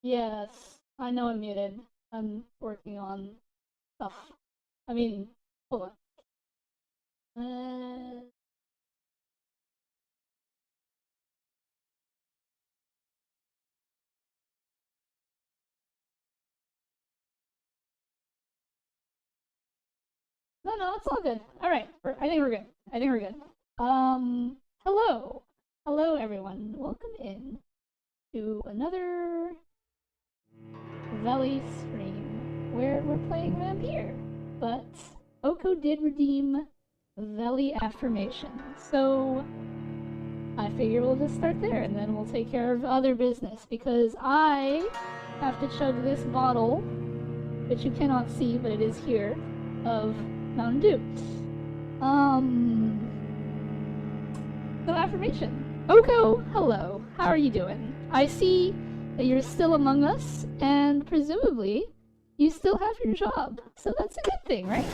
Yes, I know I'm muted. I'm working on stuff. I mean, hold on. No, it's all good. All right, I think we're good. I think we're good. Hello, hello everyone. Welcome in to another Veli stream where we're playing Vampyr. But Oko did redeem Veli affirmation, so I figure we'll just start there and then we'll take care of other business because I have to chug this bottle, which you cannot see, but it is here, of Mountain Dew. So affirmation. Oko, hello. How are you doing? I see that you're still among us, and presumably you still have your job. So that's a good thing, right?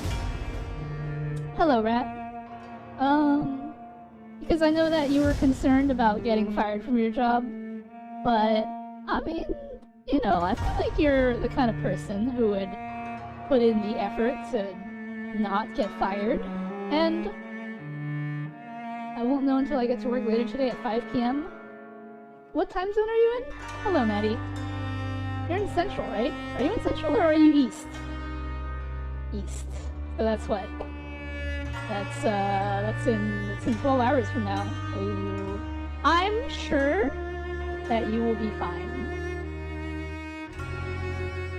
Hello, Rat. Because I know that you were concerned about getting fired from your job, but I mean, you know, I feel like you're the kind of person who would put in the effort to not get fired, and I won't know until I get to work later today at 5 p.m. What time zone are you in? Hello, Maddie. You're in Central, right? Are you in Central or are you East? East. So that's what? That's in 12 hours from now. Ooh. I'm sure that you will be fine.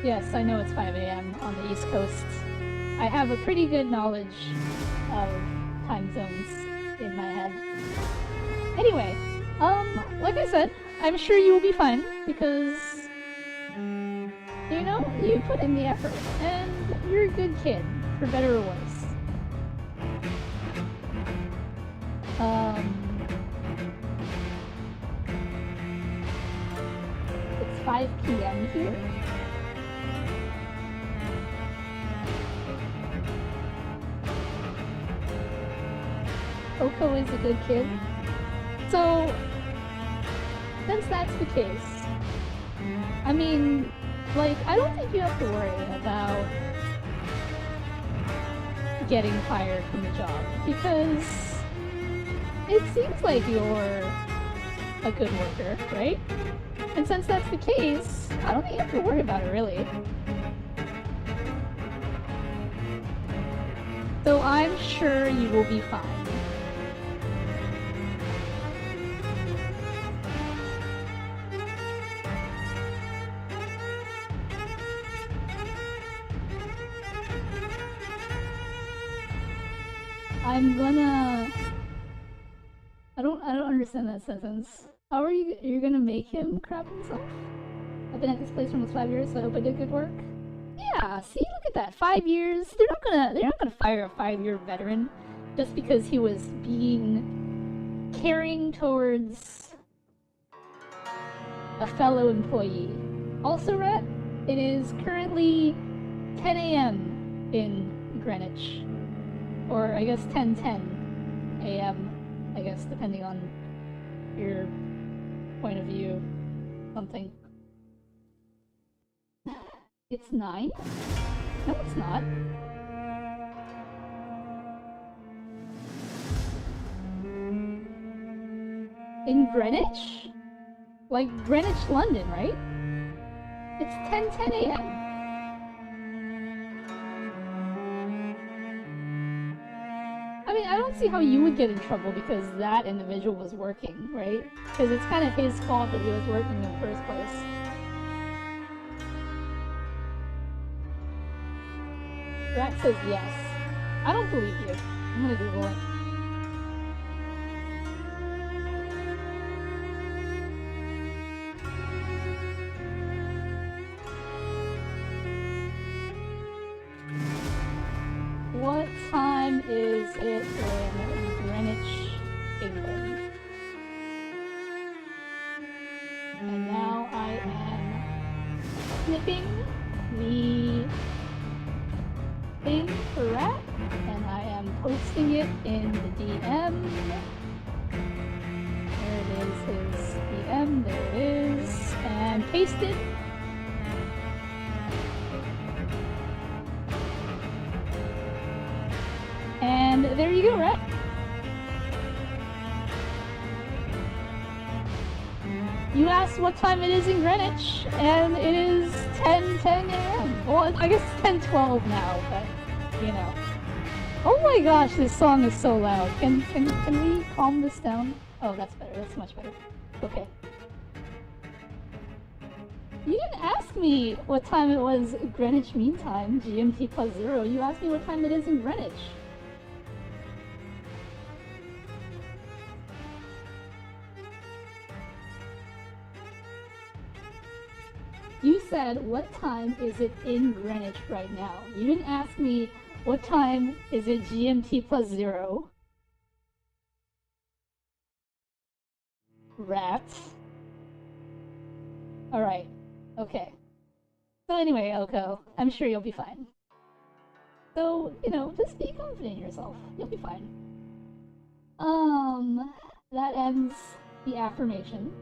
Yes, I know it's 5 a.m. on the East Coast. I have a pretty good knowledge of time zones in my head. Anyway, like I said, I'm sure you will be fine because, you know, you put in the effort and you're a good kid, for better or worse. It's 5 p.m. here. Oko is a good kid. So, since that's the case, I mean, like, I don't think you have to worry about getting fired from the job because it seems like you're a good worker, right? And since that's the case, I don't think you have to worry about it, really. So I'm sure you will be fine. I'm gonna... I don't understand that sentence. How are you're gonna make him crap himself? I've been at this place for almost 5 years, so I hope I did good work. Yeah, see, look at that. 5 years. They're not gonna fire a 5-year veteran just because he was being caring towards a fellow employee. Also, Rat, it is currently 10 a.m. in Greenwich. Or I guess 10:10 a.m. I guess, depending on your point of view. Something. It's 9? No, it's not. In Greenwich? Like Greenwich, London, right? It's 10:10 a.m. I mean, I don't see how you would get in trouble because that individual was working, right? Because it's kind of his fault that he was working in the first place. Rat says yes. I don't believe you. I'm gonna Google it. What time is it in Greenwich, England? And now I am snipping the thing for Rat, and I am posting it in the DM. There it is, his DM, there it is, and pasted. there you go, right? You asked what time it is in Greenwich, and it is 10:10 a.m. Well, I guess it's 10:12 now, but, you know. Oh my gosh, this song is so loud. Can we calm this down? Oh, that's better. That's much better. Okay. You didn't ask me what time it was Greenwich Mean Time, GMT plus 0. You asked me what time it is in Greenwich. You said, what time is it in Greenwich right now? You didn't ask me, what time is it GMT plus 0? Rats. Alright. Okay. So anyway, Oko, I'm sure you'll be fine. So, you know, just be confident in yourself. You'll be fine. That ends the affirmation.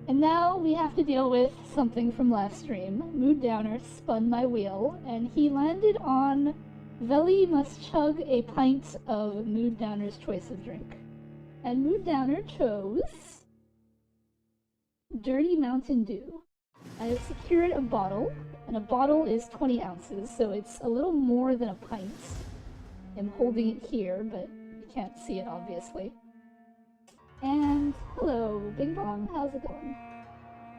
And now we have to deal with something from last stream. Mood Downer spun my wheel, and he landed on Veli must chug a pint of Mood Downer's choice of drink. And Mood Downer chose Dirty Mountain Dew. I have secured a bottle, and a bottle is 20 ounces, so it's a little more than a pint. I'm holding it here, but you can't see it obviously. And hello, Bing Bong, how's it going?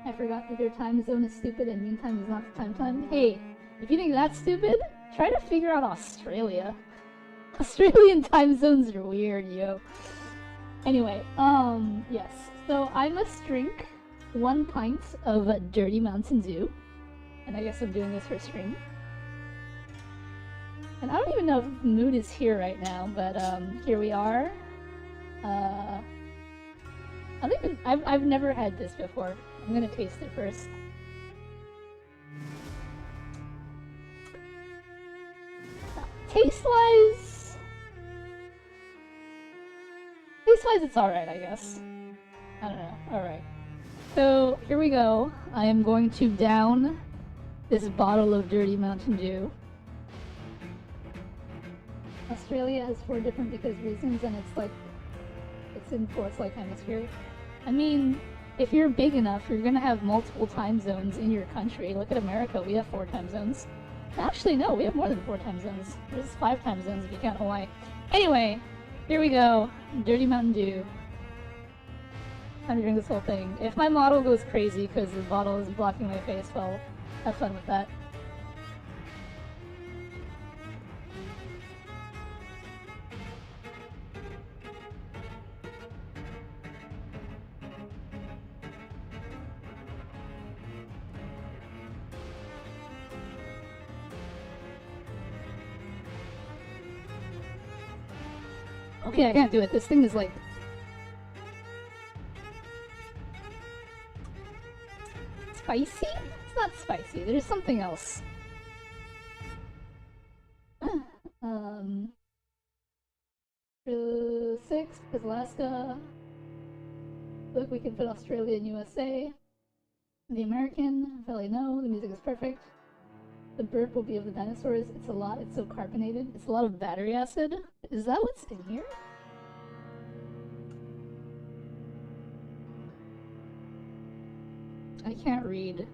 I forgot that their time zone is stupid and meantime is not the time. Hey, if you think that's stupid, try to figure out Australia. Australian time zones are weird, yo. Anyway, yes. So I must drink 1 pint of Dirty Mountain Dew. And I guess I'm doing this for stream. And I don't even know if Mood is here right now, but here we are. I've never had this before. I'm gonna taste it first. Taste-wise, it's alright, I guess. I don't know. Alright. So, here we go. I am going to down this bottle of Dirty Mountain Dew. Australia has 4 different reasons, and it's in 4th hemisphere. I mean, if you're big enough, you're gonna have multiple time zones in your country. Look at America, we have 4 time zones. Actually, no, we have more than 4 time zones. There's 5 time zones if you count Hawaii. Anyway, here we go. Dirty Mountain Dew. Time to drink this whole thing. If my model goes crazy because the bottle is blocking my face, well, have fun with that. Okay, I can't do it. This thing is like... spicy? It's not spicy. There's something else. 6, because Alaska. Look, we can fit Australia and USA. The American, Valley no, the music is perfect. The burp will be of the dinosaurs. It's a lot, it's so carbonated. It's a lot of battery acid. Is that what's in here? I can't read.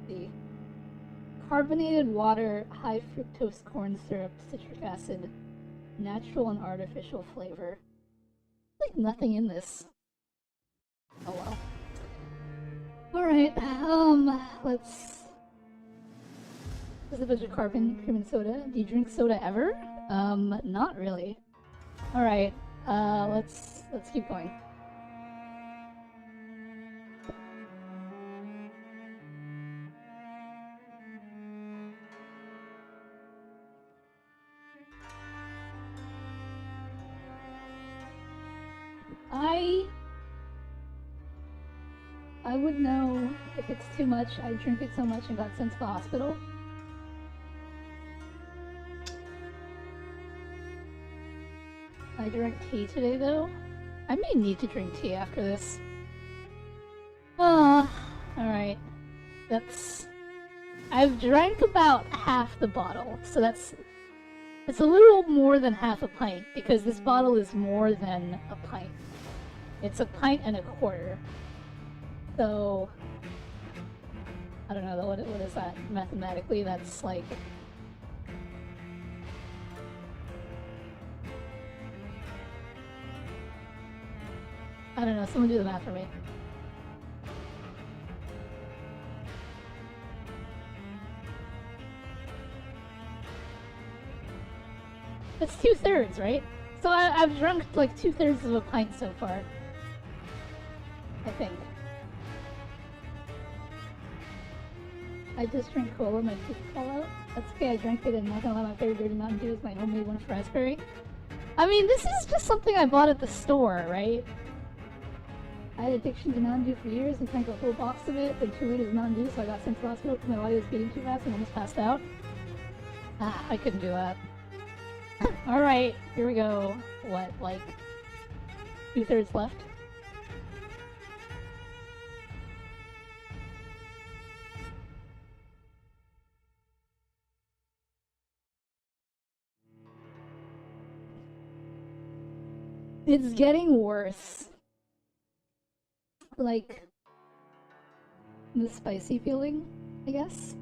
See. Carbonated water, high fructose corn syrup, citric acid, natural and artificial flavor. Like nothing in this. Oh well. Alright, let's... There's a bunch of carbon, cream and soda. Do you drink soda ever? Not really. Alright, let's keep going. I would know if it's too much. I drink it so much and got sent to the hospital. I drank tea today though. I may need to drink tea after this. Alright. I've drank about half the bottle, so that's It's a little more than half a pint, because this bottle is more than a pint. It's a pint and a quarter. So, I don't know, what is that? Mathematically, that's like... I don't know, someone do the math for me. That's 2/3, right? So I've drunk like 2/3 of a pint so far. I think. I just drank cola, my teeth fall out. That's okay, I drank it and not gonna lie, my favorite Dirty Mountain Dew is my homemade one with raspberry. I mean, this is just something I bought at the store, right? I had addiction to Mountain Dew for years and drank a whole box of it, then 2 liters of Mountain Dew, so I got sent to the hospital because my body was beating too fast and almost passed out. Ah, I couldn't do that. Alright, here we go. What, like 2/3 left? It's getting worse. Like, the spicy feeling, I guess.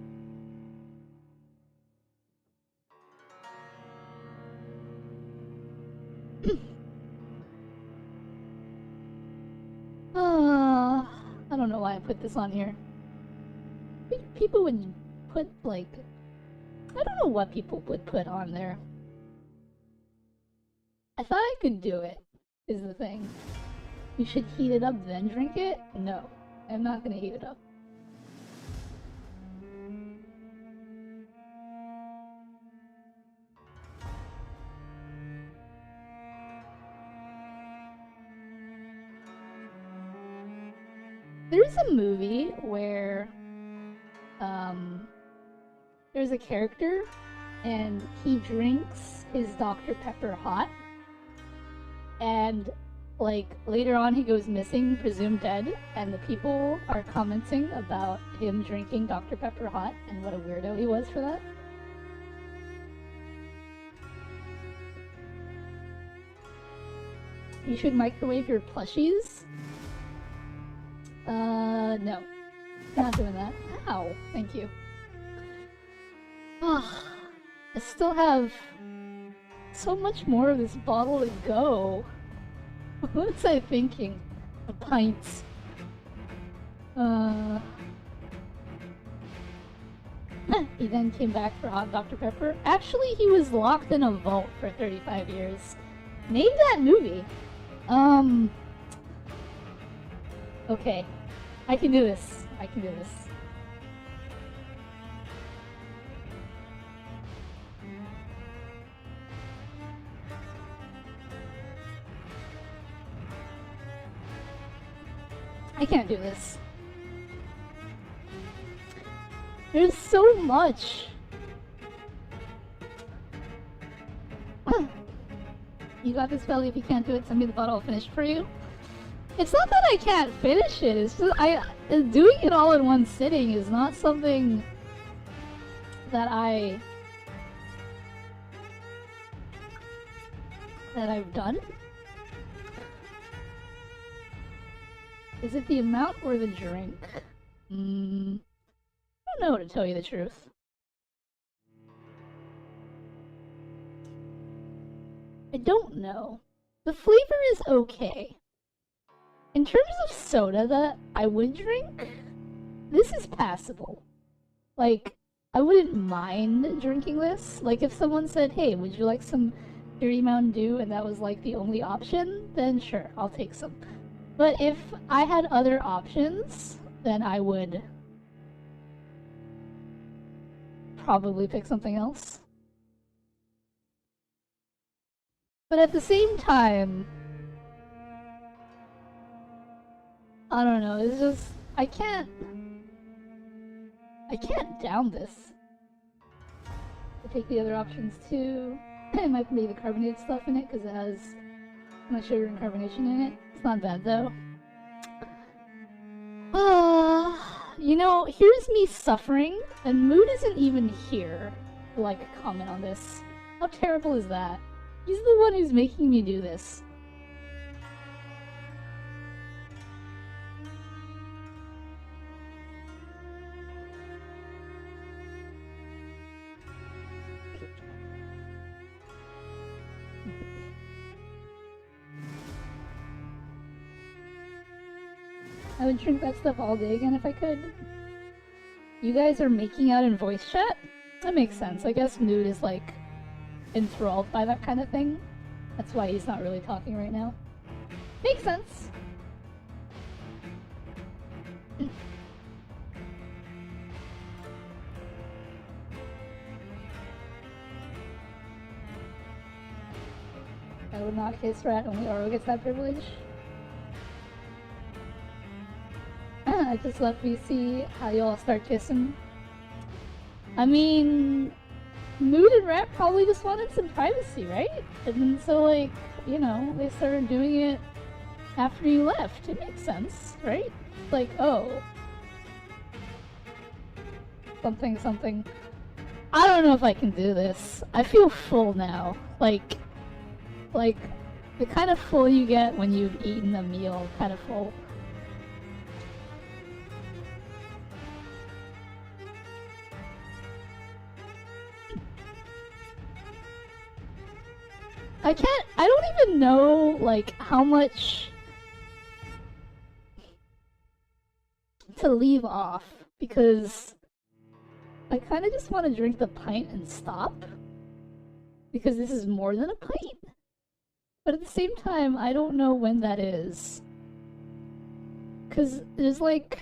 I don't know why I put this on here. People would put, like... I don't know what people would put on there. I thought I could do it, is the thing. You should heat it up then drink it? No, I'm not gonna heat it up. There's a movie where there's a character and he drinks his Dr. Pepper hot, and like later on he goes missing, presumed dead, and the people are commenting about him drinking Dr. Pepper hot and what a weirdo he was for that. You should microwave your plushies? No. Not doing that. Ow, thank you. Ah, I still have so much more of this bottle to go. What was I thinking? A pint. He then came back for hot Dr. Pepper. Actually, he was locked in a vault for 35 years. Name that movie. Okay. I can do this. I can do this. I can't do this. There's so much. You got this, Belly. If you can't do it, send me the bottle. I'll finish for you. It's not that I can't finish it. It's just doing it all in one sitting is not something that I've done. Is it the amount or the drink? I don't know, to tell you the truth. I don't know. The flavor is okay. In terms of soda that I would drink, this is passable. Like, I wouldn't mind drinking this. Like, if someone said, hey, would you like some Dirty Mountain Dew, and that was like the only option, then sure, I'll take some. But if I had other options, then I would probably pick something else. But at the same time, I don't know, it's just, I can't down this. I take the other options too. It might be the carbonated stuff in it, because it has much sugar and carbonation in it. It's not bad though. You know, here's me suffering, and Mood isn't even here to like comment on this. How terrible is that? He's the one who's making me do this. I would drink that stuff all day again if I could. You guys are making out in voice chat? That makes sense. I guess Mood is like enthralled by that kind of thing. That's why he's not really talking right now. Makes sense. I would not kiss Rat, only Oro gets that privilege. Just let me see how y'all start kissing. I mean, Mood and Rat probably just wanted some privacy, right? And then so, like, you know, they started doing it after you left. It makes sense, right? Like, oh. Something. I don't know if I can do this. I feel full now. Like, the kind of full you get when you've eaten a meal, kind of full. I don't even know, like, how much to leave off, because I kind of just want to drink the pint and stop, because this is more than a pint. But at the same time, I don't know when that is. Because there's like,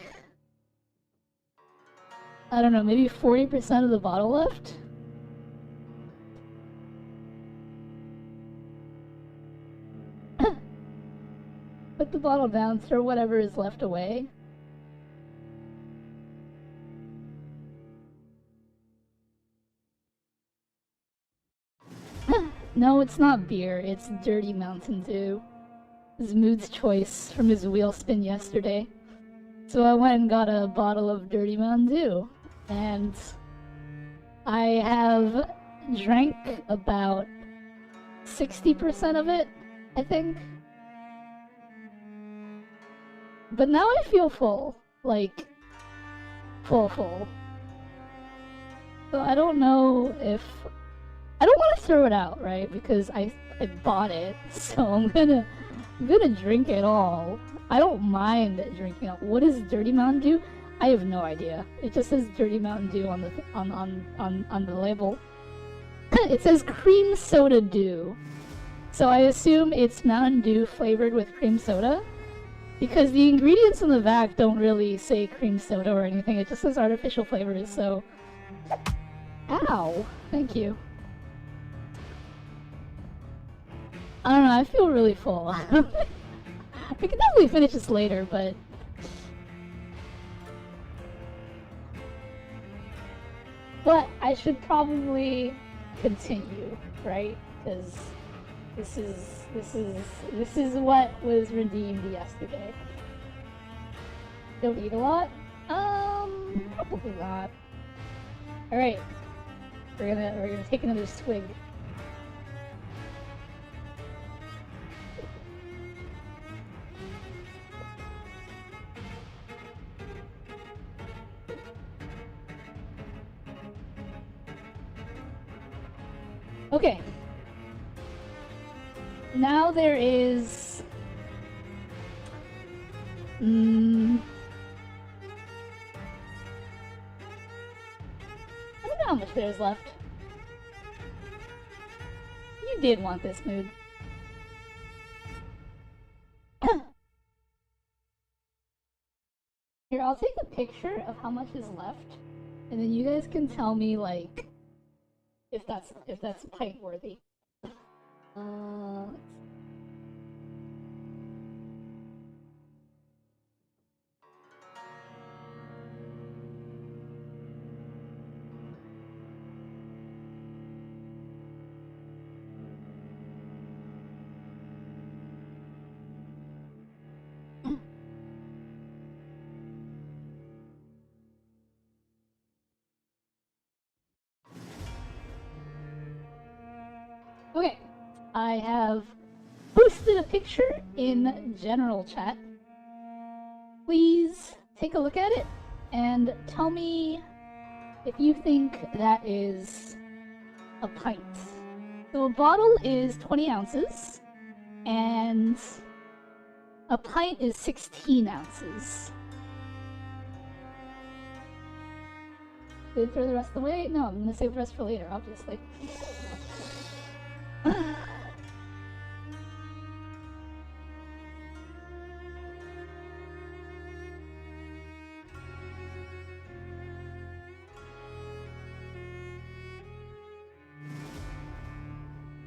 I don't know, maybe 40% of the bottle left? Put the bottle down, throw whatever is left away. No, it's not beer, it's Dirty Mountain Dew. His Mood's choice from his wheel spin yesterday. So I went and got a bottle of Dirty Mountain Dew. And I have drank about 60% of it, I think. But now I feel full. Like, full. So I don't know if... I don't want to throw it out, right? Because I bought it, so I'm gonna drink it all. I don't mind drinking it. What is Dirty Mountain Dew? I have no idea. It just says Dirty Mountain Dew on the label. It says cream soda dew. So I assume it's Mountain Dew flavored with cream soda. Because the ingredients in the back don't really say cream soda or anything, it just says artificial flavors, so... Ow! Thank you. I don't know, I feel really full. We can definitely finish this later, but... But I should probably continue, right? Because... This is what was redeemed yesterday. Don't eat a lot? Probably not. Alright. We're gonna take another swig. Okay. Now there is... I don't know how much there's left. You did want this, Mood. Here, I'll take a picture of how much is left, and then you guys can tell me, like, if that's pint worthy. I have posted a picture in general chat. Please take a look at it and tell me if you think that is a pint. So a bottle is 20 ounces, and a pint is 16 ounces. Did it throw the rest of the way? No, I'm gonna save the rest for later, obviously.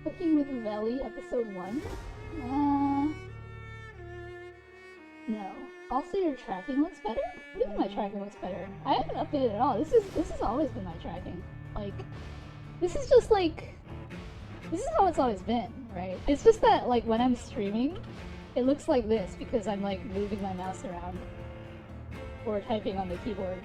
Cooking with Veli, episode 1? No. Also, your tracking looks better? What do you mean my tracking looks better? I haven't updated at all. This has always been my tracking. Like, this is just like... This is how it's always been, right? It's just that, like, when I'm streaming, it looks like this because I'm, like, moving my mouse around. Or typing on the keyboard.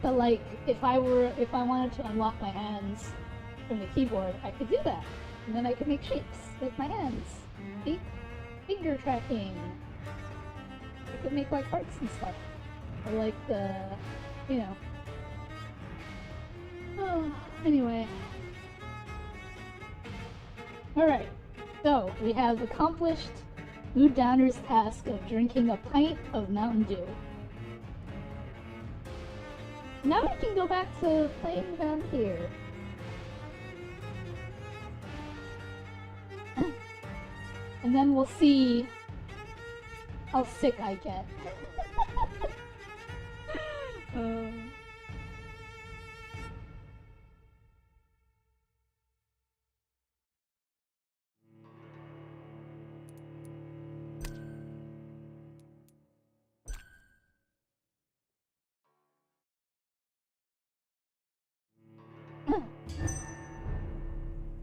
But, like, if I wanted to unlock my hands from the keyboard, I could do that. And then I could make shapes with my hands. See? Finger tracking. I could make, like, hearts and stuff. Or, like, the... you know. Oh, anyway. Alright. So, we have accomplished Mood Downer's task of drinking a pint of Mountain Dew. Now we can go back to playing Vampyr. And then we'll see how sick I get.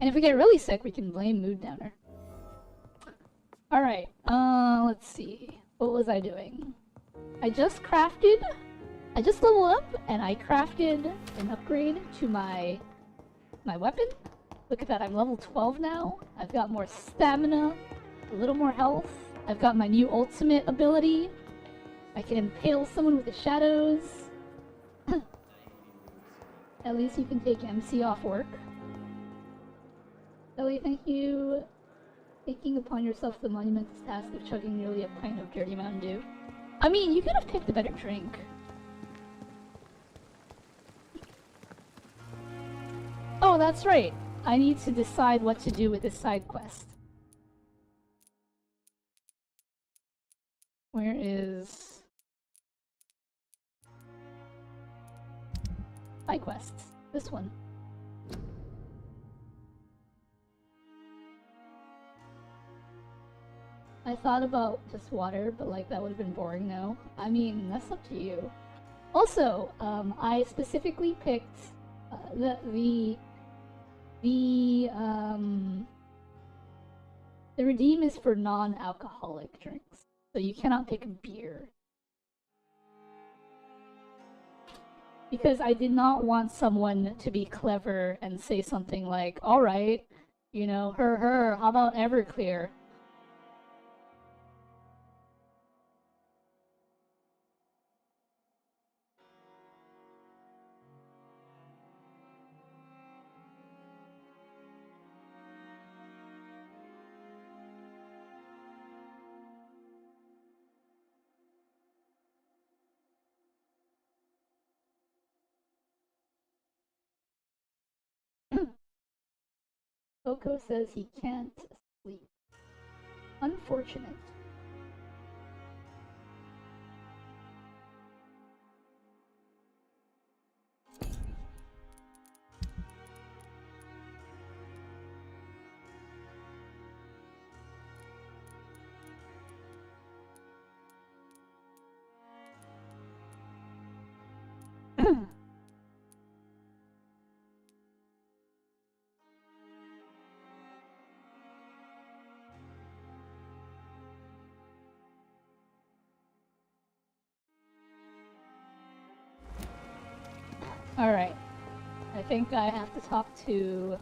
And if we get really sick, we can blame Mood Downer. Alright, let's see. What was I doing? I just leveled up, and I crafted an upgrade to my weapon. Look at that, I'm level 12 now. I've got more stamina, a little more health. I've got my new ultimate ability. I can impale someone with the shadows. At least you can take MC off work. Ellie, thank you. Taking upon yourself the monumentous task of chugging nearly a pint of dirty Mountain Dew. I mean, you could have picked a better drink. Oh, that's right. I need to decide what to do with this side quest. Where is... side quests? This one. I thought about just water, but like that would have been boring now. I mean, that's up to you. Also, I specifically picked the redeem is for non-alcoholic drinks, so you cannot pick beer. Because I did not want someone to be clever and say something like, alright, you know, how about Everclear? Coco says he can't sleep. Unfortunate. Alright. I think I have to talk to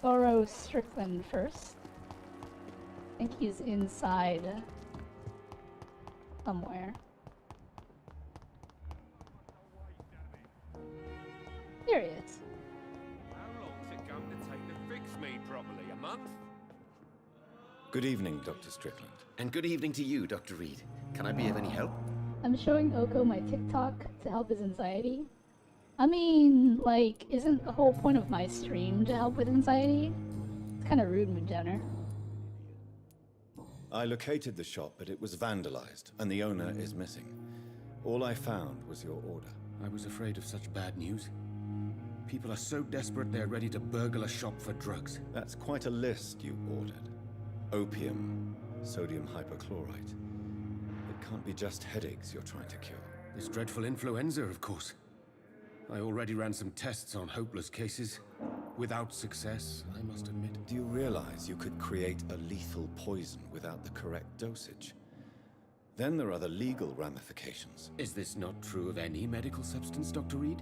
Thorough Strickland first. I think he's inside somewhere. There he is. How long's it going to take to fix me properly? A month? Good evening, Dr. Strickland. And good evening to you, Dr. Reed. Can I be of any help? I'm showing Oko my TikTok to help his anxiety. I mean, like, isn't the whole point of my stream to help with anxiety? It's kind of rude, Moondoner. I located the shop, but it was vandalized, and the owner is missing. All I found was your order. I was afraid of such bad news. People are so desperate they're ready to burgle a shop for drugs. That's quite a list you ordered. Opium, sodium hypochlorite. It can't be just headaches you're trying to cure. This dreadful influenza, of course. I already ran some tests on hopeless cases. Without success, I must admit. Do you realize you could create a lethal poison without the correct dosage? Then there are the legal ramifications. Is this not true of any medical substance, Dr. Reed?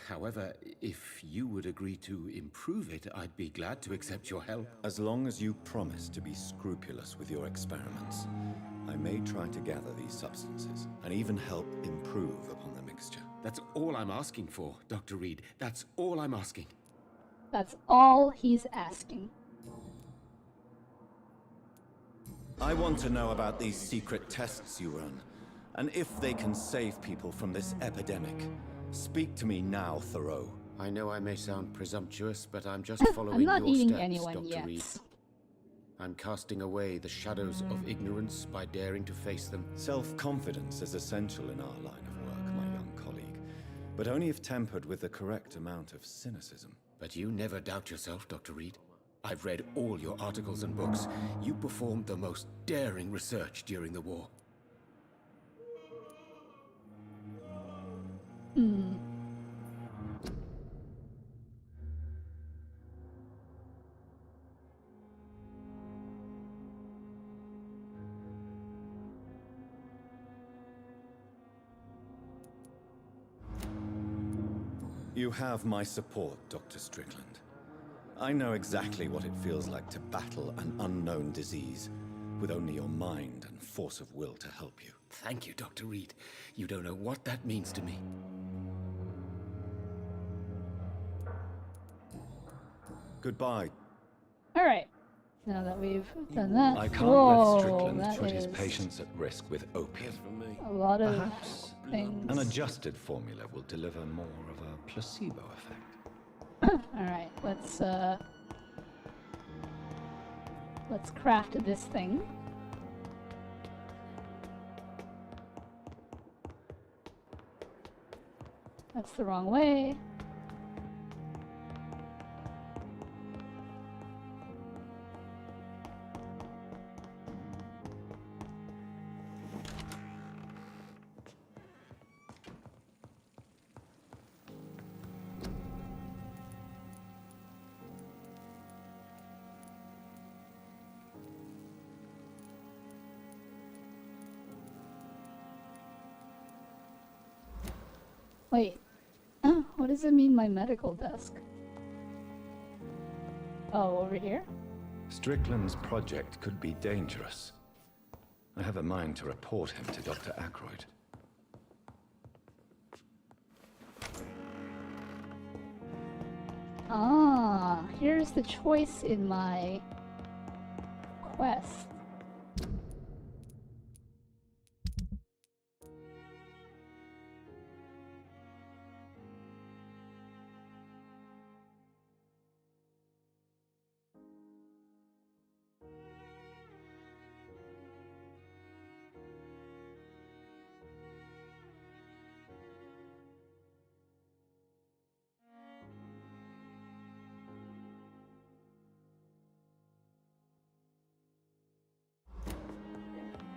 However, if you would agree to improve it, I'd be glad to accept your help. As long as you promise to be scrupulous with your experiments, I may try to gather these substances and even help improve upon the mixture. That's all I'm asking for, Dr. Reed. That's all I'm asking. That's all he's asking. I want to know about these secret tests you run, and if they can save people from this epidemic. Speak to me now, Thoreau. I know I may sound presumptuous, but I'm just following I'm not your eating steps, anyone Dr. yet. Reed. I'm casting away the shadows of ignorance by daring to face them. Self-confidence is essential in our line of work, my young colleague, but only if tempered with the correct amount of cynicism. But you never doubt yourself, Dr. Reed. I've read all your articles and books. You performed the most daring research during the war. You have my support, Dr. Strickland. I know exactly what it feels like to battle an unknown disease, with only your mind and force of will to help you. Thank you, Dr. Reed. You don't know what that means to me. Goodbye. Alright. Now that we've done that. I can't Whoa, let Strickland that put his is patients at risk with opium. a lot of Perhaps things. an adjusted formula will deliver more of a placebo effect. Alright, let's craft this thing. That's the wrong way. Wait, what does it mean, my medical desk? Oh, over here? Strickland's project could be dangerous. I have a mind to report him to Dr. Ackroyd. Ah, here's the choice in my quest.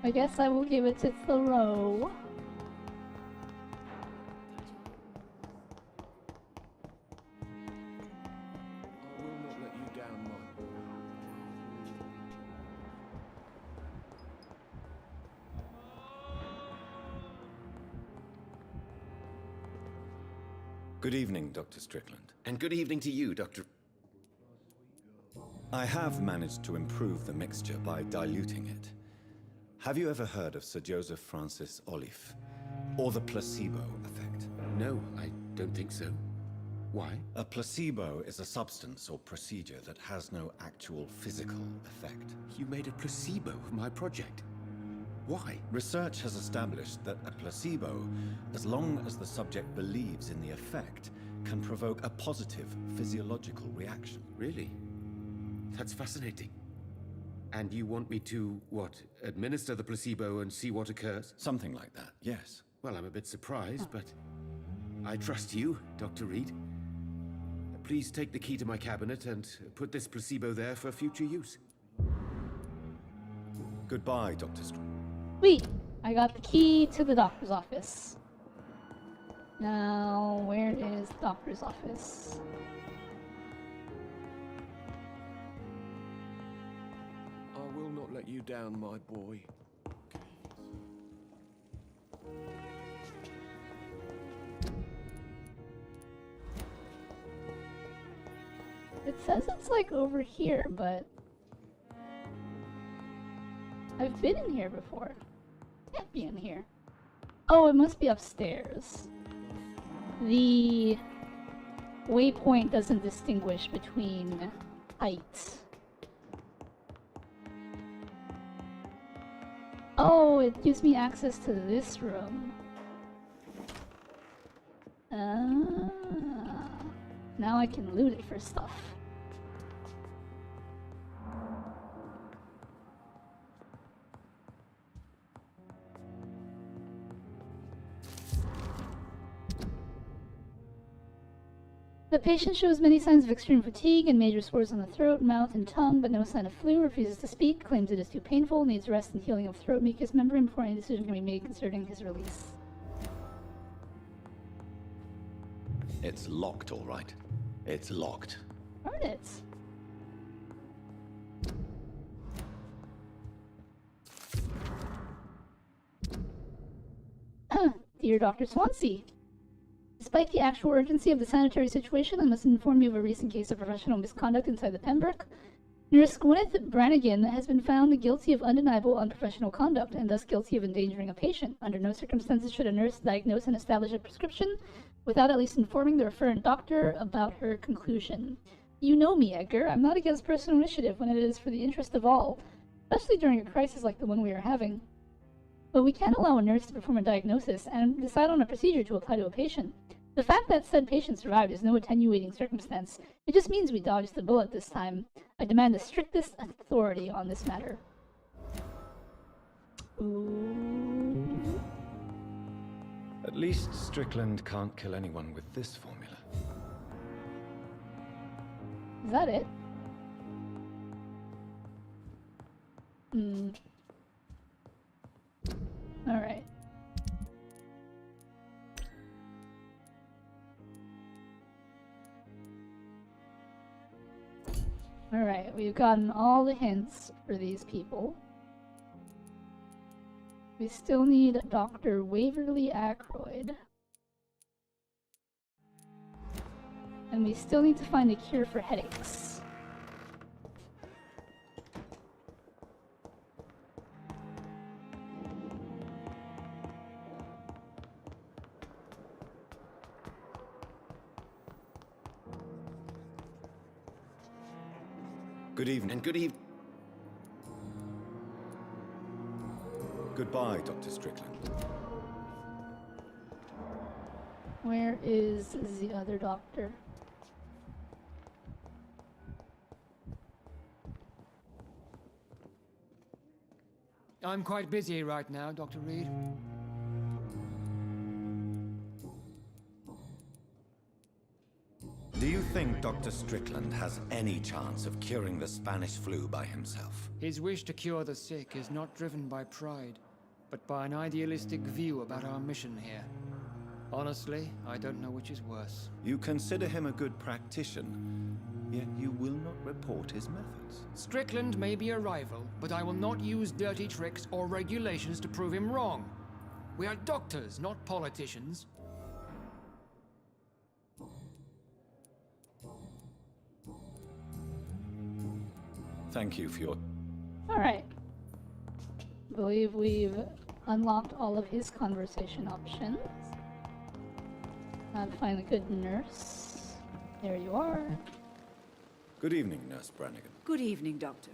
I guess I will give it to Thoreau. I will not let you down, Mike. Good evening, Dr. Strickland. And good evening to you, Dr. I have managed to improve the mixture by diluting it. Have you ever heard of Sir Joseph Francis Olive, or the placebo effect? No, I don't think so. Why? A placebo is a substance or procedure that has no actual physical effect. You made a placebo of my project. Why? Research has established that a placebo, as long as the subject believes in the effect, can provoke a positive physiological reaction. Really? That's fascinating. And you want me to, what, administer the placebo and see what occurs? Something like that, yes. Well, I'm a bit surprised, but I trust you, Dr. Reed. Please take the key to my cabinet and put this placebo there for future use. Goodbye, Dr. Sweet! I got the key to the doctor's office. Now, where is the doctor's office? I will not let you down, my boy. It says it's like over here, but I've been in here before. Can't be in here. Oh, it must be upstairs. The waypoint doesn't distinguish between heights. Oh, it gives me access to this room. Now I can loot it for stuff. The patient shows many signs of extreme fatigue and major sores on the throat, mouth, and tongue, but no sign of flu, refuses to speak, claims it is too painful, needs rest and healing of throat mucus membrane before any decision can be made concerning his release. It's locked, all right. It's locked. Darn it. Dear Dr. Swansea, despite the actual urgency of the sanitary situation, I must inform you of a recent case of professional misconduct inside the Pembroke. Nurse Gwyneth Brannigan has been found guilty of undeniable unprofessional conduct, and thus guilty of endangering a patient. Under no circumstances should a nurse diagnose and establish a prescription without at least informing the referent doctor about her conclusion. You know me, Edgar. I'm not against personal initiative when it is for the interest of all, especially during a crisis like the one we are having. But we can't allow a nurse to perform a diagnosis and decide on a procedure to apply to a patient. The fact that said patient survived is no attenuating circumstance. It just means we dodged the bullet this time. I demand the strictest authority on this matter. Ooh. At least Strickland can't kill anyone with this formula. Is that it? Alright. Alright, we've gotten all the hints for these people. We still need Dr. Waverly Ackroyd. And we still need to find a cure for headaches. Good evening. And good evening. Goodbye, Dr. Strickland. Where is the other doctor? I'm quite busy right now, Dr. Reed. Do you think Dr. Strickland has any chance of curing the Spanish flu by himself? His wish to cure the sick is not driven by pride, but by an idealistic view about our mission here. Honestly, I don't know which is worse. You consider him a good practitioner, yet you will not report his methods. Strickland may be a rival, but I will not use dirty tricks or regulations to prove him wrong. We are doctors, not politicians. Thank you for your... Alright. Believe we've unlocked all of his conversation options. I'll find a good nurse. There you are. Good evening, Nurse Brannigan. Good evening, Doctor.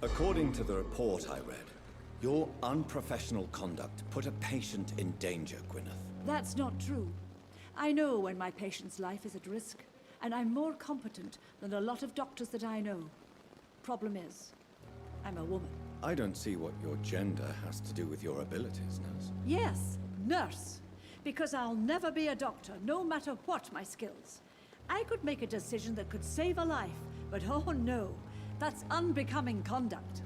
According to the report I read, your unprofessional conduct put a patient in danger, Gwyneth. That's not true. I know when my patient's life is at risk, and I'm more competent than a lot of doctors that I know. Problem is, I'm a woman. I don't see what your gender has to do with your abilities, Nurse. Yes, nurse. Because I'll never be a doctor, no matter what my skills. I could make a decision that could save a life, but oh no, that's unbecoming conduct.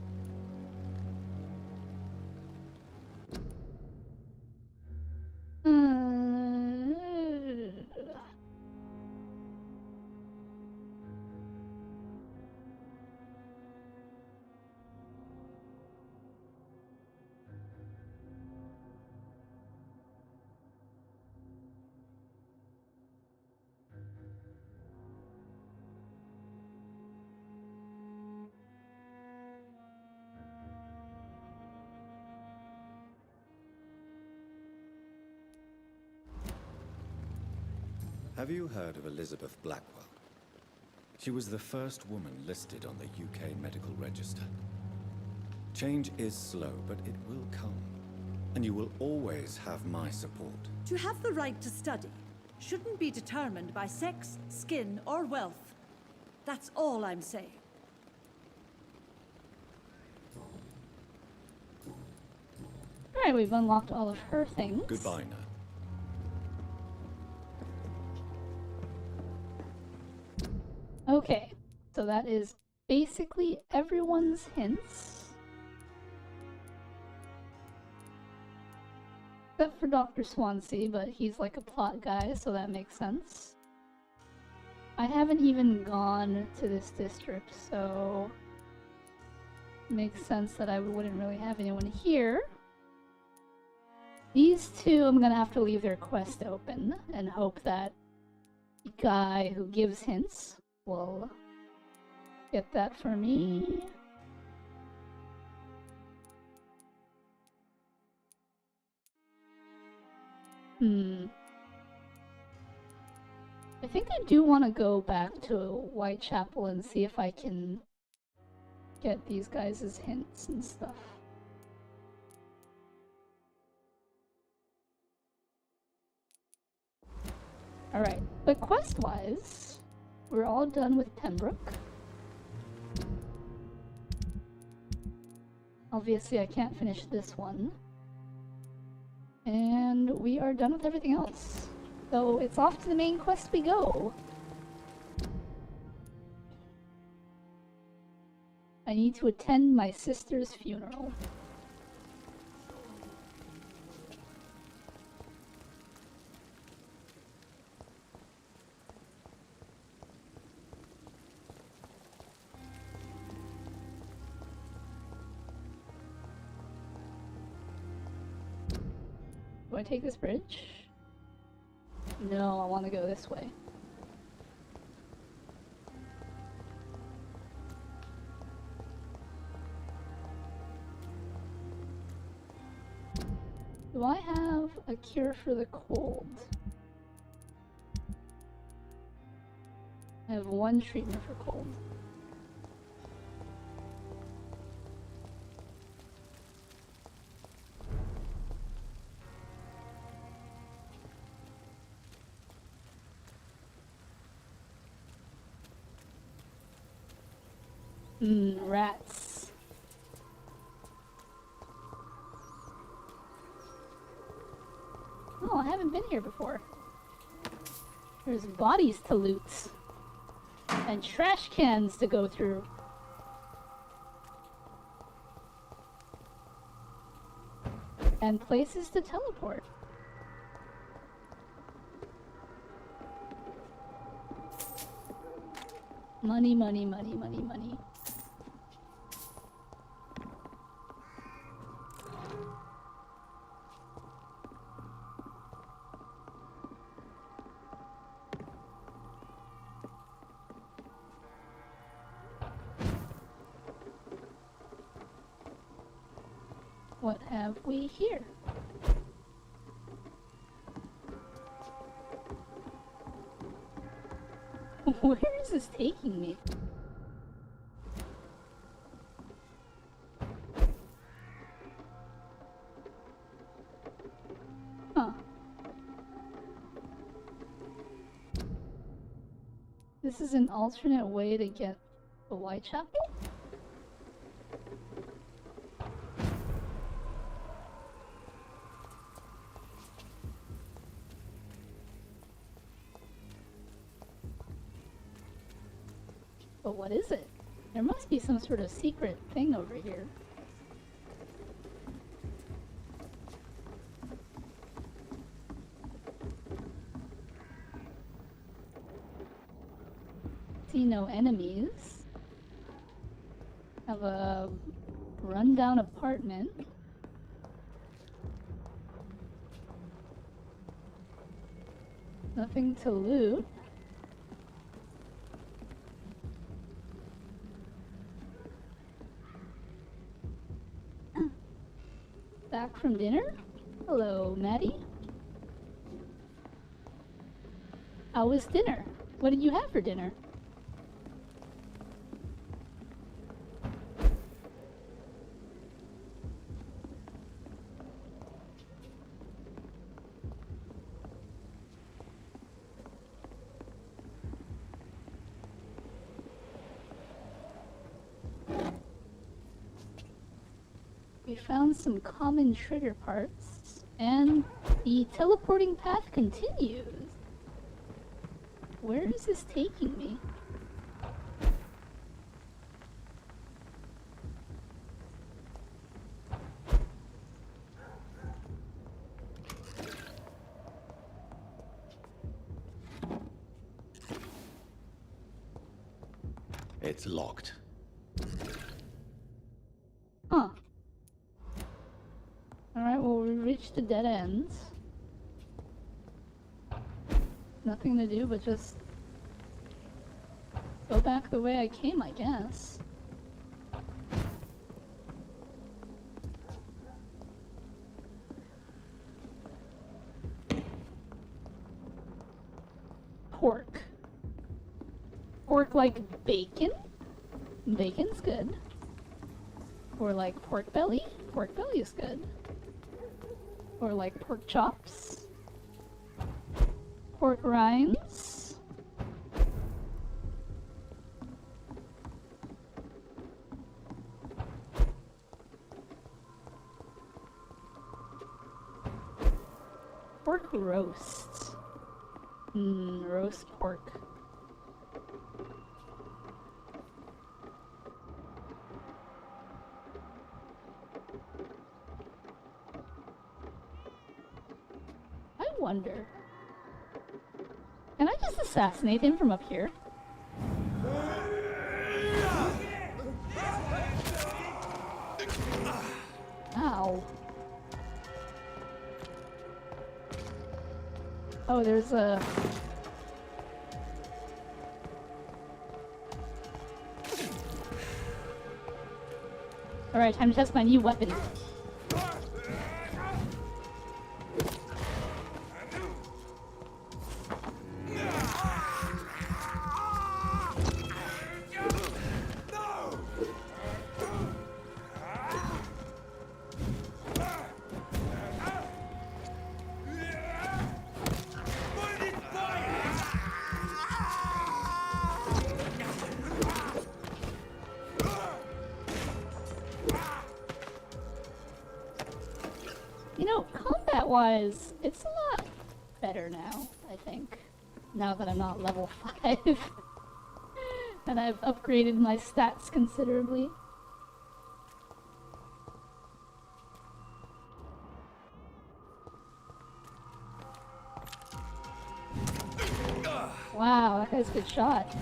Have you heard of Elizabeth Blackwell? She was the first woman listed on the UK Medical Register. Change is slow, but it will come. And you will always have my support. To have the right to study shouldn't be determined by sex, skin, or wealth. That's all I'm saying. Alright, we've unlocked all of her things. Goodbye now. Okay, so that is basically everyone's hints. Except for Dr. Swansea, but he's like a plot guy, so that makes sense. I haven't even gone to this district, so it makes sense that I wouldn't really have anyone here. These two, I'm gonna have to leave their quest open and hope that the guy who gives hints will get that for me. I think I do want to go back to Whitechapel and see if I can get these guys' hints and stuff. Alright, but quest-wise, we're all done with Pembroke. Obviously, I can't finish this one. And we are done with everything else. So it's off to the main quest we go. I need to attend my sister's funeral. Do I take this bridge? No, I want to go this way. Do I have a cure for the cold? I have one treatment for cold. Rats. Oh, I haven't been here before. There's bodies to loot. And trash cans to go through. And places to teleport. Money, money, money, money, money. What have we here? Where is this taking me? Huh. This is an alternate way to get the Whitechapel? But what is it? There must be some sort of secret thing over here. See no enemies. Have a rundown apartment. Nothing to loot. Back from dinner? Hello, Maddie. How was dinner? What did you have for dinner? We found some common trigger parts, and the teleporting path continues. Where is this taking me? It's locked. Huh. Alright, well, we reached the dead ends. Nothing to do but just go back the way I came, I guess. Pork. Pork like bacon? Bacon's good. Or like pork belly? Pork belly is good. Or like pork chops. Pork rinds. Pork roast. Roast pork. I wonder. Can I just assassinate him from up here? Ow. Oh, there's a... Alright, time to test my new weapon. You know, combat-wise, it's a lot better now, I think. Now that I'm not level 5. And I've upgraded my stats considerably. Wow, that guy's a good shot.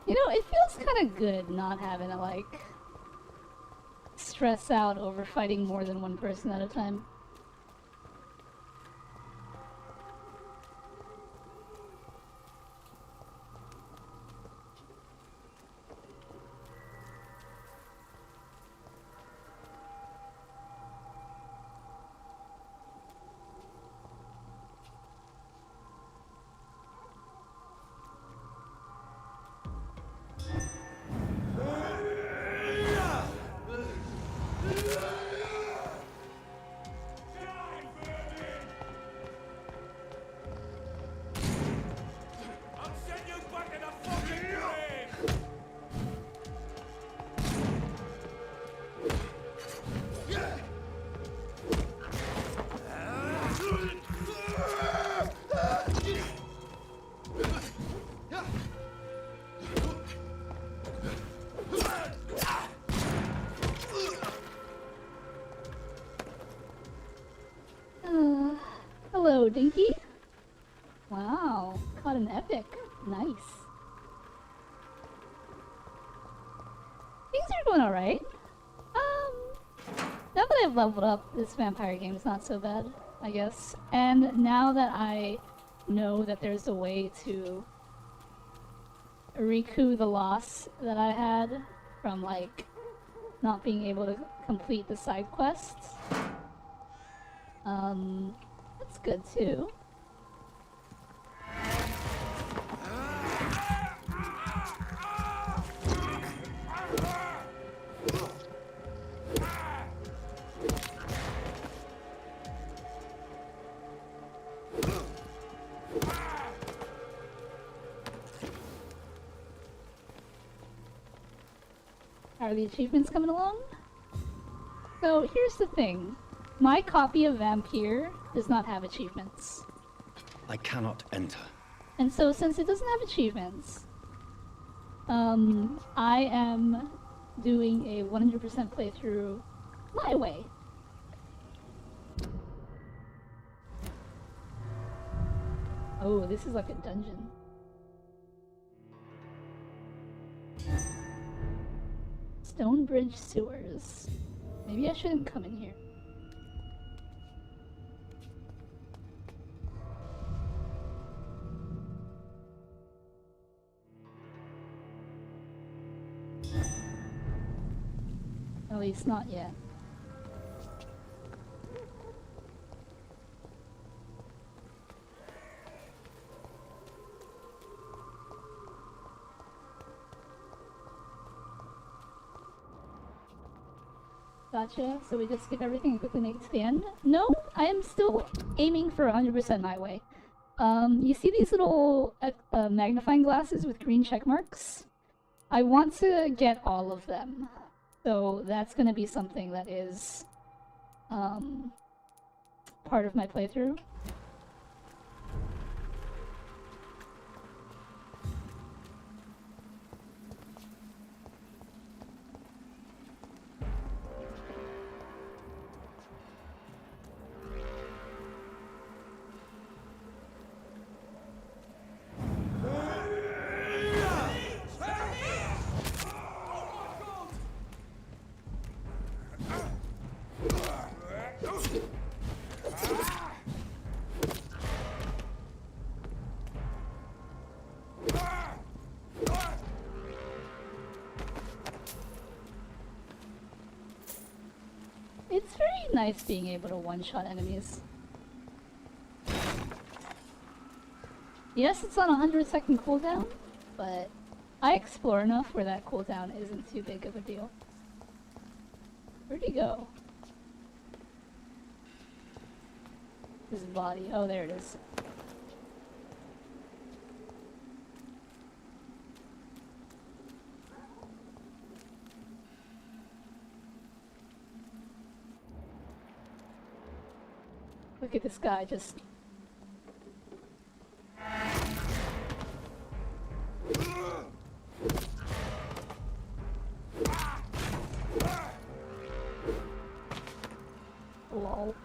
You know, it feels kind of good not having to, like, stress out over fighting more than one person at a time. I'll send you back in a fucking grave! Hello, Dinky. Wow, caught an epic. Nice. Things are going alright. Now that I've leveled up, this vampire game is not so bad, I guess. And now that I know that there's a way to recoup the loss that I had from, like, not being able to complete the side quests, that's good too. Are the achievements coming along? So here's the thing. My copy of Vampyr does not have achievements. I cannot enter. And so since it doesn't have achievements, I am doing a 100% playthrough my way. Oh, this is like a dungeon. Stonebridge sewers. Maybe I shouldn't come in here. At least not yet. Gotcha, so we just skip everything and quickly make it to the end? No, I am still aiming for 100% my way. You see these little magnifying glasses with green check marks? I want to get all of them. So that's gonna be something that is part of my playthrough. It's very nice being able to one-shot enemies. Yes, it's on a 100-second cooldown, but I explore enough where that cooldown isn't too big of a deal. Where'd he go? His body. Oh, there it is. Look at this guy just... Lol.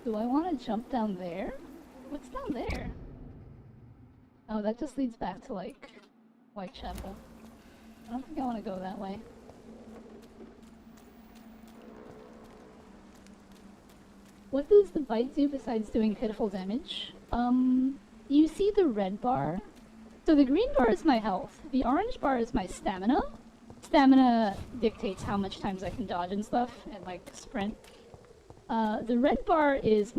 Do I want to jump down there? What's down there? Oh, that just leads back to, like, Whitechapel. I don't think I want to go that way. What does the bite do besides doing pitiful damage? You see the red bar? So the green bar is my health. The orange bar is my stamina. Stamina dictates how much times I can dodge and stuff, and, like, sprint. The red bar is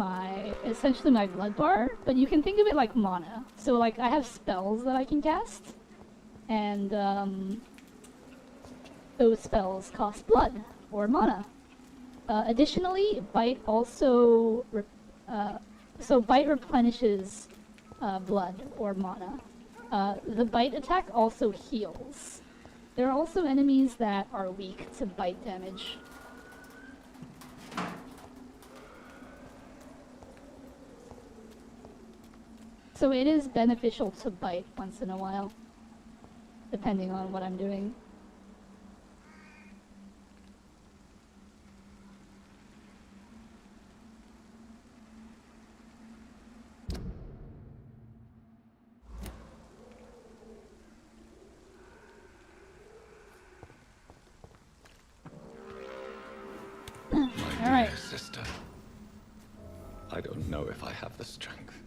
essentially my blood bar, but you can think of it like mana. So, like, I have spells that I can cast, and, those spells cost blood, or mana. Additionally, Bite also, so Bite replenishes, blood, or mana. The Bite attack also heals. There are also enemies that are weak to Bite damage. So it is beneficial to bite once in a while, depending on what I'm doing. All right. Sister, I don't know if I have the strength.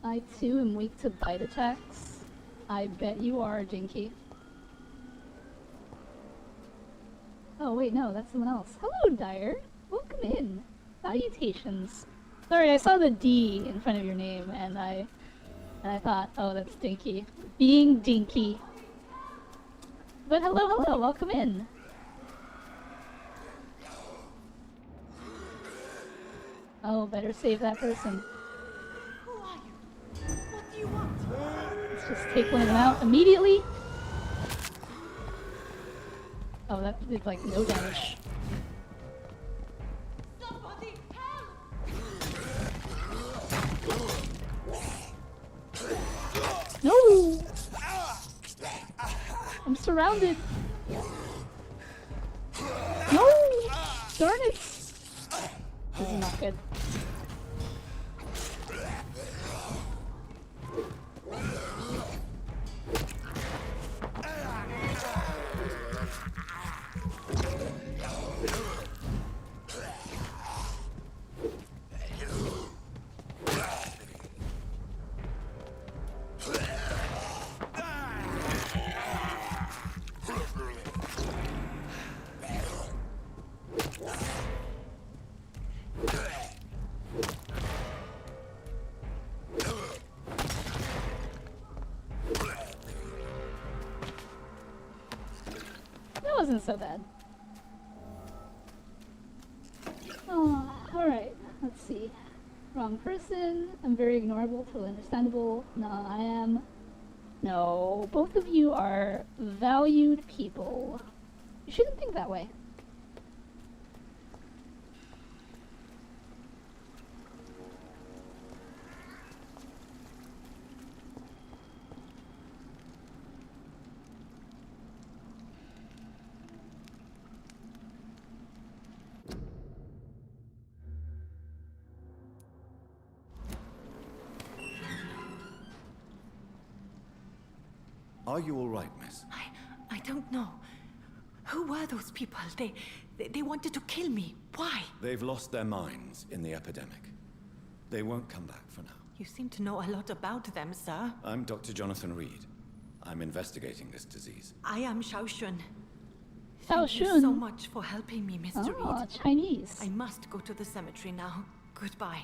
I too am weak to bite attacks. I bet you are, Jinky. Oh wait, no, that's someone else. Hello, Dyer. Welcome in. Salutations. Sorry, I saw the D in front of your name, and I thought, oh, that's Dinky. Being Dinky. But hello, welcome in. Oh, better save that person. What do you want? Let's just take one of them out immediately. Oh, that did like no damage. Somebody help! No! I'm surrounded. No! Darn it! This is not good. Wasn't so bad. Oh, alright. Let's see. Wrong person. I'm very ignorable till understandable. No, I am. No, both of you are valued people. You shouldn't think that way. Are you all right, miss? I don't know. Who were those people? They wanted to kill me. Why? They've lost their minds in the epidemic. They won't come back for now. You seem to know a lot about them, sir. I'm Dr. Jonathan Reed. I'm investigating this disease. I am Xiaoxun. Xiaoxun? Thank you so much for helping me, Mr. Oh, Reed. Chinese. I must go to the cemetery now. Goodbye.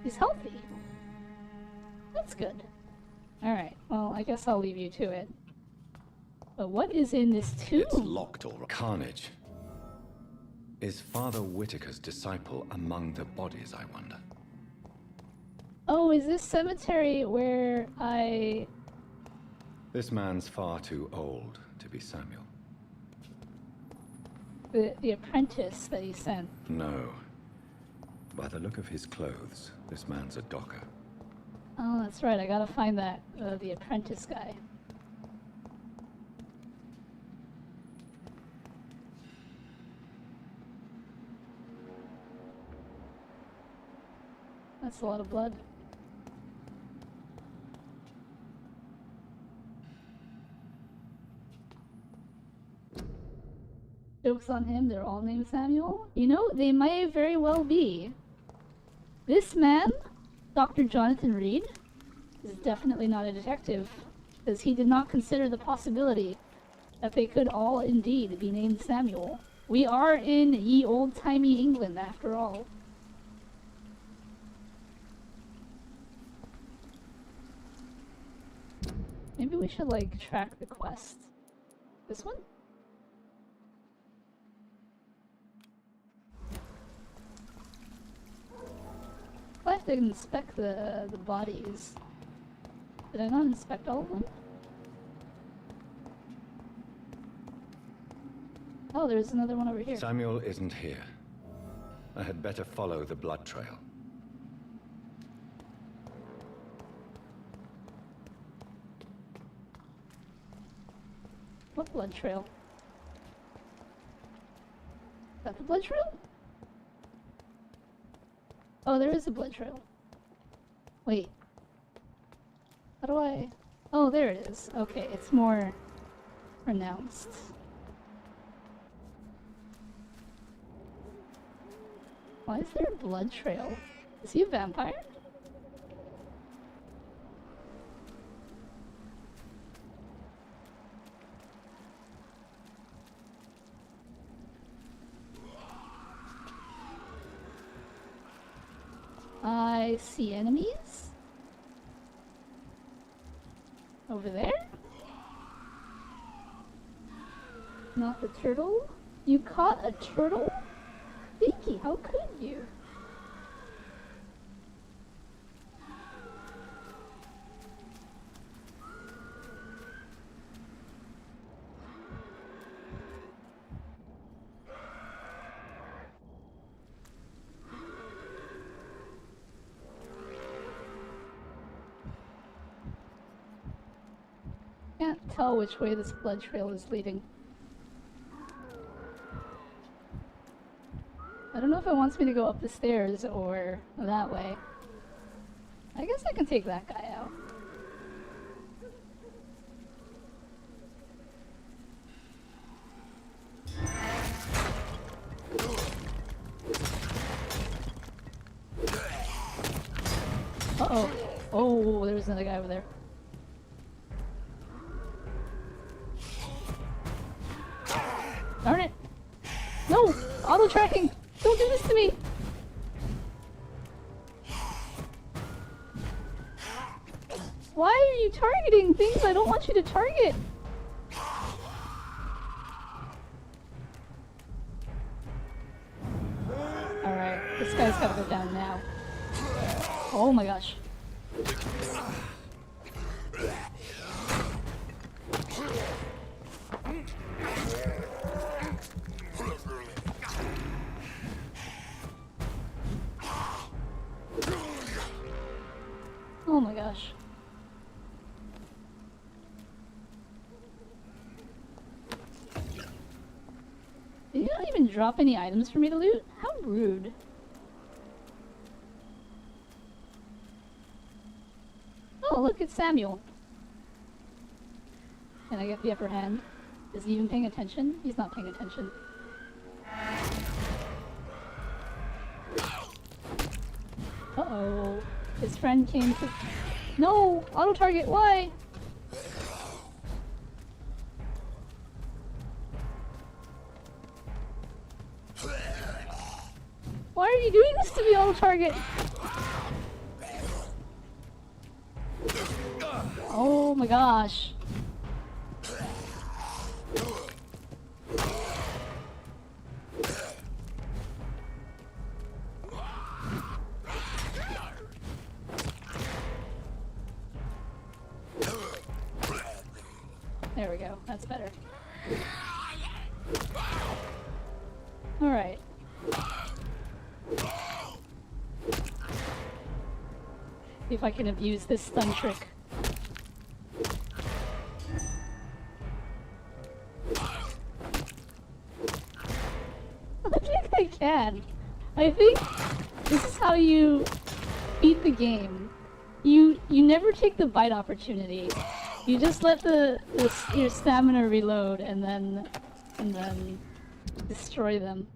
He's healthy. That's good. Alright, well, I guess I'll leave you to it. But what is in this tomb? It's locked all right. Carnage. Is Father Whitaker's disciple among the bodies, I wonder? Oh, is this cemetery where I... This man's far too old to be Samuel. The apprentice that he sent? No. By the look of his clothes, this man's a docker. Oh, that's right, I gotta find that, the apprentice guy. That's a lot of blood. Joke's on him, they're all named Samuel. You know, they may very well be. This man, Dr. Jonathan Reed, is definitely not a detective, because he did not consider the possibility that they could all indeed be named Samuel. We are in ye old-timey England, after all. Maybe we should, like, track the quest. This one? I have to inspect the bodies. Did I not inspect all of them? Oh, there's another one over here. Samuel isn't here. I had better follow the blood trail. What blood trail? Is that the blood trail? Oh, there is a blood trail. Wait. How do I... Oh, there it is. Okay, it's more pronounced. Why is there a blood trail? Is he a vampire? I see enemies. Over there? Not the turtle? You caught a turtle? Vicky, how could you? Can't tell which way this blood trail is leading. I don't know if it wants me to go up the stairs or that way. I guess I can take that guy out. Uh-oh. Oh, there's another guy over there. Darn it! No! Auto-tracking! Don't do this to me! Why are you targeting things I don't want you to target? Alright, this guy's gotta go down now. Oh my gosh. Oh my gosh. Did you not even drop any items for me to loot? How rude. Oh, look, it's Samuel. Can I get the upper hand? Is he even paying attention? He's not paying attention. Uh-oh. His friend came to... No! Auto-target, why? Why are you doing this to me, auto-target? Oh my gosh. There we go, that's better. Alright. See if I can abuse this stun trick. I think I can. I think this is how you beat the game, you never take the bite opportunity. You just let your stamina reload and then destroy them.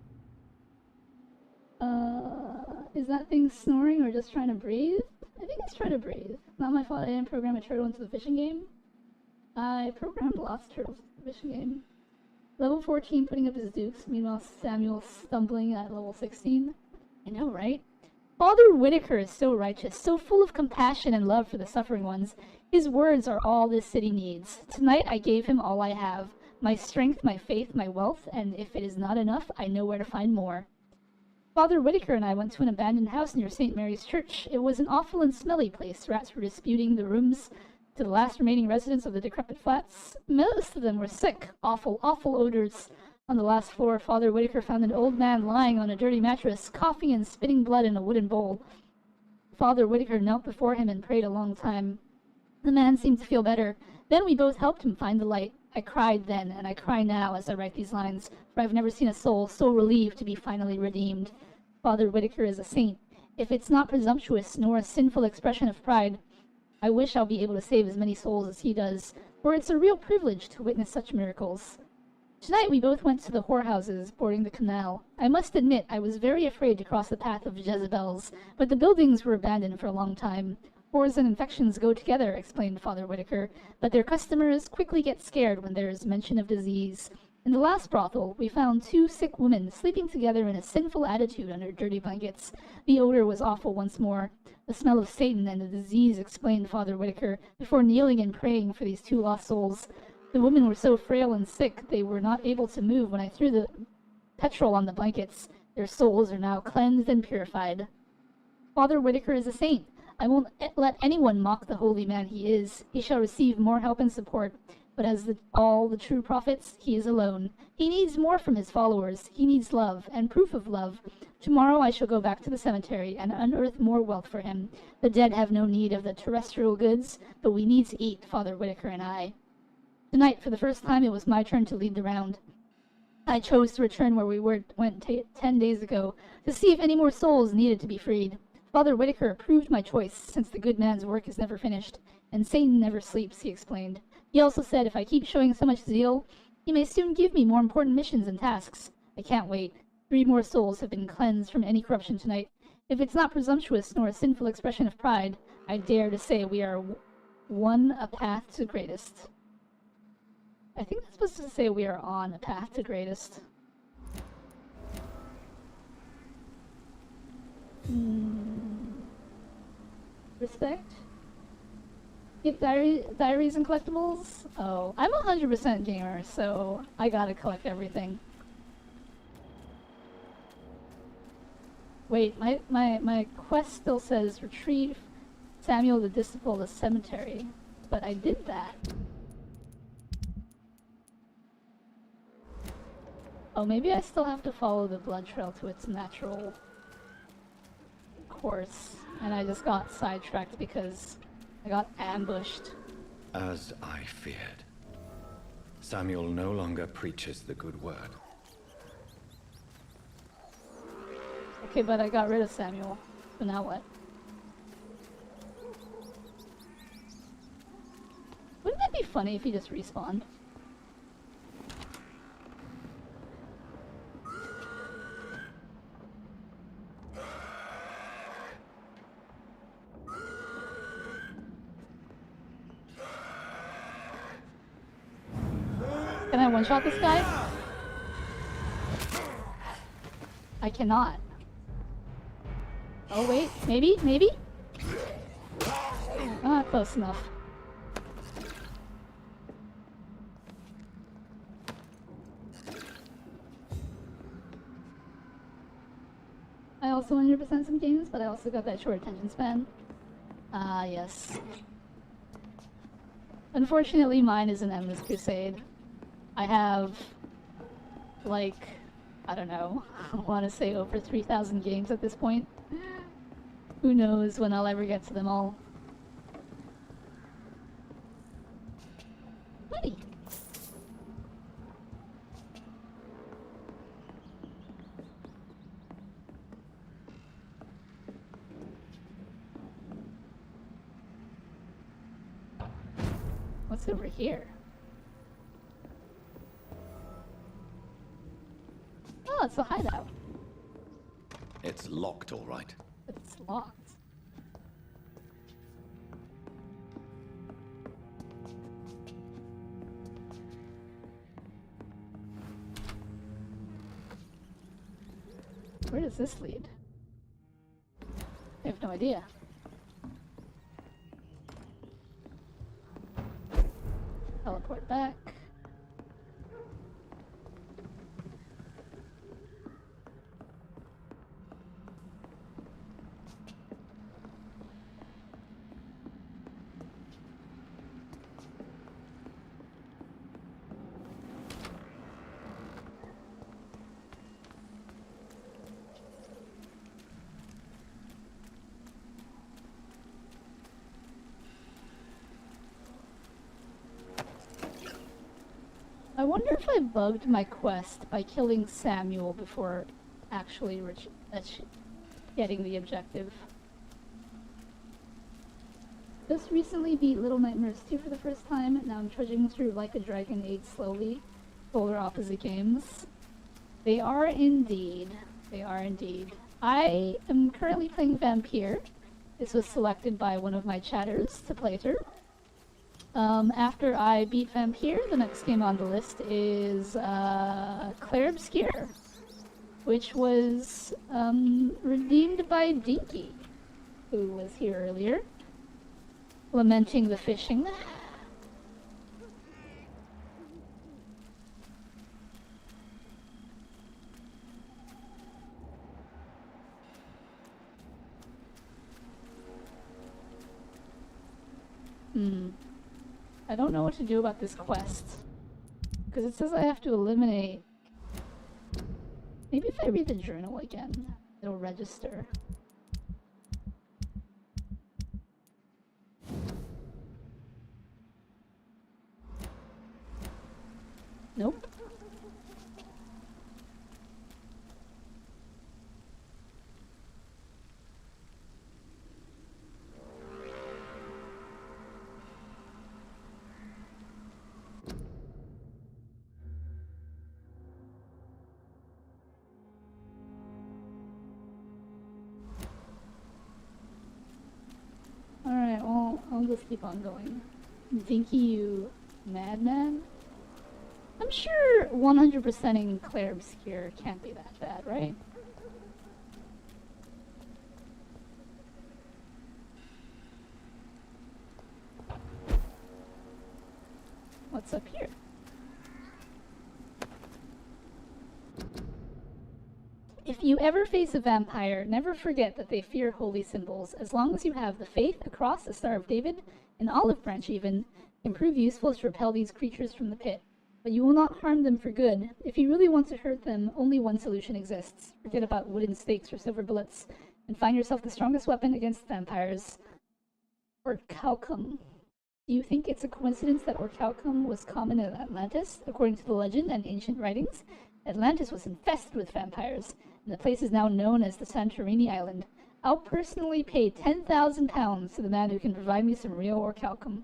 Is that thing snoring or just trying to breathe? I think it's trying to breathe. Not my fault I didn't program a turtle into the fishing game. I programmed lost turtles into the fishing game. Level 14 putting up his dukes, meanwhile Samuel stumbling at level 16. I know, right? Father Whitaker is so righteous, so full of compassion and love for the suffering ones. His words are all this city needs. Tonight I gave him all I have. My strength, my faith, my wealth, and if it is not enough, I know where to find more. Father Whitaker and I went to an abandoned house near St. Mary's Church. It was an awful and smelly place. Rats were disputing the rooms to the last remaining residents of the decrepit flats. Most of them were sick. Awful, awful odors. On the last floor, Father Whitaker found an old man lying on a dirty mattress, coughing and spitting blood in a wooden bowl. Father Whitaker knelt before him and prayed a long time. The man seemed to feel better. Then we both helped him find the light. I cried then, and I cry now as I write these lines, for I've never seen a soul so relieved to be finally redeemed. Father Whitaker is a saint. If it's not presumptuous nor a sinful expression of pride, I wish I'll be able to save as many souls as he does, for it's a real privilege to witness such miracles. Tonight we both went to the whorehouses bordering the canal. I must admit I was very afraid to cross the path of Jezebels, but the buildings were abandoned for a long time. Wars and infections go together, explained Father Whitaker, but their customers quickly get scared when there is mention of disease. In the last brothel, we found 2 sick women sleeping together in a sinful attitude under dirty blankets. The odor was awful once more. The smell of Satan and the disease, explained Father Whitaker, before kneeling and praying for these 2 lost souls. The women were so frail and sick they were not able to move when I threw the petrol on the blankets. Their souls are now cleansed and purified. Father Whitaker is a saint. I won't let anyone mock the holy man he is. He shall receive more help and support. But as all the true prophets, he is alone. He needs more from his followers. He needs love, and proof of love. Tomorrow I shall go back to the cemetery and unearth more wealth for him. The dead have no need of the terrestrial goods, but we need to eat, Father Whitaker and I. Tonight, for the first time, it was my turn to lead the round. I chose to return where we went 10 days ago, to see if any more souls needed to be freed. Father Whitaker approved my choice, since the good man's work is never finished, and Satan never sleeps, he explained. He also said if I keep showing so much zeal, he may soon give me more important missions and tasks. I can't wait. 3 more souls have been cleansed from any corruption tonight. If it's not presumptuous nor a sinful expression of pride, I dare to say we are one a path to greatest. I think that's supposed to say we are on a path to greatest. Respect? Get diaries and collectibles? Oh, I'm 100% gamer, so I gotta collect everything. Wait, my quest still says retrieve Samuel the Disciple the cemetery, but I did that. Oh, maybe I still have to follow the blood trail to its natural course, and I just got sidetracked because I got ambushed. As I feared. Samuel no longer preaches the good word. Okay, but I got rid of Samuel, so now what? Wouldn't that be funny if he just respawned? Can I one-shot this guy? I cannot. Oh wait, maybe? Ah, close enough. I also 100% some games, but I also got that short attention span. Ah, yes. Unfortunately, mine is an endless crusade. I have, like, I don't know, I want to say over 3,000 games at this point. Who knows when I'll ever get to them all. Buddy! What's over here? Oh, it's a hideout. It's locked, all right. But it's locked. Where does this lead? I have no idea. Teleport back. I wonder if I bugged my quest by killing Samuel before actually getting the objective. Just recently beat Little Nightmares 2 for the first time, and now I'm trudging through Like a Dragon 8 slowly. Polar opposite games. They are indeed. They are indeed. I am currently playing Vampyr. This was selected by one of my chatters to play through. After I beat Vampyr, the next game on the list is Claire Obscure, which was redeemed by Dinky, who was here earlier, lamenting the fishing. I don't know what to do about this quest, because it says I have to eliminate. Maybe if I read the journal again, it'll register. Nope. Alright, well, I'll just keep on going. Dinky, you madman? I'm sure 100%ing Claire Obscure can't be that bad, right? What's up here? If you ever face a vampire, never forget that they fear holy symbols. As long as you have the faith, a cross, a Star of David, an olive branch even, can prove useful to repel these creatures from the pit. But you will not harm them for good. If you really want to hurt them, only one solution exists. Forget about wooden stakes or silver bullets, and find yourself the strongest weapon against vampires. Orichalcum. Do you think it's a coincidence that Orichalcum was common in Atlantis? According to the legend and ancient writings, Atlantis was infested with vampires, and the place is now known as the Santorini Island. I'll personally pay £10,000 to the man who can provide me some real Orichalcum.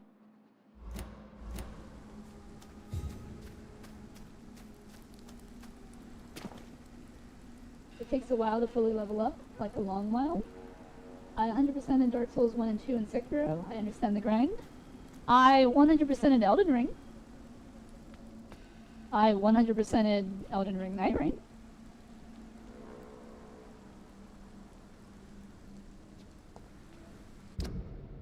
It takes a while to fully level up, like a long while. I 100% in Dark Souls 1 and 2 and Sekiro. I understand the grind. I 100% in Elden Ring. I 100% in Elden Ring Night Rain.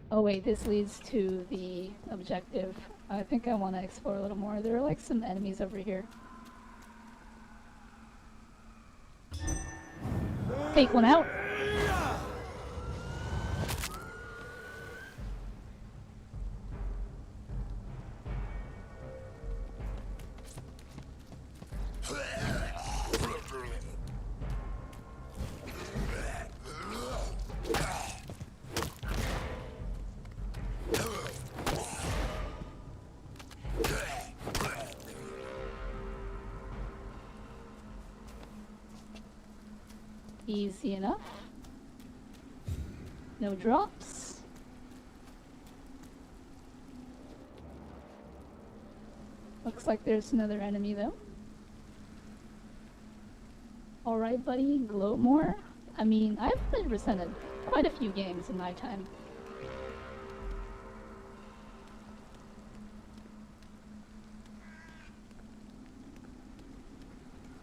Oh wait, this leads to the objective. I think I want to explore a little more. There are like some enemies over here. Take one out. Easy enough. No drops. Looks like there's another enemy though. Alright, buddy, gloat more. I mean, I've 100%ed quite a few games in my time.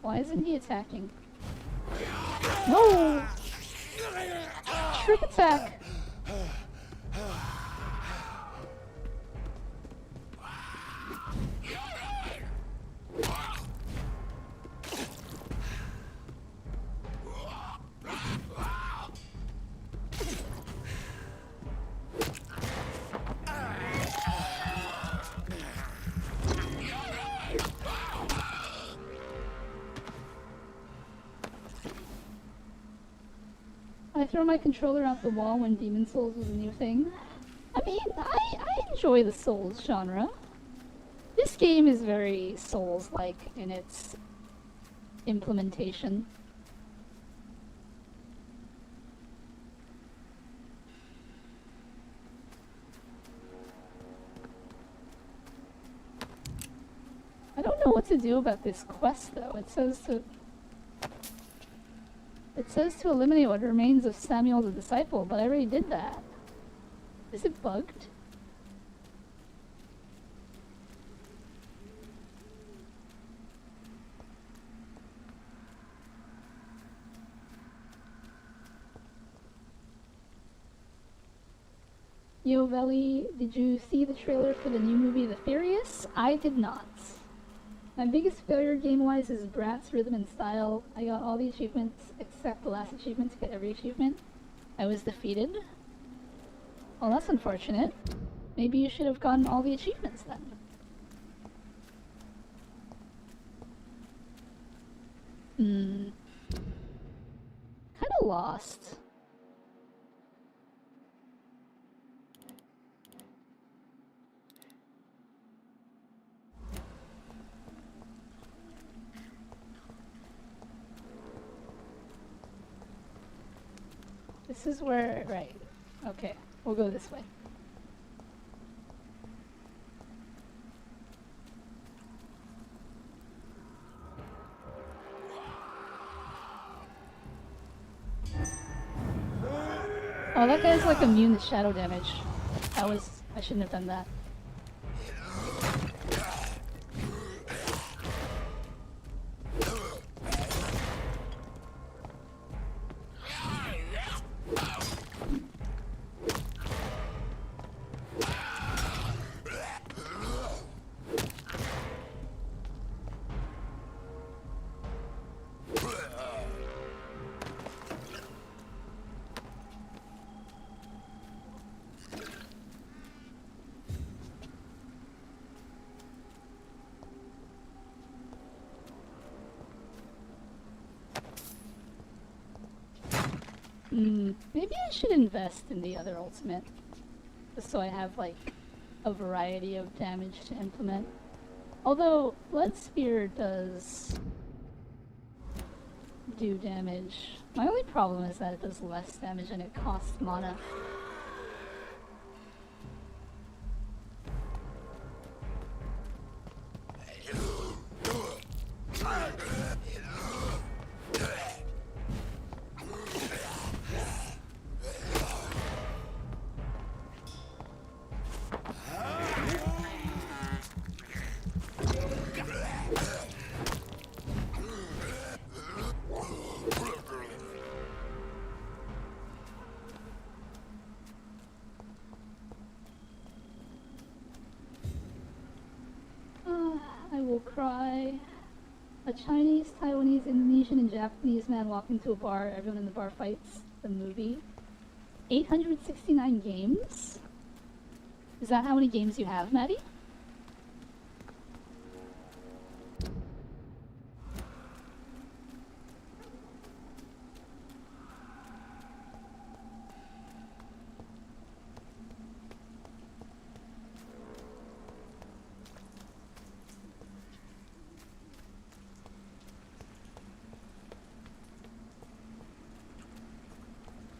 Why isn't he attacking? No! Trick attack! I throw my controller out the wall when Demon Souls was a new thing. I mean, I enjoy the Souls genre. This game is very Souls-like in its implementation. I don't know what to do about this quest though. It says to eliminate what remains of Samuel the Disciple, but I already did that. Is it bugged? Yo, Veli, did you see the trailer for the new movie The Furious? I did not. My biggest failure game-wise is Brat's Rhythm and Style. I got all the achievements except the last achievement to get every achievement. I was defeated. Well, that's unfortunate. Maybe you should have gotten all the achievements then. Kinda lost. This is where, right. Okay, we'll go this way. Oh, that guy's like immune to shadow damage. I shouldn't have done that. Maybe I should invest in the other ultimate, just so I have, like, a variety of damage to implement. Although, Blood Spear does do damage. My only problem is that it does less damage and it costs mana. I will cry. A Chinese, Taiwanese, Indonesian, and Japanese man walk into a bar. Everyone in the bar fights. The movie. 869 games? Is that how many games you have, Maddie?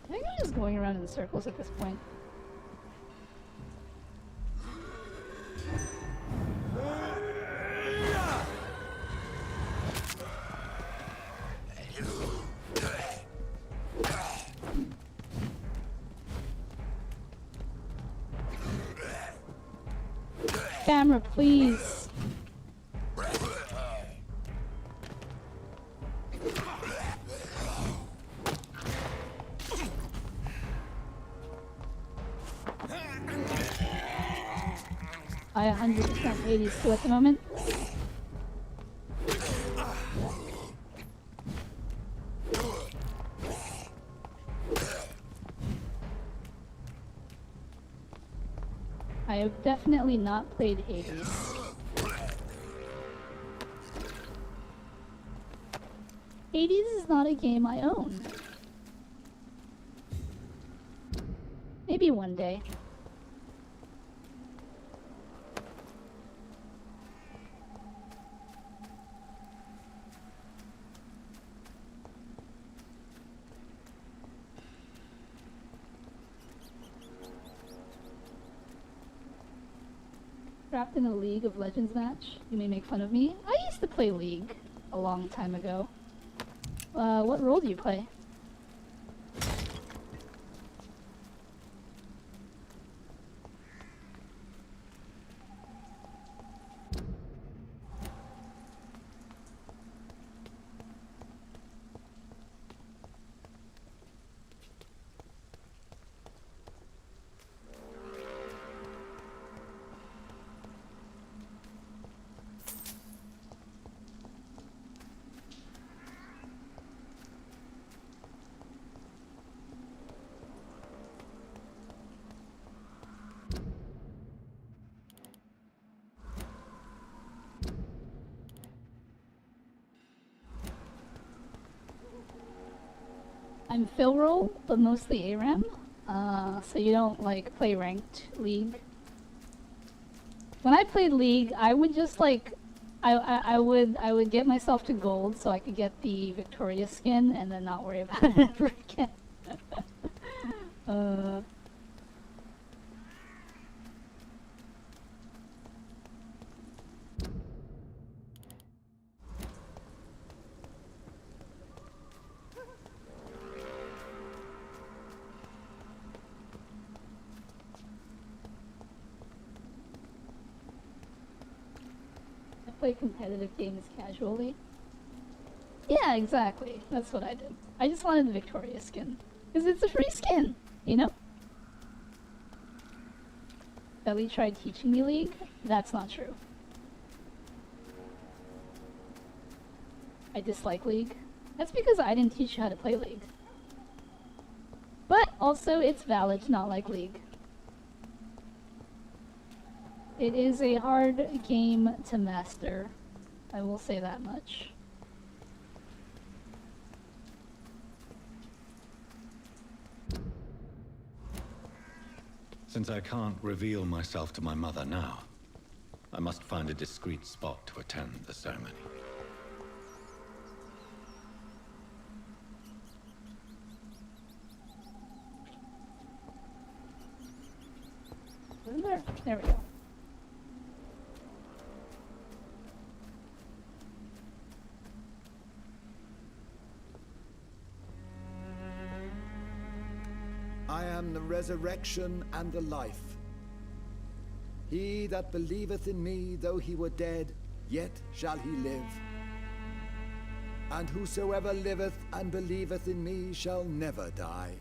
I think I'm just going around in circles at this point. Camera, please. I 100% Hades 2 at the moment. I have definitely not played Hades. Hades is not a game I own. Maybe one day. Trapped in a League of Legends match. You may make fun of me. I used to play League a long time ago. What role do you play? I'm fill roll, but mostly ARAM. So you don't like play ranked League. When I played League, I would just like, I would get myself to gold so I could get the Victoria skin and then not worry about it ever again. Play competitive games casually. Yeah, exactly. That's what I did. I just wanted the Victoria skin. Because it's a free skin, you know? Belly tried teaching me League? That's not true. I dislike League. That's because I didn't teach you how to play League. But also, it's valid to not like League. It is a hard game to master. I will say that much. Since I can't reveal myself to my mother now, I must find a discreet spot to attend the ceremony. Isn't there? There we go. I am the resurrection and the life. He that believeth in me, though he were dead, yet shall he live. And whosoever liveth and believeth in me shall never die.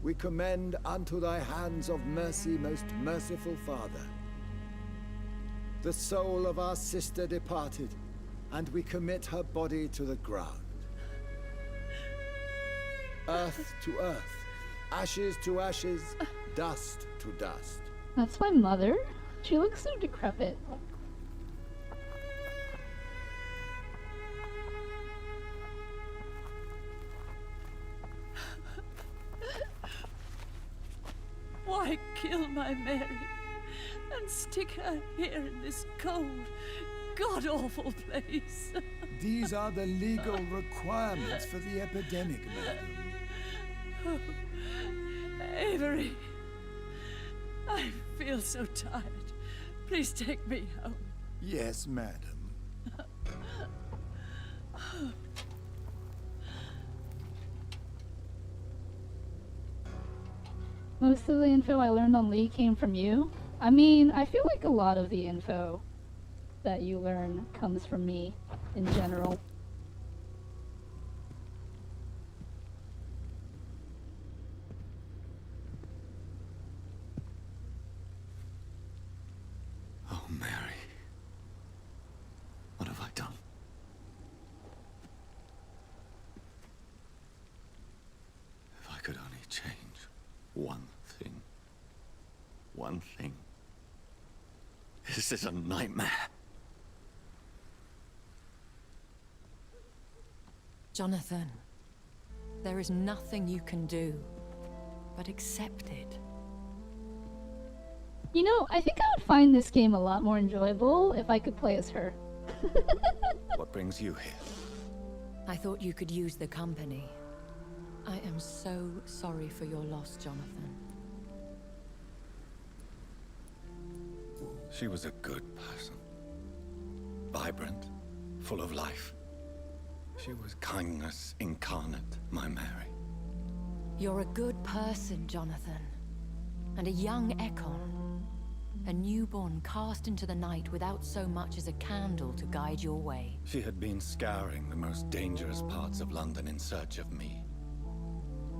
We commend unto thy hands of mercy, most merciful Father, the soul of our sister departed, and we commit her body to the ground. Earth to earth, ashes to ashes, dust to dust. That's my mother? She looks so decrepit. Why kill my Mary and stick her here in this cold, god-awful place? These are the legal requirements for the epidemic, madam. Oh, Avery, I feel so tired. Please take me home. Yes, madam. Most of the info I learned on Lee came from you. I mean, I feel like a lot of the info that you learn comes from me in general. Oh, Mary. What have I done? If I could only change one thing. One thing. This is a nightmare. Jonathan, there is nothing you can do but accept it. You know, I think I would find this game a lot more enjoyable if I could play as her. What brings you here? I thought you could use the company. I am so sorry for your loss, Jonathan. She was a good person. Vibrant, full of life. She was kindness incarnate, my Mary. You're a good person, Jonathan. And a young Ekon. A newborn cast into the night without so much as a candle to guide your way. She had been scouring the most dangerous parts of London in search of me.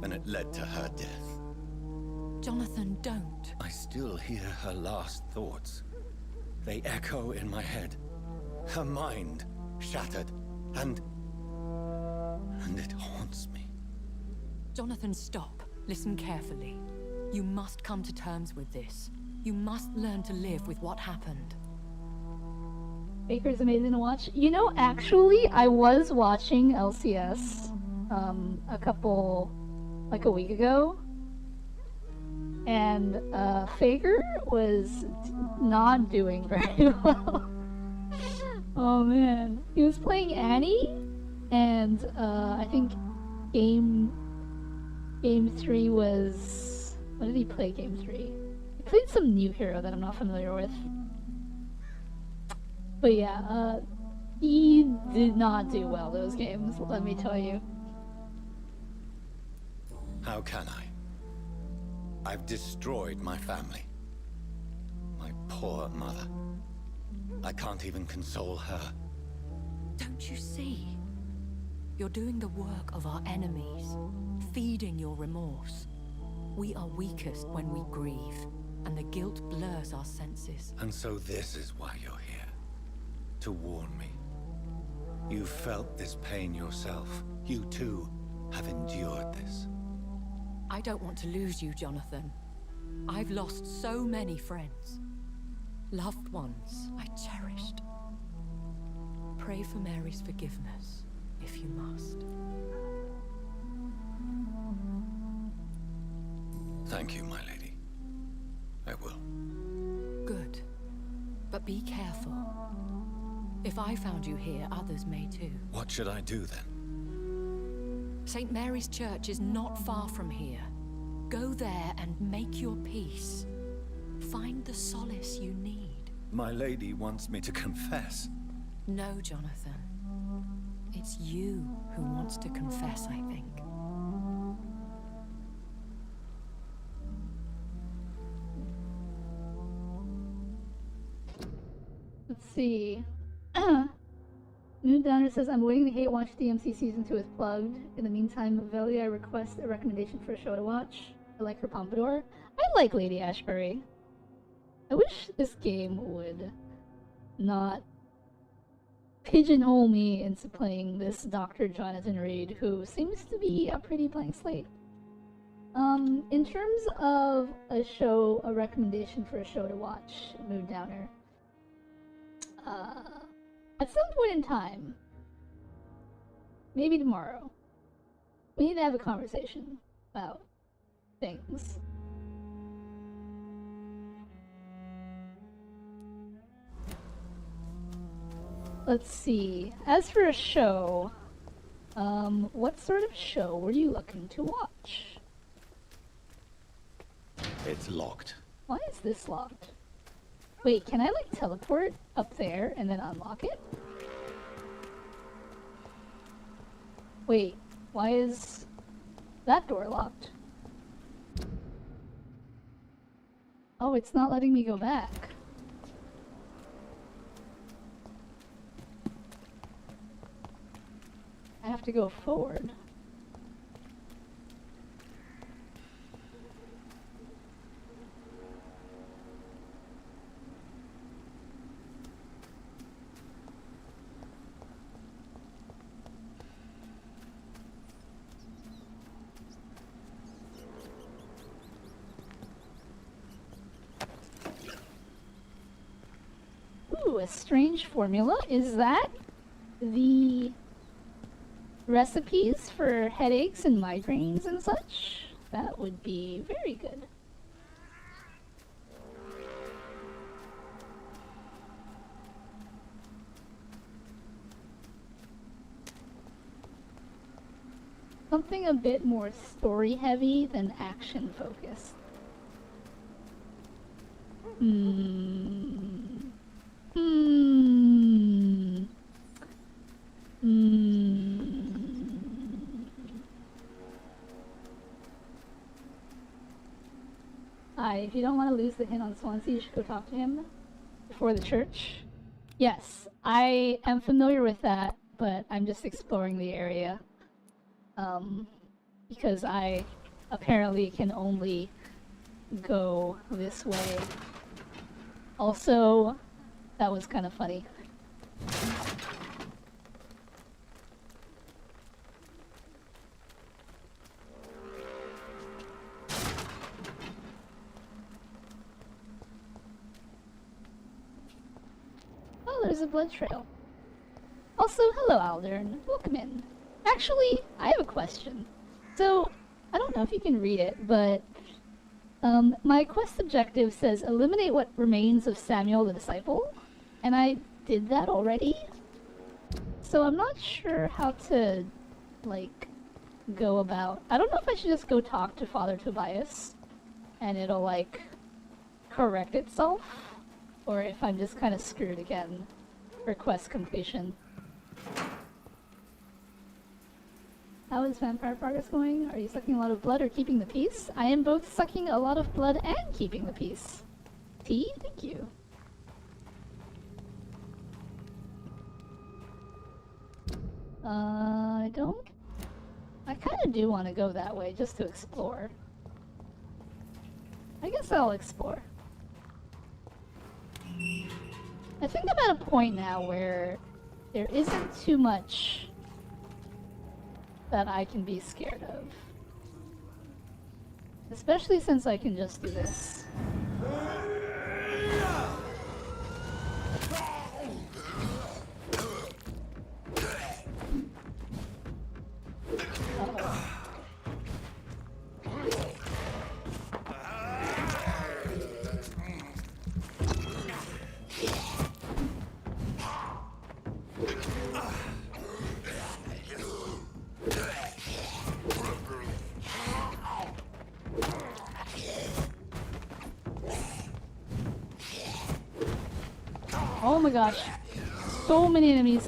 And it led to her death. Jonathan, don't. I still hear her last thoughts. They echo in my head. Her mind shattered, and it haunts me. Jonathan, stop. Listen carefully. You must come to terms with this. You must learn to live with what happened. Baker's amazing to watch. You know, actually, I was watching LCS a week ago. And Faker was not doing very well. Oh man. He was playing Annie, and I think game 3 was... What did he play game 3? He played some new hero that I'm not familiar with. But yeah, he did not do well those games, let me tell you. How can I? I've destroyed my family. My poor mother. I can't even console her. Don't you see? You're doing the work of our enemies, feeding your remorse. We are weakest when we grieve, and the guilt blurs our senses. And so this is why you're here. To warn me. You've felt this pain yourself. You too have endured this. I don't want to lose you, Jonathan. I've lost so many friends. Loved ones I cherished. Pray for Mary's forgiveness, if you must. Thank you, my lady. I will. Good. But be careful. If I found you here, others may too. What should I do then? St. Mary's Church is not far from here. Go there and make your peace. Find the solace you need. My lady wants me to confess. No, Jonathan. It's you who wants to confess, I think. Let's see. Moon Downer says, I'm waiting to hate watch DMC Season 2 is plugged. In the meantime, Velia, I request a recommendation for a show to watch. I like her pompadour. I like Lady Ashbury. I wish this game would not pigeonhole me into playing this Dr. Jonathan Reed, who seems to be a pretty blank slate. In terms of a recommendation for a show to watch, Moon Downer. At some point in time, maybe tomorrow, we need to have a conversation about things. Let's see. As for a show, what sort of show were you looking to watch? It's locked. Why is this locked? Wait, can I like teleport up there and then unlock it? Wait, why is that door locked? Oh, it's not letting me go back. I have to go forward. Ooh, a strange formula. Is that the recipes for headaches and migraines and such? That would be very good. Something a bit more story heavy than action focused. If you don't want to lose the hint on Swansea, you should go talk to him before the church. Yes, I am familiar with that, but I'm just exploring the area. Because I apparently can only go this way. Also, that was kind of funny. Oh, there's a blood trail. Also, hello Aldern. Welcome in. Actually, I have a question. So, I don't know if you can read it, but my quest objective says eliminate what remains of Samuel the disciple, and I did that already. So I'm not sure how to, like, go about... I don't know if I should just go talk to Father Tobias, and it'll, like, correct itself, or if I'm just kind of screwed again for quest completion. How is vampire progress going? Are you sucking a lot of blood or keeping the peace? I am both sucking a lot of blood and keeping the peace. Tea? Thank you. I don't... I kind of do want to go that way just to explore. I guess I'll explore. I think I'm at a point now where there isn't too much that I can be scared of. Especially since I can just do this. Oh my gosh. So many enemies.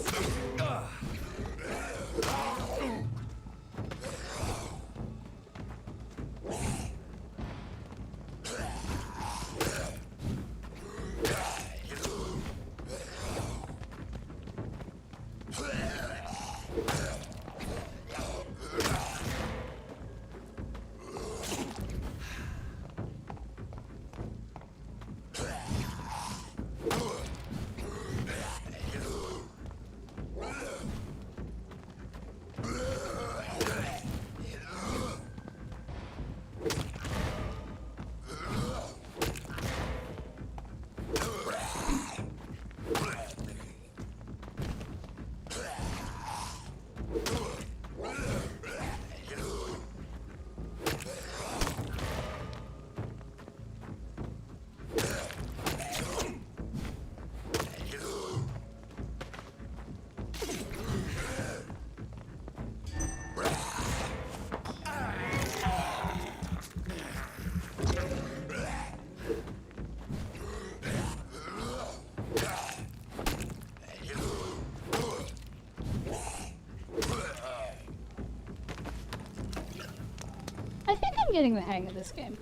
I think I'm getting the hang of this game.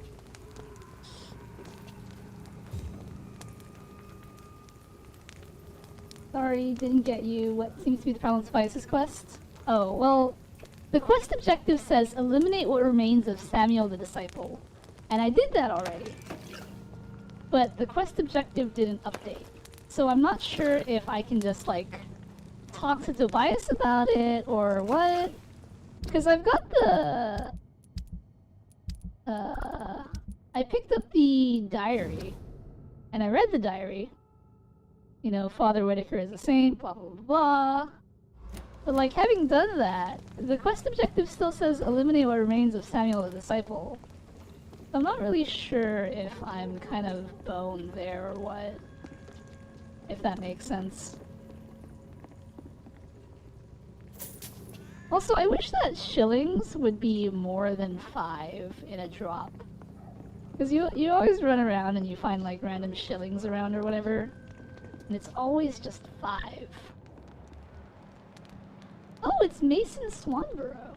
Sorry, didn't get you. What seems to be the problem with Spice's quest? Oh, well, the quest objective says eliminate what remains of Samuel the Disciple. And I did that already. But the quest objective didn't update. So I'm not sure if I can just, like, talk to Tobias about it or what. Because I've got the... I picked up the diary. And I read the diary. You know, Father Whitaker is a saint, blah blah blah blah. But like, having done that, the quest objective still says eliminate what remains of Samuel the Disciple. So I'm not really sure if I'm kind of boned there or what. If that makes sense. Also, I wish that shillings would be more than 5 in a drop. Because you always run around and you find like random shillings around or whatever. And it's always just 5. Oh, it's Mason Swanborough.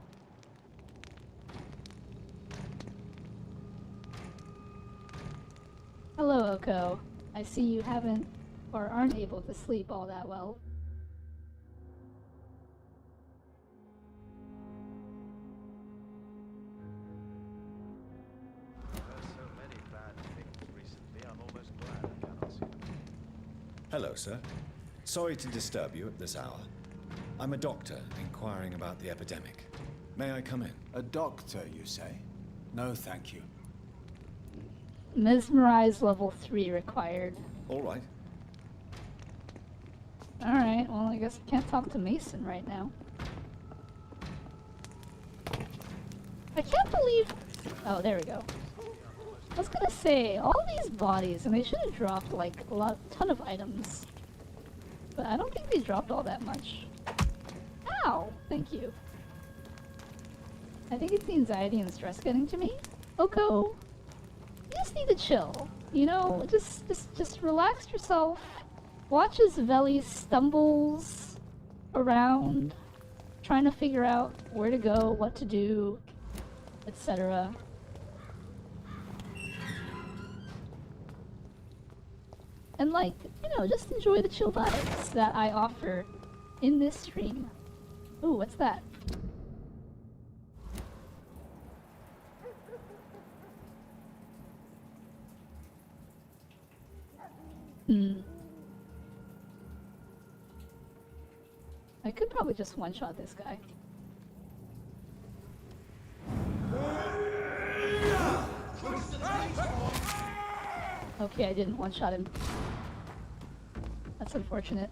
Hello, Oko. I see you haven't or aren't able to sleep all that well. Hello, sir. Sorry to disturb you at this hour. I'm a doctor inquiring about the epidemic. May I come in? A doctor, you say? No, thank you. Mesmerize level 3 required. All right. Alright, well I guess I can't talk to Mason right now. I can't believe... Oh, there we go. I was gonna say, all these bodies, and they should have dropped like a ton of items. But I don't think they dropped all that much. Ow! Thank you. I think it's the anxiety and stress getting to me. Oko, you just need to chill. You know, just relax yourself. Watch as Veli stumbles around, trying to figure out where to go, what to do, etc. And like, you know, just enjoy the chill vibes that I offer in this stream. Ooh, what's that? I could probably just one-shot this guy. Okay, I didn't one-shot him. That's unfortunate.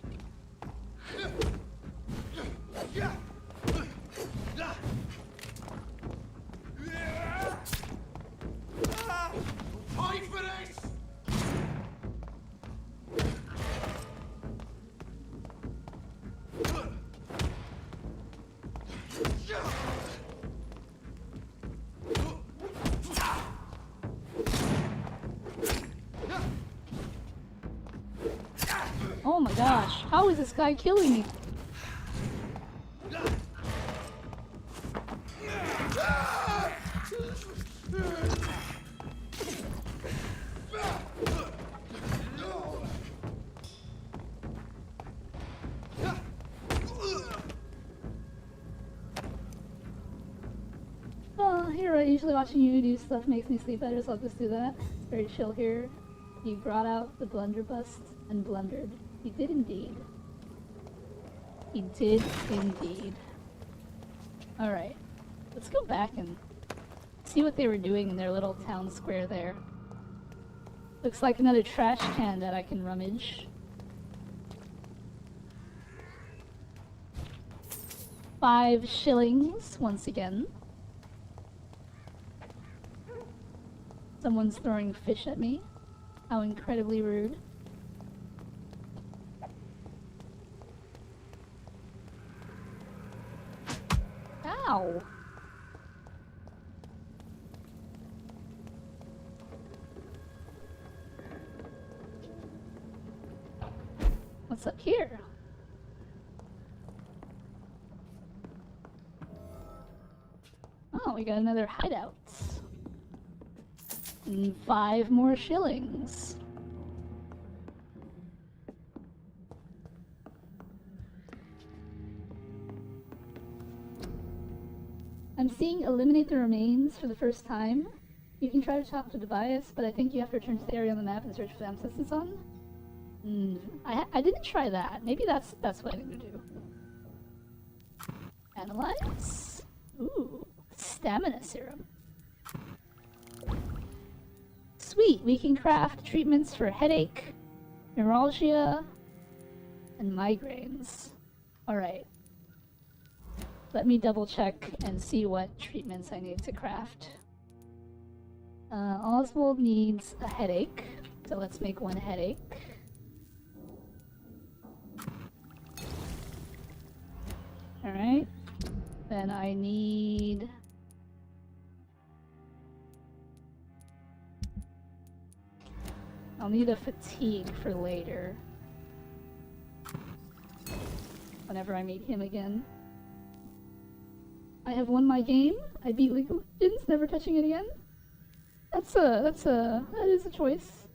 Oh my gosh, how is this guy killing me? Oh, you're right, usually watching you do stuff makes me sleep better, so I'll just do that. It's very chill here. You brought out the blunderbuss and blundered. You did indeed. You did indeed. Alright. Let's go back and see what they were doing in their little town square there. Looks like another trash can that I can rummage. 5 shillings, once again. Someone's throwing fish at me. How incredibly rude. Ow! What's up here? Oh, we got another hideout. And 5 more shillings. I'm seeing eliminate the remains for the first time. You can try to talk to Tobias, but I think you have to return to the area on the map and search for the ancestors on. I didn't try that. Maybe that's what I need to do. Analyze. Ooh, stamina serum. Sweet, we can craft treatments for headache, neuralgia, and migraines. Alright. Let me double check and see what treatments I need to craft. Oswald needs a headache, so let's make one headache. Alright. Then I need... I'll need a fatigue for later. Whenever I meet him again. I have won my game. I beat League of Legends, never touching it again. That is a choice.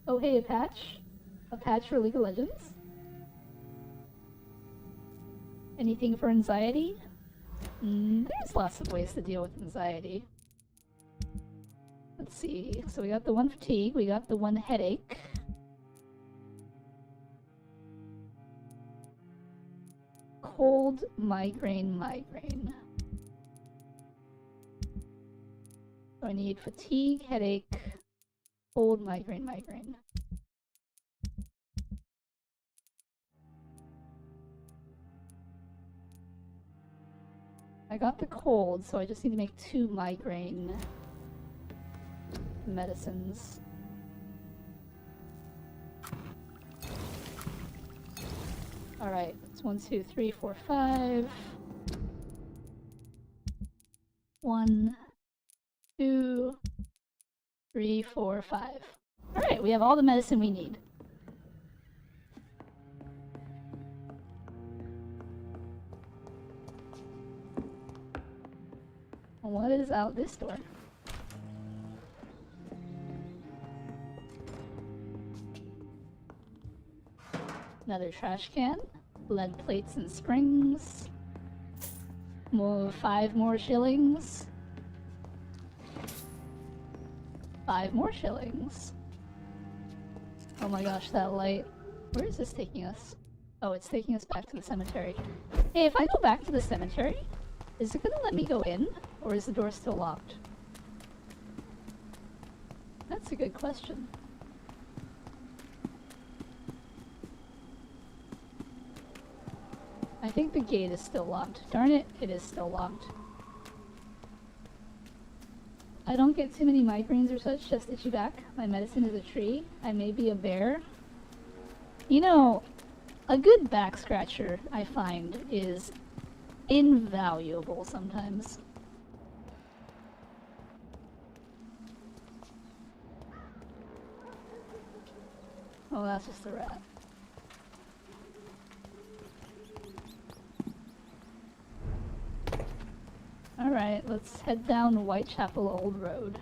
Oh hey, a patch. A patch for League of Legends. Anything for anxiety? There's lots of ways to deal with anxiety. Let's see. So we got the one fatigue, we got the one headache. Cold, migraine. So I need fatigue, headache, cold, migraine. I got the cold, so I just need to make 2 migraine medicines. Alright, it's 1, 2, 3, 4, 5. 1, 2, 3, 4, 5. Alright, we have all the medicine we need. What is out this door? Another trash can. Lead plates and springs. 5 more shillings. 5 more shillings. Oh my gosh, that light. Where is this taking us? Oh, it's taking us back to the cemetery. Hey, if I go back to the cemetery, is it gonna let me go in? Or is the door still locked? That's a good question. I think the gate is still locked. Darn it, it is still locked. I don't get too many migraines or such, just itchy back. My medicine is a tree. I may be a bear. You know, a good back scratcher, I find, is invaluable sometimes. Oh, that's just a rat. Alright, let's head down Whitechapel Old Road.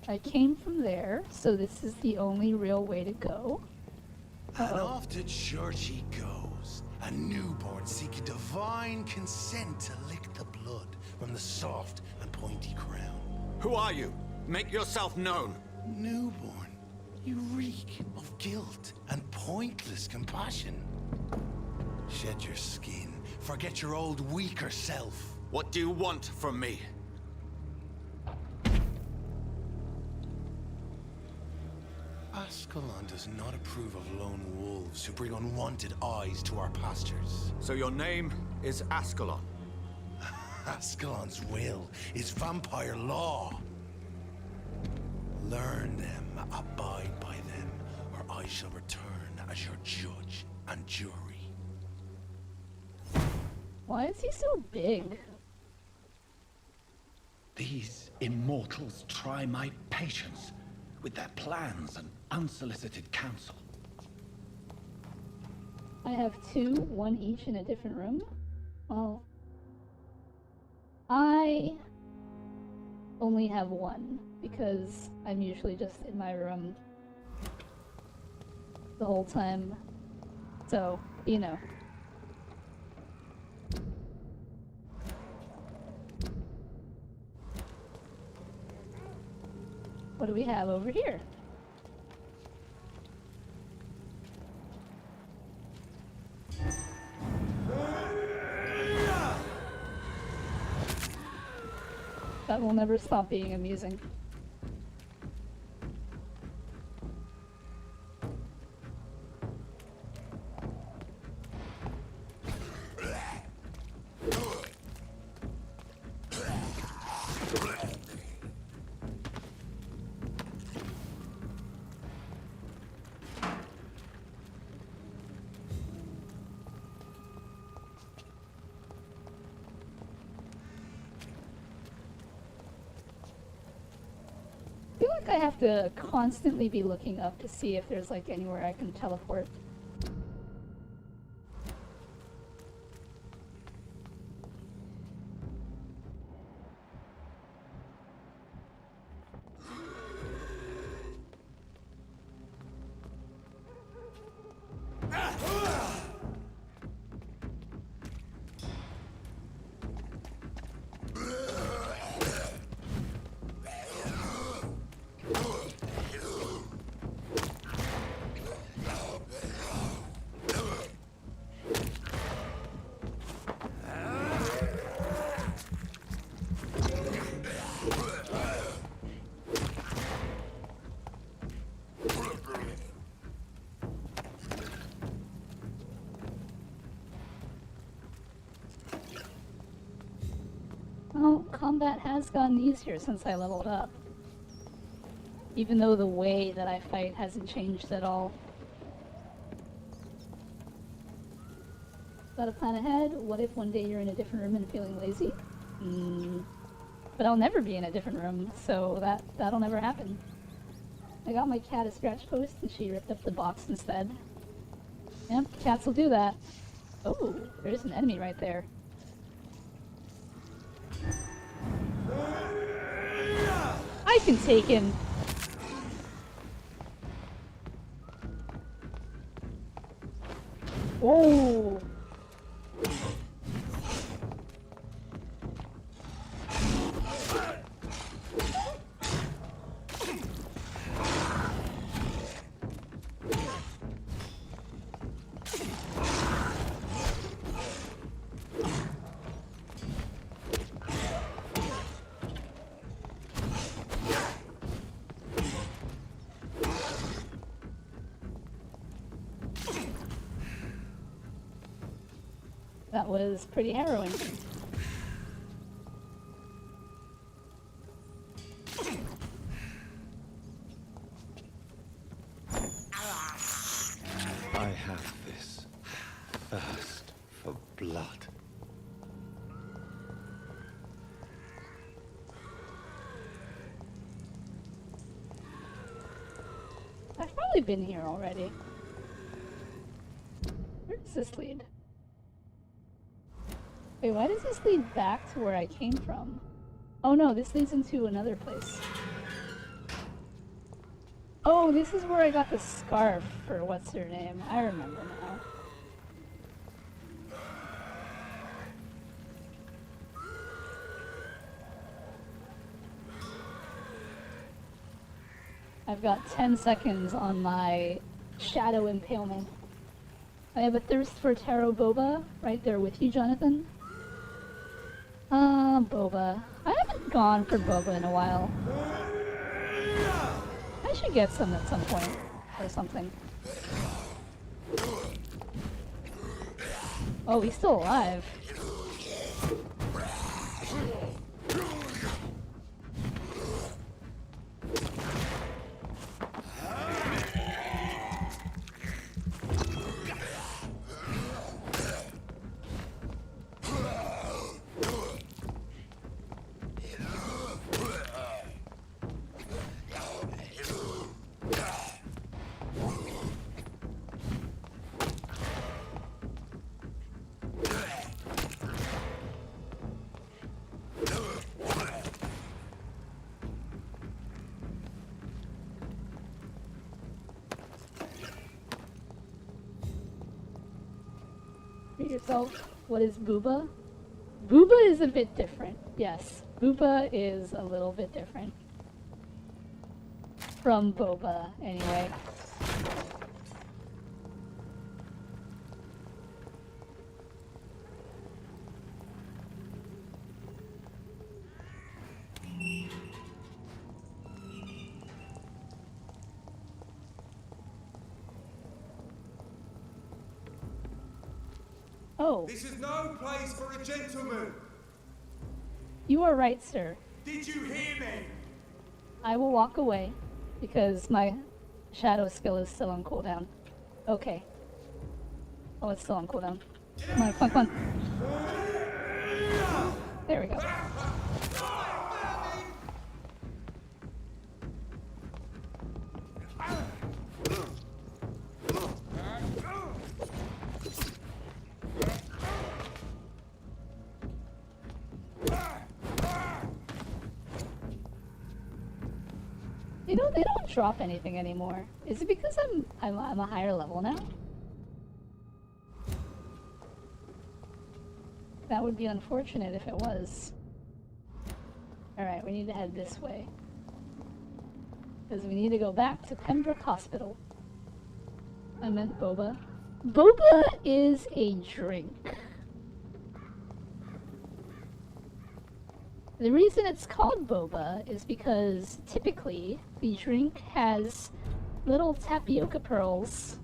I came from there, so this is the only real way to go. And off to church he goes, a newborn seeking divine consent to lick the blood from the soft and pointy crown. Who are you? Make yourself known. Newborn, you reek of guilt and pointless compassion. Shed your skin, forget your old weaker self. What do you want from me? Ascalon does not approve of lone wolves who bring unwanted eyes to our pastures. So your name is Ascalon? Ascalon's will is vampire law. Learn them, abide by them, or I shall return as your judge and jury. Why is he so big? These immortals try my patience with their plans and unsolicited counsel. I have 2, 1 each in a different room. Well, I only have 1 because I'm usually just in my room. the whole time. So, you know. What do we have over here? That will never stop being amusing. I feel like I have to constantly be looking up to see if there's like anywhere I can teleport. Well, combat has gotten easier since I leveled up. Even though the way that I fight hasn't changed at all. Got a plan ahead? What if one day you're in a different room and feeling lazy? But I'll never be in a different room, so that'll never happen. I got my cat a scratch post and she ripped up the box instead. Yep, cats will do that. Oh, there's an enemy right there. I can take him. Whoa. That was pretty harrowing. I have this thirst for blood. I've probably been here already. Where does this lead? Wait, why does this lead back to where I came from? Oh no, this leads into another place. Oh, this is where I got the scarf for what's her name. I remember now. I've got 10 seconds on my shadow impalement. I have a thirst for Taro Boba right there with you, Jonathan. Boba. I haven't gone for Boba in a while. I should get some at some point, or something. Oh, he's still alive. yourself, what is Booba? Booba is a bit different. Yes, Booba is a little bit different. From Boba, anyway. Oh. This is no place for a gentleman. You are right, sir. Did you hear me? I will walk away because my shadow skill is still on cooldown. Okay. Oh, it's still on cooldown. Come on, come on, come on. There we go. You know, they don't drop anything anymore. Is it because I'm a higher level now? That would be unfortunate if it was. Alright, we need to head this way. Because we need to go back to Pembroke Hospital. I meant boba. Boba is a drink. The reason it's called boba is because typically the drink has little tapioca pearls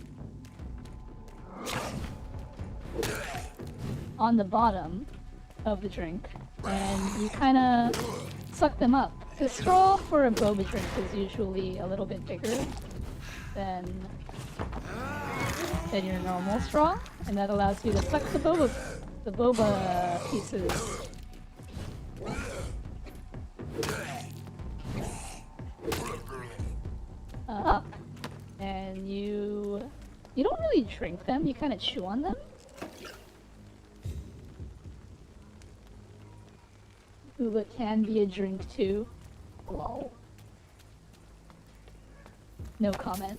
on the bottom of the drink, and you kind of suck them up. The straw for a boba drink is usually a little bit bigger than your normal straw, and that allows you to suck the boba pieces up. And you don't really drink them, you kind of chew on them. Boba can be a drink too. Lol. No comment.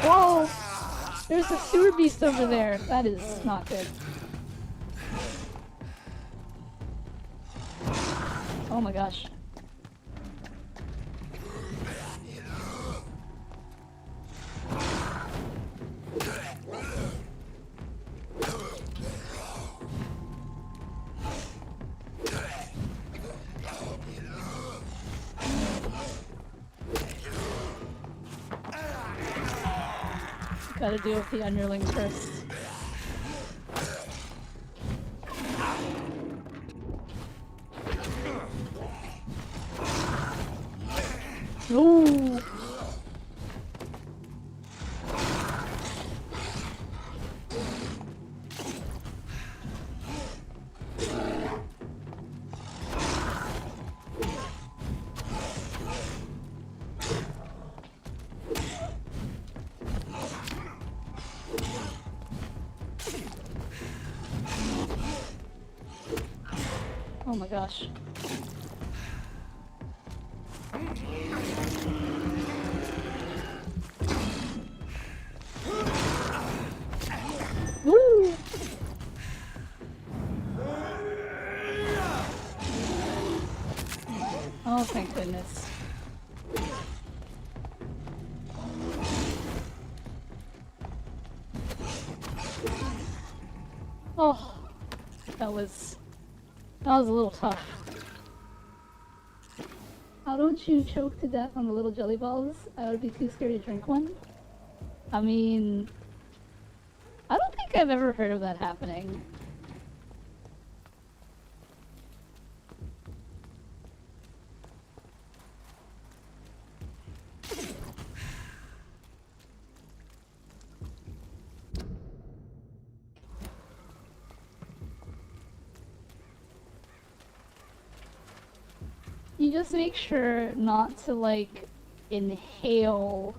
Whoa! There's a sewer beast over there. That is not good. Oh my gosh. Gotta deal with the underlings first. Ooh. Oh my gosh. Woo! Oh, thank goodness. Oh, that was a little tough. How don't you choke to death on the little jelly balls? I would be too scared to drink one. I mean, I don't think I've ever heard of that happening. you just make sure not to, like, inhale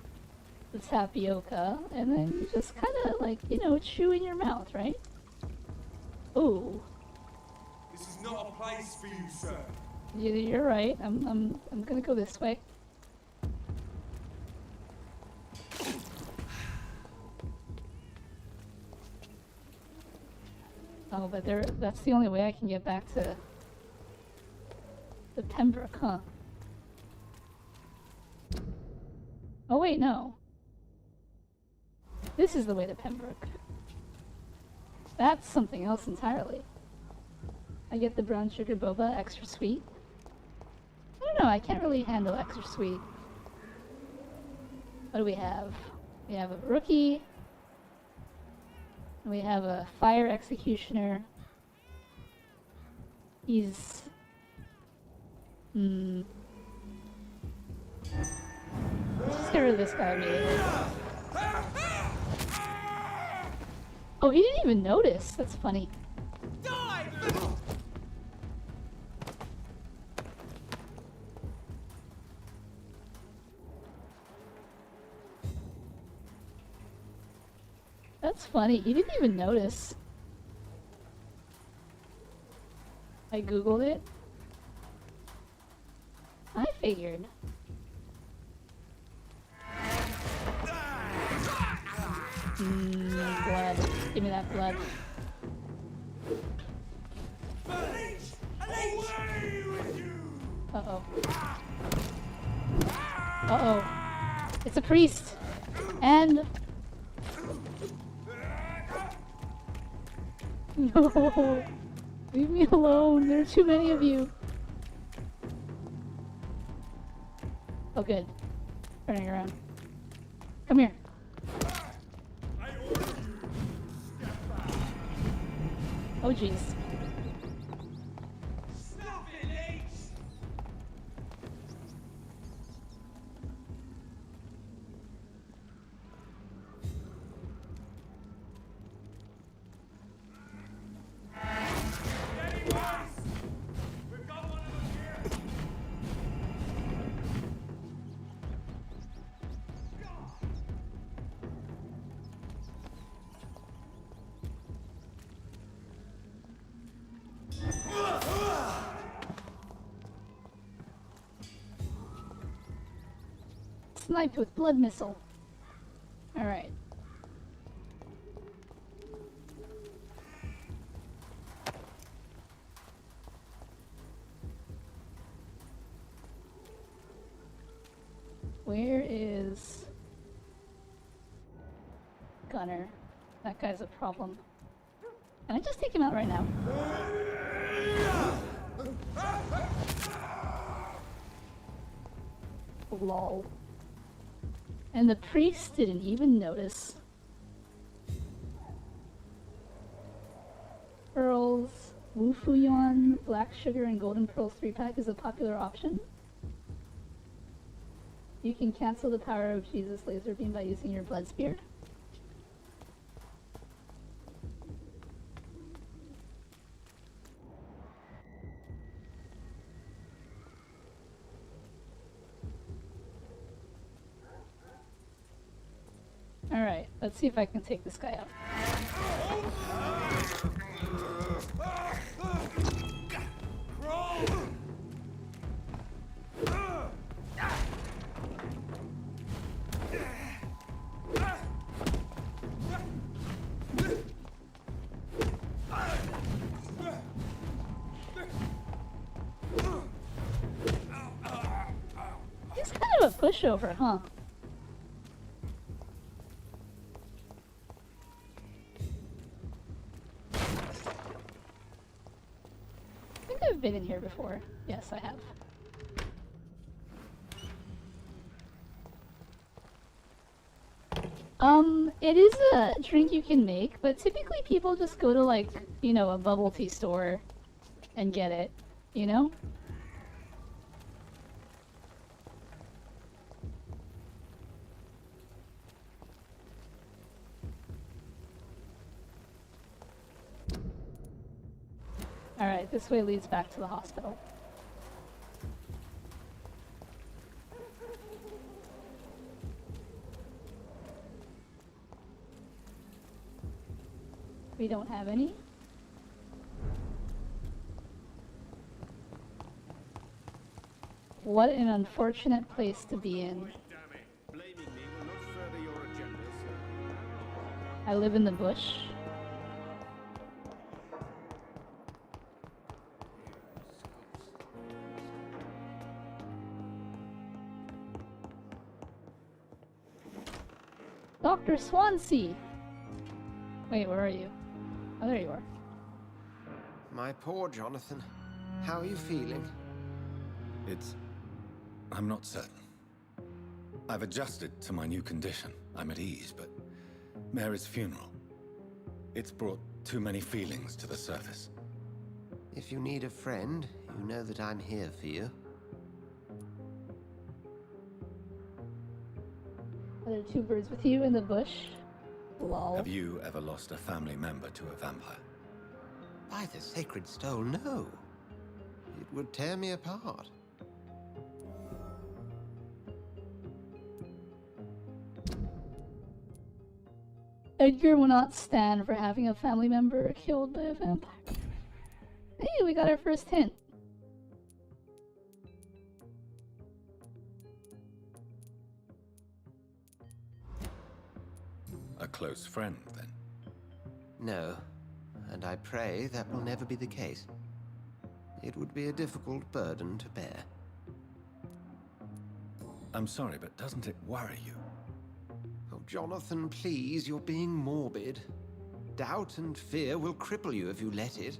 the tapioca, and then you just kind of, like, you know, chew in your mouth, right? Ooh. This is not a place for you, sir. You're right. I'm gonna go this way. Oh, but that's the only way I can get back to Pembroke, huh? Oh wait, no. This is the way to Pembroke. That's something else entirely. I get the brown sugar boba, extra sweet. I don't know, I can't really handle extra sweet. What do we have? We have a rookie. We have a fire executioner. He's... Let's get rid of this guy immediately. Oh, he didn't even notice. That's funny. That's funny. He didn't even notice. I googled it. I figured. Blood. Give me that blood. Uh-oh. Uh-oh. It's a priest. And... No! Leave me alone. There are too many of you. Oh, good. Turning around. Come here. Oh, jeez. Sniped with blood missile. Alright. Where is Gunner? That guy's a problem. Can I just take him out right now? Lol. And the priest didn't even notice. Pearls, Wu Fu Yuan, black sugar, and golden pearls 3-pack is a popular option. You can cancel the power of Jesus' laser beam by using your blood spear. Alright, let's see if I can take this guy out. He's kind of a pushover, huh? I've been in here before. Yes, I have. It is a drink you can make, but typically people just go to, like, you know, a bubble tea store and get it, you know? Alright, this way leads back to the hospital. We don't have any. What an unfortunate place to be in. Damn it. Blaming me will not further your agenda, sir. I live in the bush. Dr. Swansea! Wait, where are you? Oh, there you are. My poor Jonathan. How are you feeling? I'm not certain. I've adjusted to my new condition. I'm at ease, but Mary's funeral. It's brought too many feelings to the surface. If you need a friend, you know that I'm here for you. Are there two birds with you in the bush? Lol. Have you ever lost a family member to a vampire? By the sacred stone, no. It would tear me apart. Edgar will not stand for having a family member killed by a vampire. Hey, we got our first hint. A close friend, then? No, and I pray that will never be the case. It would be a difficult burden to bear. I'm sorry, but doesn't it worry you? Oh, Jonathan, please, you're being morbid. Doubt and fear will cripple you if you let it.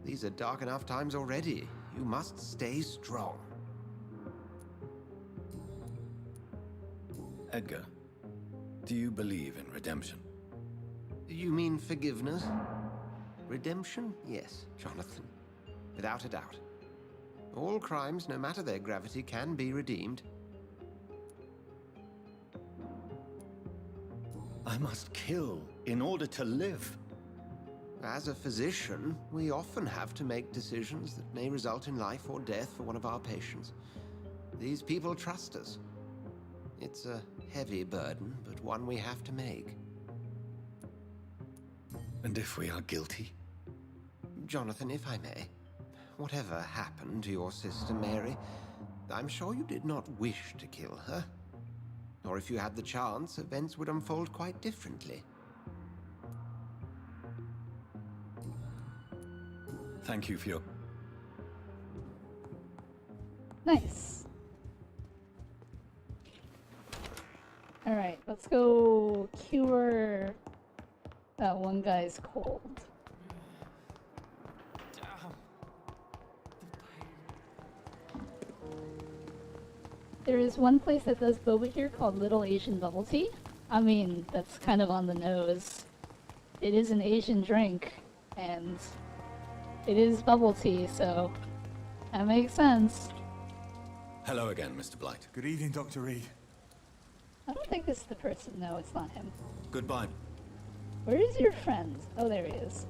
These are dark enough times already. You must stay strong. Edgar, do you believe in redemption? You mean forgiveness? Redemption? Yes, Jonathan. Without a doubt. All crimes, no matter their gravity, can be redeemed. I must kill in order to live. As a physician, we often have to make decisions that may result in life or death for one of our patients. These people trust us. It's a heavy burden, but one we have to make. And if we are guilty? Jonathan, if I may, whatever happened to your sister Mary, I'm sure you did not wish to kill her. Or if you had the chance, events would unfold quite differently. Thank you for your... Nice. Alright, let's go cure that one guy's cold. There is one place that does boba here called Little Asian Bubble Tea. I mean, that's kind of on the nose. It is an Asian drink, and it is bubble tea, so that makes sense. Hello again, Mr. Blight. Good evening, Dr. Reed. I don't think this is the person. No, it's not him. Goodbye. Where is your friend? Oh, there he is.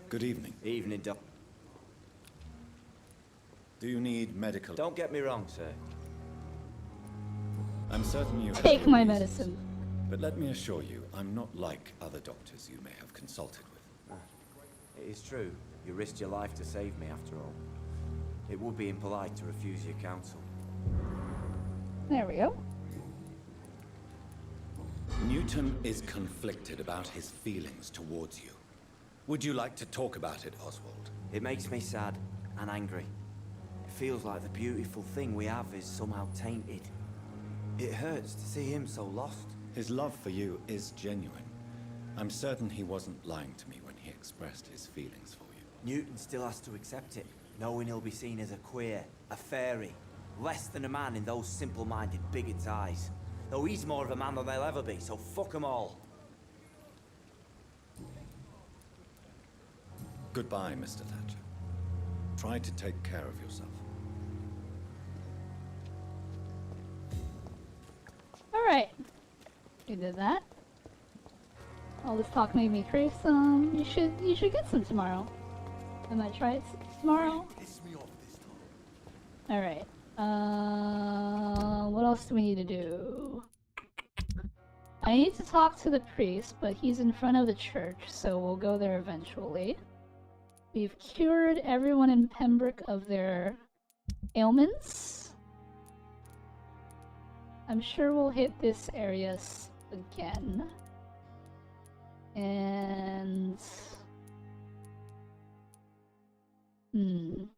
Good evening. Evening, Doc. Do you need medical... Don't get me wrong, sir. I'm certain you have Take your my reasons, medicine. But let me assure you, I'm not like other doctors you may have consulted with. It is true. You risked your life to save me, after all. It would be impolite to refuse your counsel. There we go. Newton is conflicted about his feelings towards you. Would you like to talk about it, Oswald? It makes me sad and angry. It feels like the beautiful thing we have is somehow tainted. It hurts to see him so lost. His love for you is genuine. I'm certain he wasn't lying to me when he expressed his feelings for you. Newton still has to accept it, knowing he'll be seen as a queer, a fairy, less than a man in those simple-minded bigots' eyes. Though he's more of a man than they'll ever be, so fuck them all. Goodbye, Mr. Thatcher. Try to take care of yourself. Alright. We did that. All this talk made me crave some. You should get some tomorrow. I might try it tomorrow. Alright. What else do we need to do? I need to talk to the priest, but he's in front of the church, so we'll go there eventually. We've cured everyone in Pembroke of their ailments. I'm sure we'll hit this area again. And... need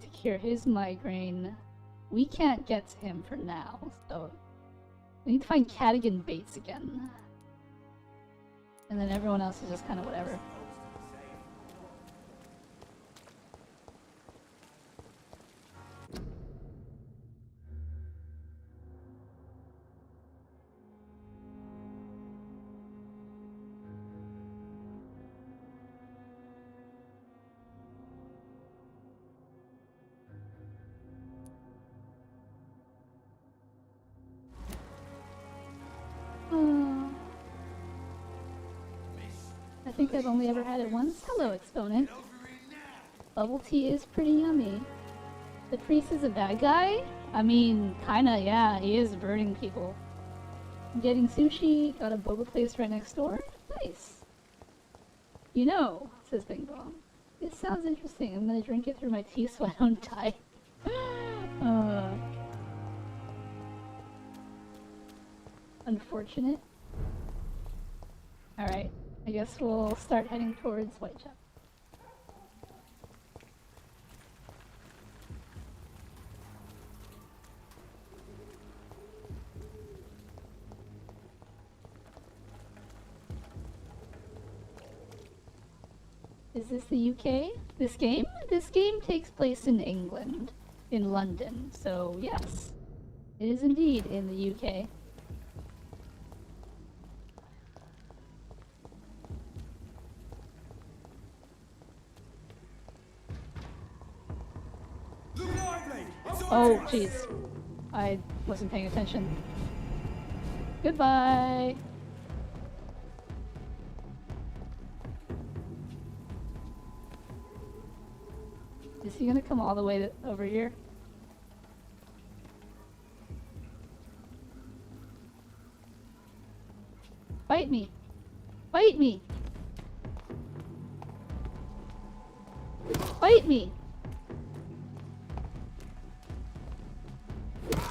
to cure his migraine. We can't get to him for now, so... we need to find Cadigan Bates again. And then everyone else is just kind of whatever. I think I've only ever had it once. Hello, exponent. Bubble tea is pretty yummy. The priest is a bad guy? I mean, kinda, yeah. He is burning people. I'm getting sushi. Got a boba place right next door. Nice. You know, says Bing Bong. This sounds interesting. I'm gonna drink it through my tea so I don't die. Unfortunate. Alright. I guess we'll start heading towards Whitechapel. Is this the UK? This game? This game takes place in England, in London, so yes. It is indeed in the UK. Oh, jeez. I wasn't paying attention. Goodbye! Is he gonna come all the way over here? Bite me! Bite me! Bite me!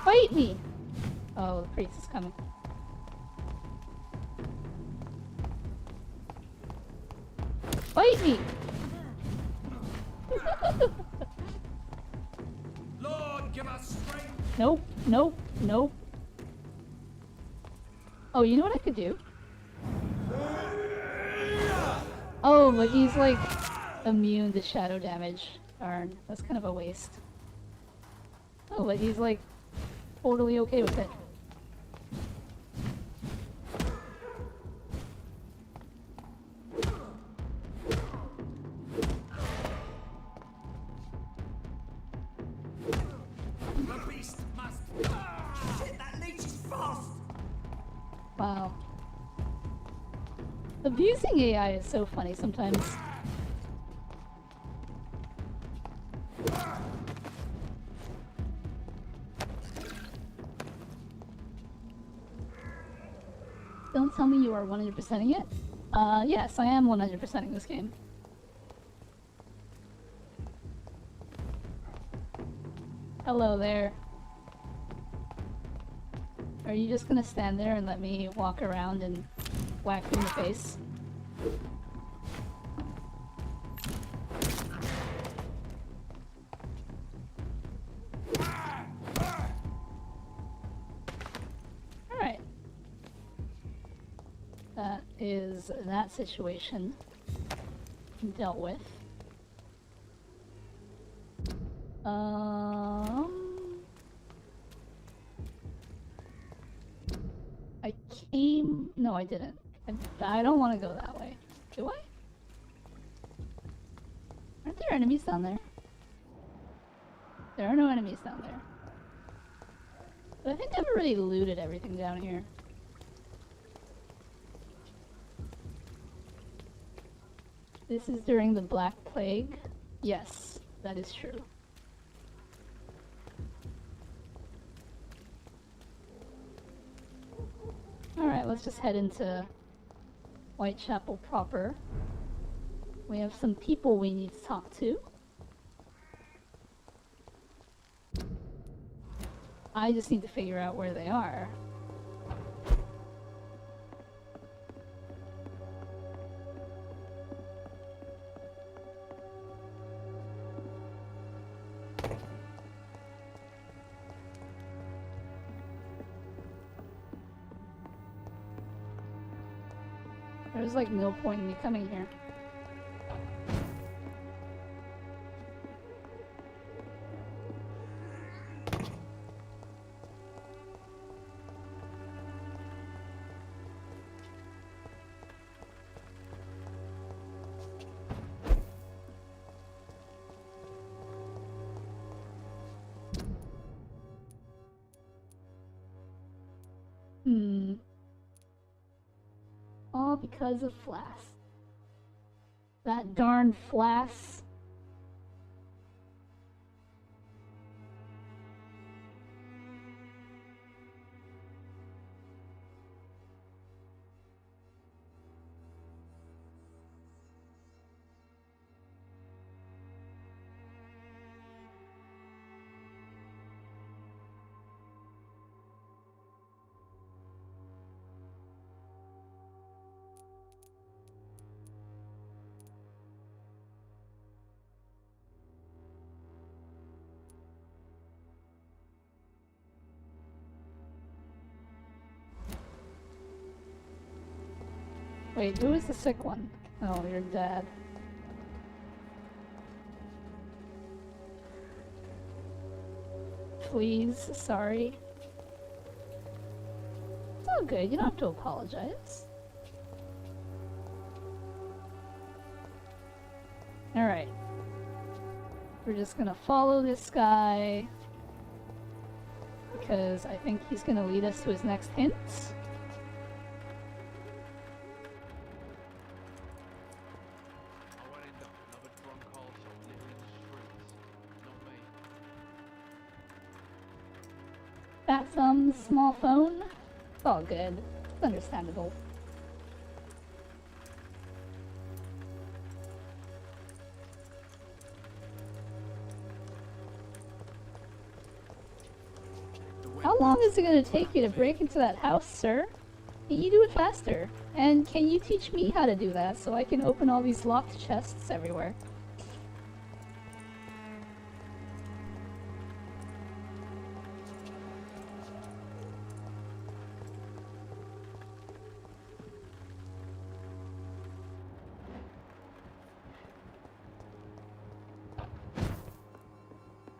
Bite me! Oh, the priest is coming. Bite me! Lord, give us strength. Nope, nope, nope. Oh, you know what I could do? Oh, but he's like immune to shadow damage. Darn, that's kind of a waste. Oh, but he's like totally okay with it. The beast must. Shit, that leech is fast. Wow. Abusing AI is so funny sometimes. Don't tell me you are 100%ing it. Yes, I am 100%ing this game. Hello there. Are you just gonna stand there and let me walk around and whack you in the face? Alright. That is that situation dealt with. I came... No, I didn't. I don't want to go that way. Do I? Aren't there enemies down there? There are no enemies down there. But I think I've already looted everything down here. This is during the Black Plague? Yes, that is true. Alright, let's just head into Whitechapel proper. We have some people we need to talk to. I just need to figure out where they are. There's like no point in me coming here. All because of Flass. That darn Flass. Wait, who is the sick one? Oh, your dad. Please, sorry. It's all good, you don't have to apologize. Alright. We're just gonna follow this guy. Because I think he's gonna lead us to his next hint. Fat thumb, small phone. It's all good. It's understandable. How long is it going to take you to break into that house, sir? Can you do it faster? And can you teach me how to do that so I can open all these locked chests everywhere?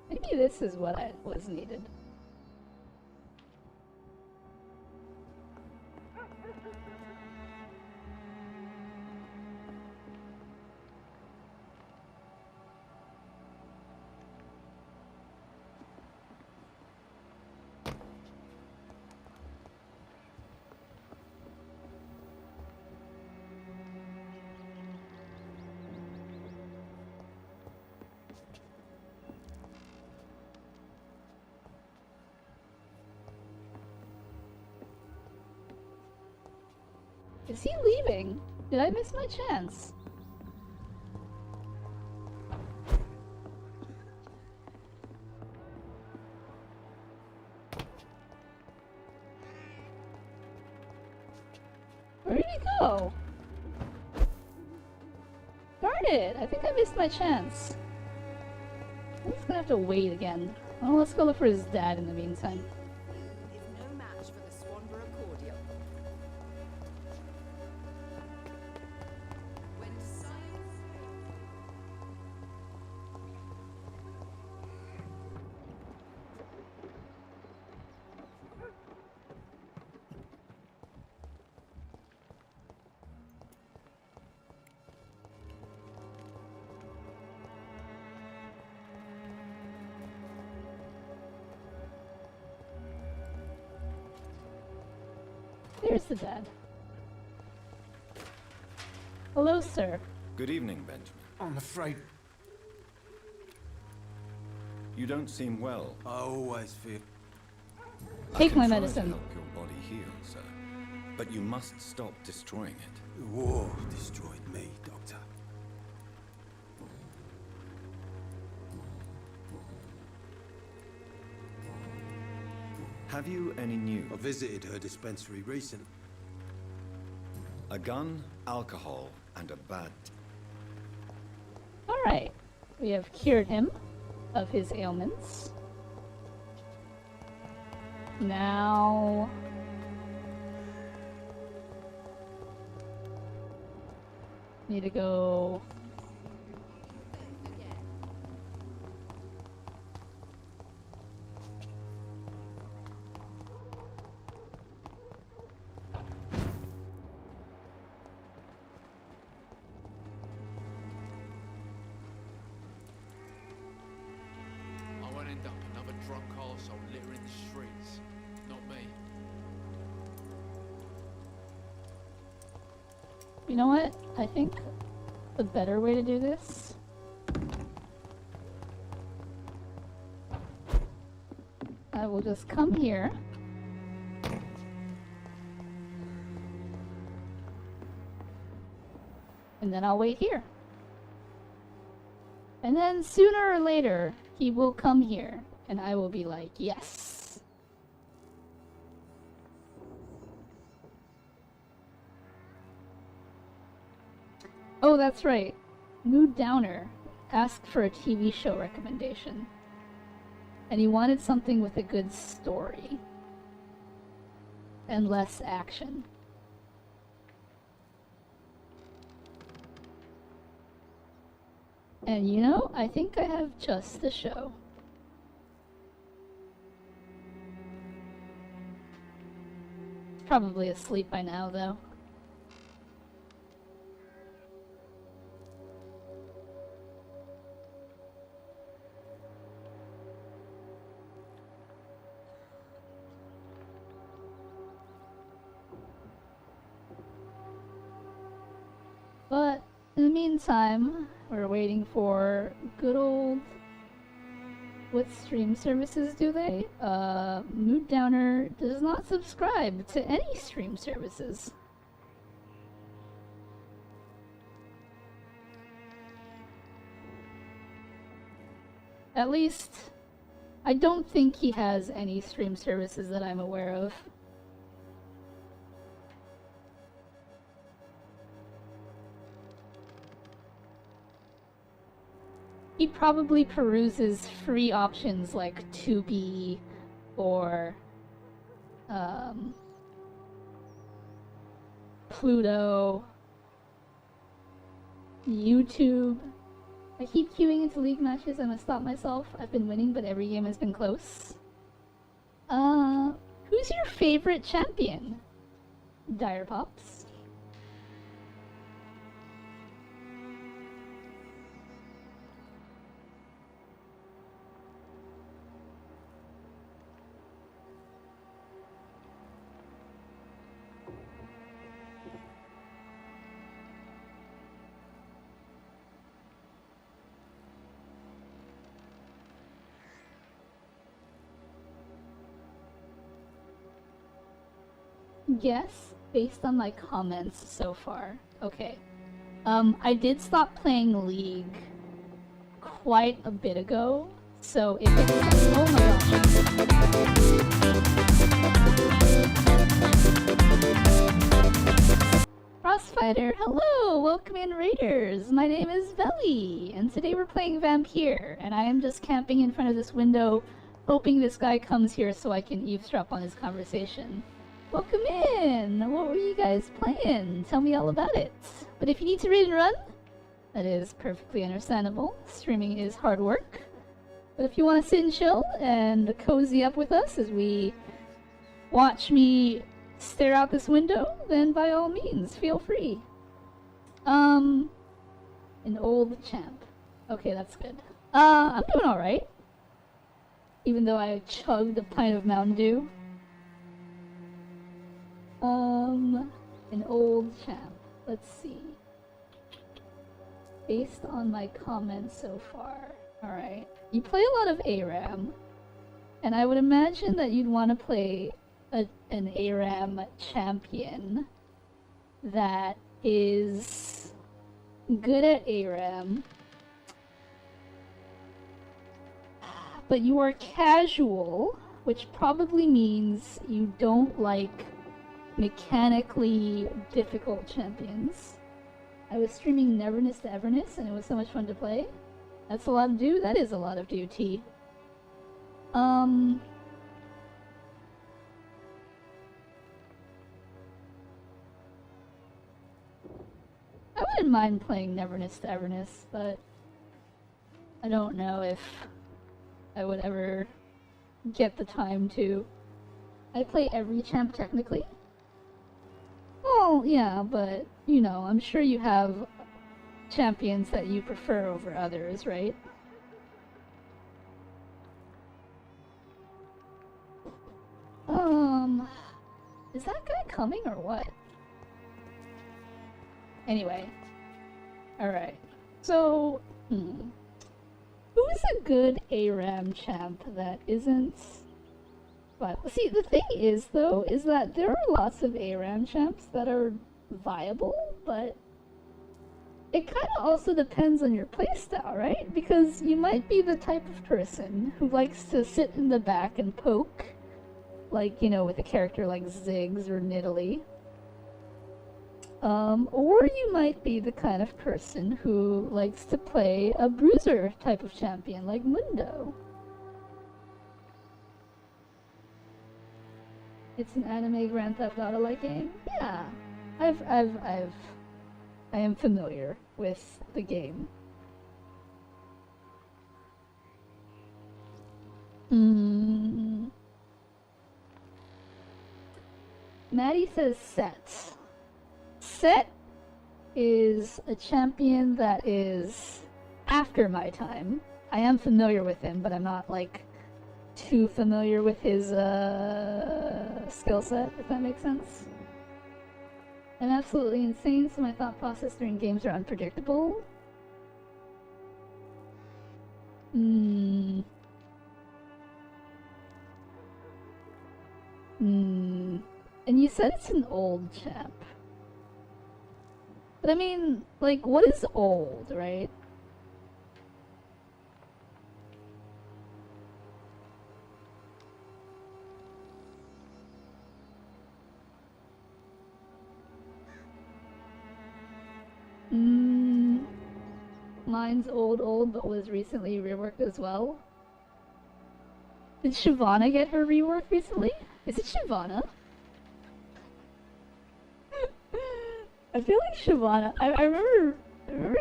Maybe this is what was needed. Is he leaving? Did I miss my chance? Where did he go? Darn it! I think I missed my chance. I'm just gonna have to wait again. Well, let's go look for his dad in the meantime. Is no match for the Swanborough cordial. When science... There's the dad. Hello, sir. Good evening, Benjamin. I'm afraid You don't seem well. I always feel... Take my I can try medicine. to help your body heal, sir. But you must stop destroying it. The war destroyed me, Doctor. Have you any news? I visited her dispensary recently. A gun, alcohol, and a bad... Alright. We have cured him of his ailments. Now... need to go... I won't end up another drunk arsehole littering the streets. Not me. You know what? I think the better way to do this I will just come here and then I'll wait here. And then sooner or later he will come here and I will be like, yes. Oh, that's right. Mood Downer asked for a TV show recommendation. And he wanted something with a good story. And less action. And you know, I think I have just the show. Probably asleep by now, though. But in the meantime, we're waiting for good old... What stream services do they? Mood Downer does not subscribe to any stream services. At least, I don't think he has any stream services that I'm aware of. He probably peruses free options like Tubi or Pluto, YouTube. I keep queuing into league matches. I must stop myself. I've been winning, but every game has been close. Who's your favorite champion? Dire Pops. Yes, based on my comments so far. Okay. I did stop playing League quite a bit ago, so if it's... Oh my gosh. Frostfighter, hello! Welcome in, Raiders! My name is Veli, and today we're playing Vampyr, and I am just camping in front of this window, hoping this guy comes here so I can eavesdrop on his conversation. Welcome in! What were you guys playing? Tell me all about it. But if you need to read and run, that is perfectly understandable. Streaming is hard work. But if you want to sit and chill and cozy up with us as we watch me stare out this window, then by all means, feel free. An old champ. Okay, that's good. I'm doing alright. Even though I chugged a pint of Mountain Dew. An old champ. Let's see. Based on my comments so far. Alright. You play a lot of ARAM. And I would imagine that you'd want to play an ARAM champion that is good at ARAM, but you are casual, which probably means you don't like mechanically difficult champions. I was streaming Neverness to Everness, and it was so much fun to play. That's a lot of do. That is a lot of duty. I wouldn't mind playing Neverness to Everness, but I don't know if I would ever get the time to. I play every champ technically. Well, yeah, but, you know, I'm sure you have champions that you prefer over others, right? Is that guy coming or what? Anyway. Alright. So, who is a good ARAM champ that isn't... But, see, the thing is, though, is that there are lots of ARAM champs that are viable, but it kind of also depends on your playstyle, right? Because you might be the type of person who likes to sit in the back and poke, like, you know, with a character like Ziggs or Nidalee. Or you might be the kind of person who likes to play a bruiser type of champion like Mundo. It's an anime Grand Theft Auto-like game? Yeah. I am familiar with the game. Maddie says Set. Set is a champion that is after my time. I am familiar with him, but I'm not, like, too familiar with his skill set, if that makes sense. I'm absolutely insane, so my thought process during games are unpredictable. And you said it's an old champ. But I mean, like, what is old, right? Mine's old, but was recently reworked as well. Did Shyvana get her rework recently? Is it Shyvana? I feel like Shyvana. I remember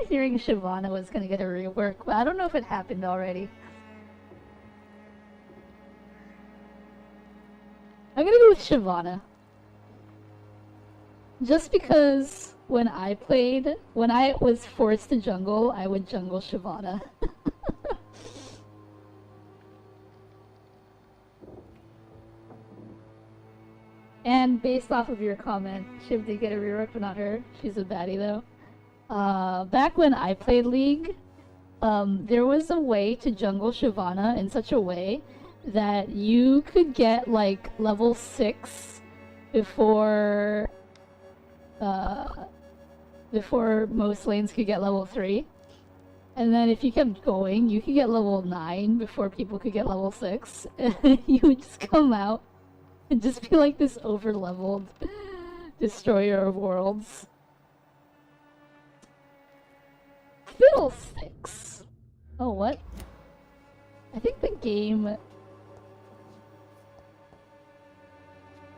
hearing Shyvana was gonna get a rework, but I don't know if it happened already. I'm gonna go with Shyvana. Just because when I was forced to jungle, I would jungle Shyvana. And based off of your comment, Shiv did get a rework, but not her. She's a baddie though. Back when I played League, there was a way to jungle Shyvana in such a way that you could get like level 6 before most lanes could get level 3. And then if you kept going, you could get level 9 before people could get level 6. And you would just come out and just be like this over-leveled destroyer of worlds. Fiddlesticks! Oh, what? I think the game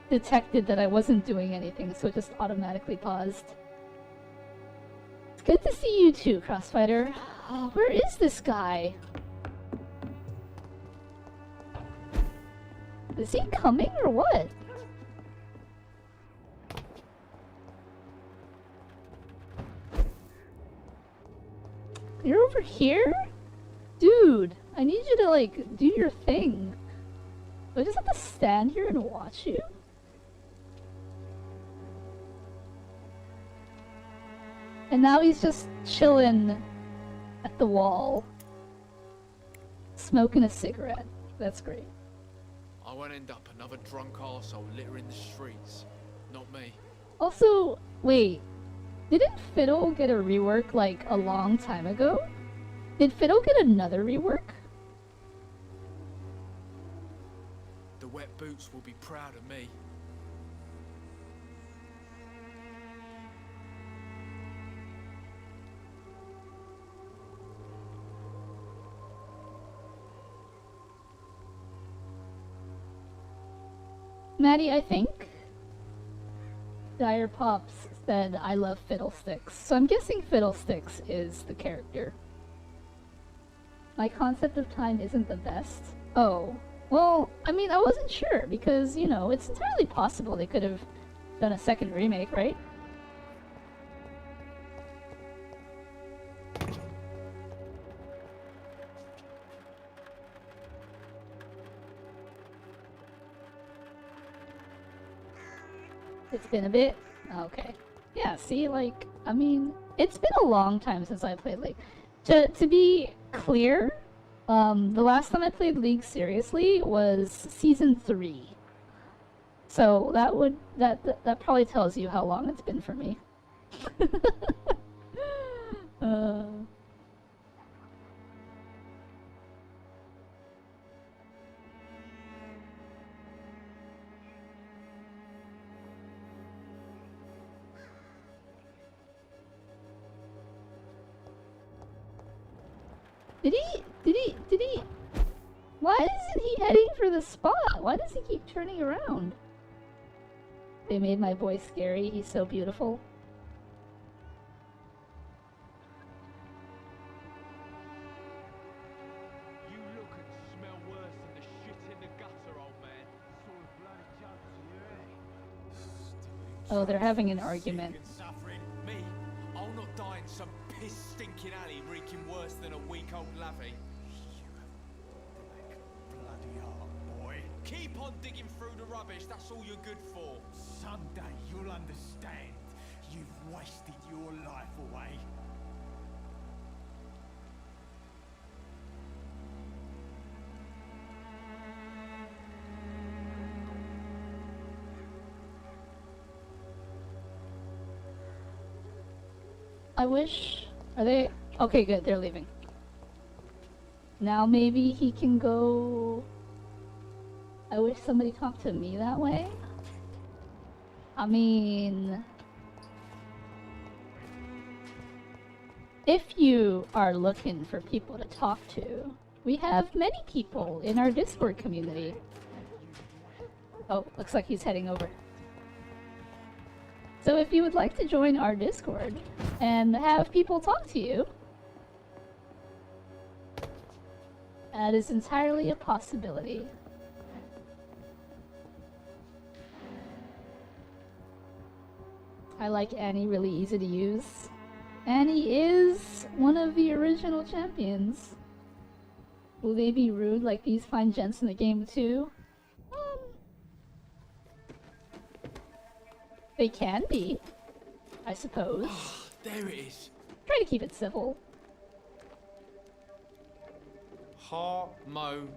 detected that I wasn't doing anything, so it just automatically paused. It's good to see you too, Crossfighter. Oh, where is this guy? Is he coming or what? You're over here? Dude, I need you to like do your thing. Do I just have to stand here and watch you? And now he's just chilling at the wall, smoking a cigarette. That's great. I won't end up another drunk arsehole littering the streets. Not me. Also, wait, didn't Fiddle get a rework like a long time ago? Did Fiddle get another rework? The wet boots will be proud of me. Maddie, I think Dire Pops said I love Fiddlesticks, so I'm guessing Fiddlesticks is the character. My concept of time isn't the best. Oh, well, I mean, I wasn't sure, because, you know, it's entirely possible they could have done a second remake, right? It's been a bit? Okay. Yeah, see, like, I mean, it's been a long time since I played League. To be clear, the last time I played League seriously was Season 3. So that probably tells you how long it's been for me. Did he? Why isn't he heading for the spot? Why does he keep turning around? They made my boy scary. He's so beautiful. You look and smell worse than the shit in the gutter, old man. Sort of bloody joke to you, eh? Oh, they're having an argument. Suffering. Me? I'll not die in some piss-stinking alley reeking worse than a week-old lavvy. Bloody heart, boy. Keep on digging through the rubbish, that's all you're good for. Someday you'll understand. You've wasted your life away. I wish... Are they... Okay, good, they're leaving. Now maybe he can go... I wish somebody talked to me that way. I mean... If you are looking for people to talk to, we have many people in our Discord community. Oh, looks like he's heading over. So if you would like to join our Discord and have people talk to you, that is entirely a possibility. I like Annie, really easy to use. Annie is one of the original champions. Will they be rude like these fine gents in the game too? They can be, I suppose. There it is. Try to keep it civil. Harmo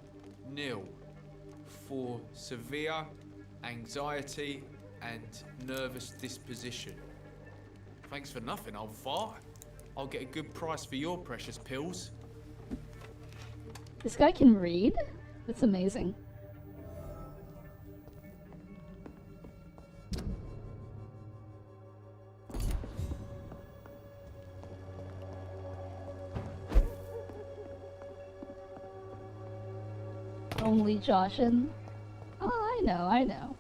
nil for severe anxiety and nervous disposition. Thanks for nothing, old fart. I'll get a good price for your precious pills. This guy can read? That's amazing. Only Joshin? Oh, I know.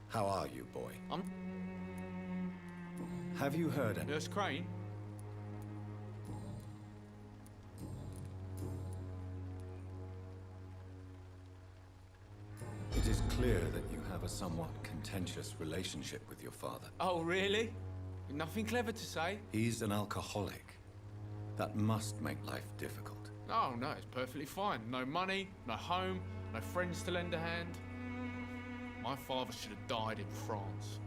How are you, boy? Have you heard any? Nurse Crane? It is clear that you have a somewhat contentious relationship with your father. Oh, really? Nothing clever to say? He's an alcoholic. That must make life difficult. Oh, no, it's perfectly fine. No money, no home, no friends to lend a hand. My father should have died in France.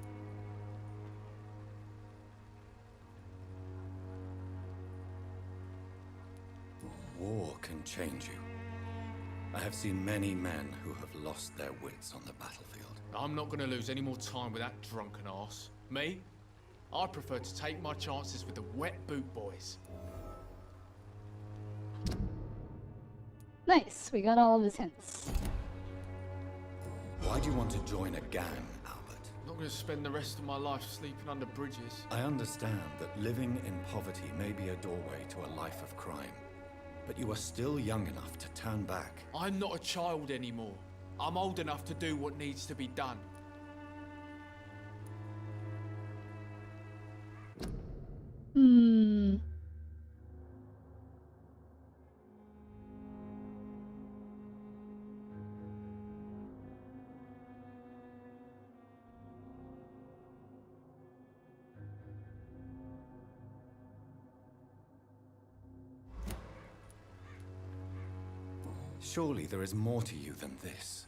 war can change you. I have seen many men who have lost their wits on the battlefield. I'm not gonna lose any more time with that drunken arse. Me? I prefer to take my chances with the wet boot boys. Nice, we got all of his hints. Why do you want to join a gang, Albert? I'm not gonna spend the rest of my life sleeping under bridges. I understand that living in poverty may be a doorway to a life of crime, but you are still young enough to turn back. I'm not a child anymore. I'm old enough to do what needs to be done. Surely there is more to you than this.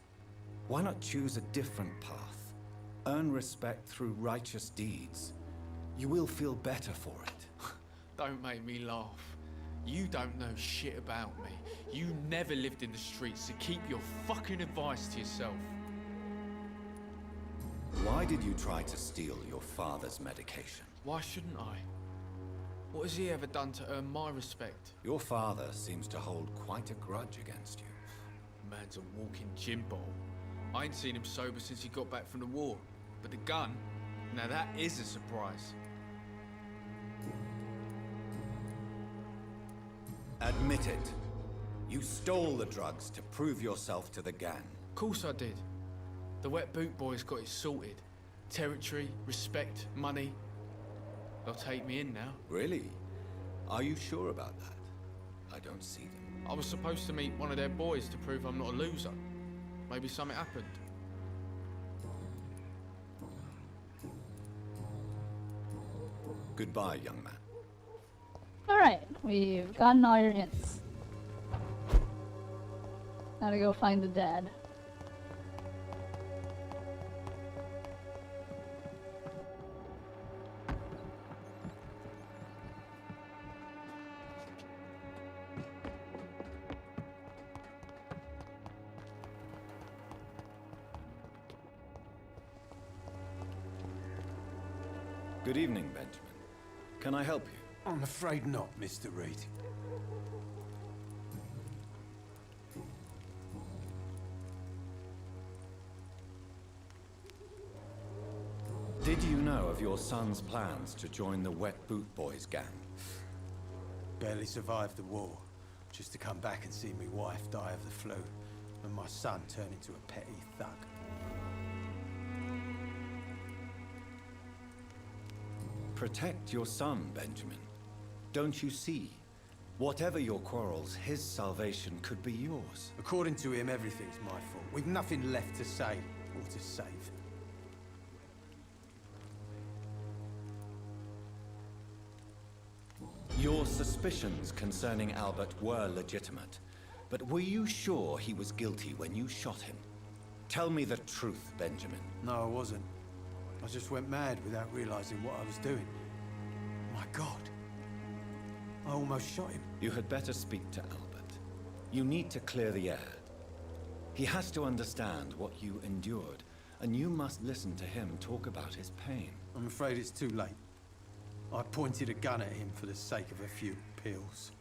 Why not choose a different path? Earn respect through righteous deeds. You will feel better for it. Don't make me laugh. You don't know shit about me. You never lived in the streets, so keep your fucking advice to yourself. Why did you try to steal your father's medication? Why shouldn't I? What has he ever done to earn my respect? Your father seems to hold quite a grudge against you. Man's a walking gym ball. I ain't seen him sober since he got back from the war. But the gun? Now that is a surprise. Admit it. You stole the drugs to prove yourself to the gang. Of course I did. The wet boot boys got it sorted. Territory, respect, money. They'll take me in now. Really? Are you sure about that? I don't see them. I was supposed to meet one of their boys to prove I'm not a loser. Maybe something happened. Goodbye, young man. Alright, we've gotten all your hints. Now to go find the dad. Good evening, Benjamin. Can I help you? I'm afraid not, Mr. Reed. Did you know of your son's plans to join the Wet Boot Boys gang? Barely survived the war, just to come back and see me wife die of the flu, and my son turn into a petty thug. Protect your son, Benjamin. Don't you see? Whatever your quarrels, his salvation could be yours. According to him, everything's my fault. We've nothing left to say or to save. Your suspicions concerning Albert were legitimate, but were you sure he was guilty when you shot him? Tell me the truth, Benjamin. No, I wasn't. I just went mad without realizing what I was doing. My God. I almost shot him. You had better speak to Albert. You need to clear the air. He has to understand what you endured, and you must listen to him talk about his pain. I'm afraid it's too late. I pointed a gun at him for the sake of a few pills.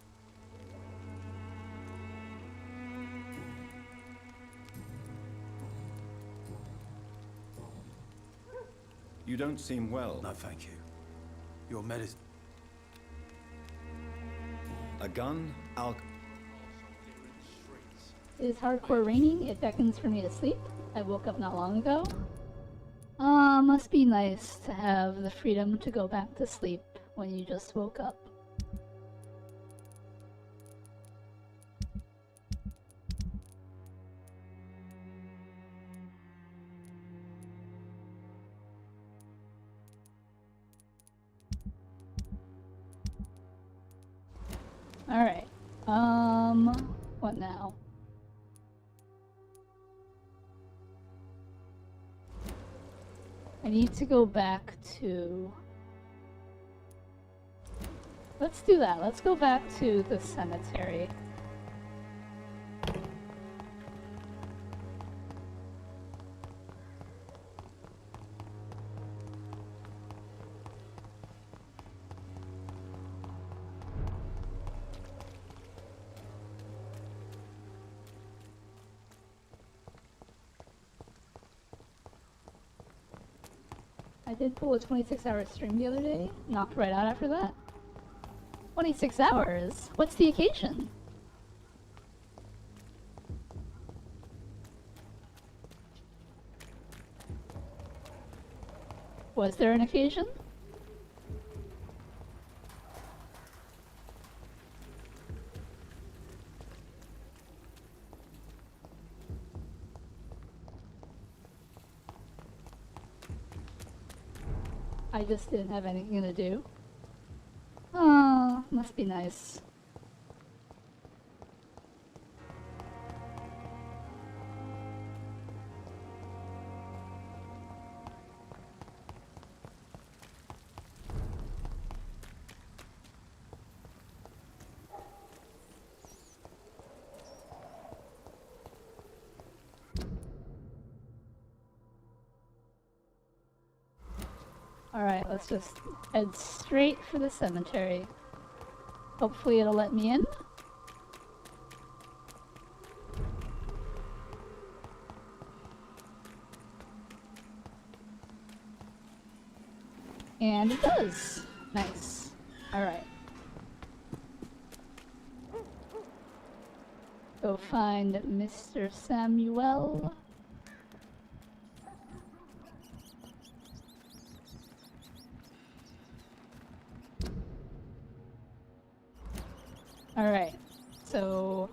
You don't seem well. No, thank you. Your medicine. A gun, It is hardcore raining. It beckons for me to sleep. I woke up not long ago. Must be nice to have the freedom to go back to sleep when you just woke up. Alright. What now? I need to go back to... Let's do that. Let's go back to the cemetery. I did pull a 26-hour stream the other day. Knocked right out after that. 26 hours? What's the occasion? Was there an occasion? I just didn't have anything to do. Oh, must be nice. Alright, let's just head straight for the cemetery. Hopefully it'll let me in. And it does. Nice. Alright. Go find Mr. Samuel. Alright, so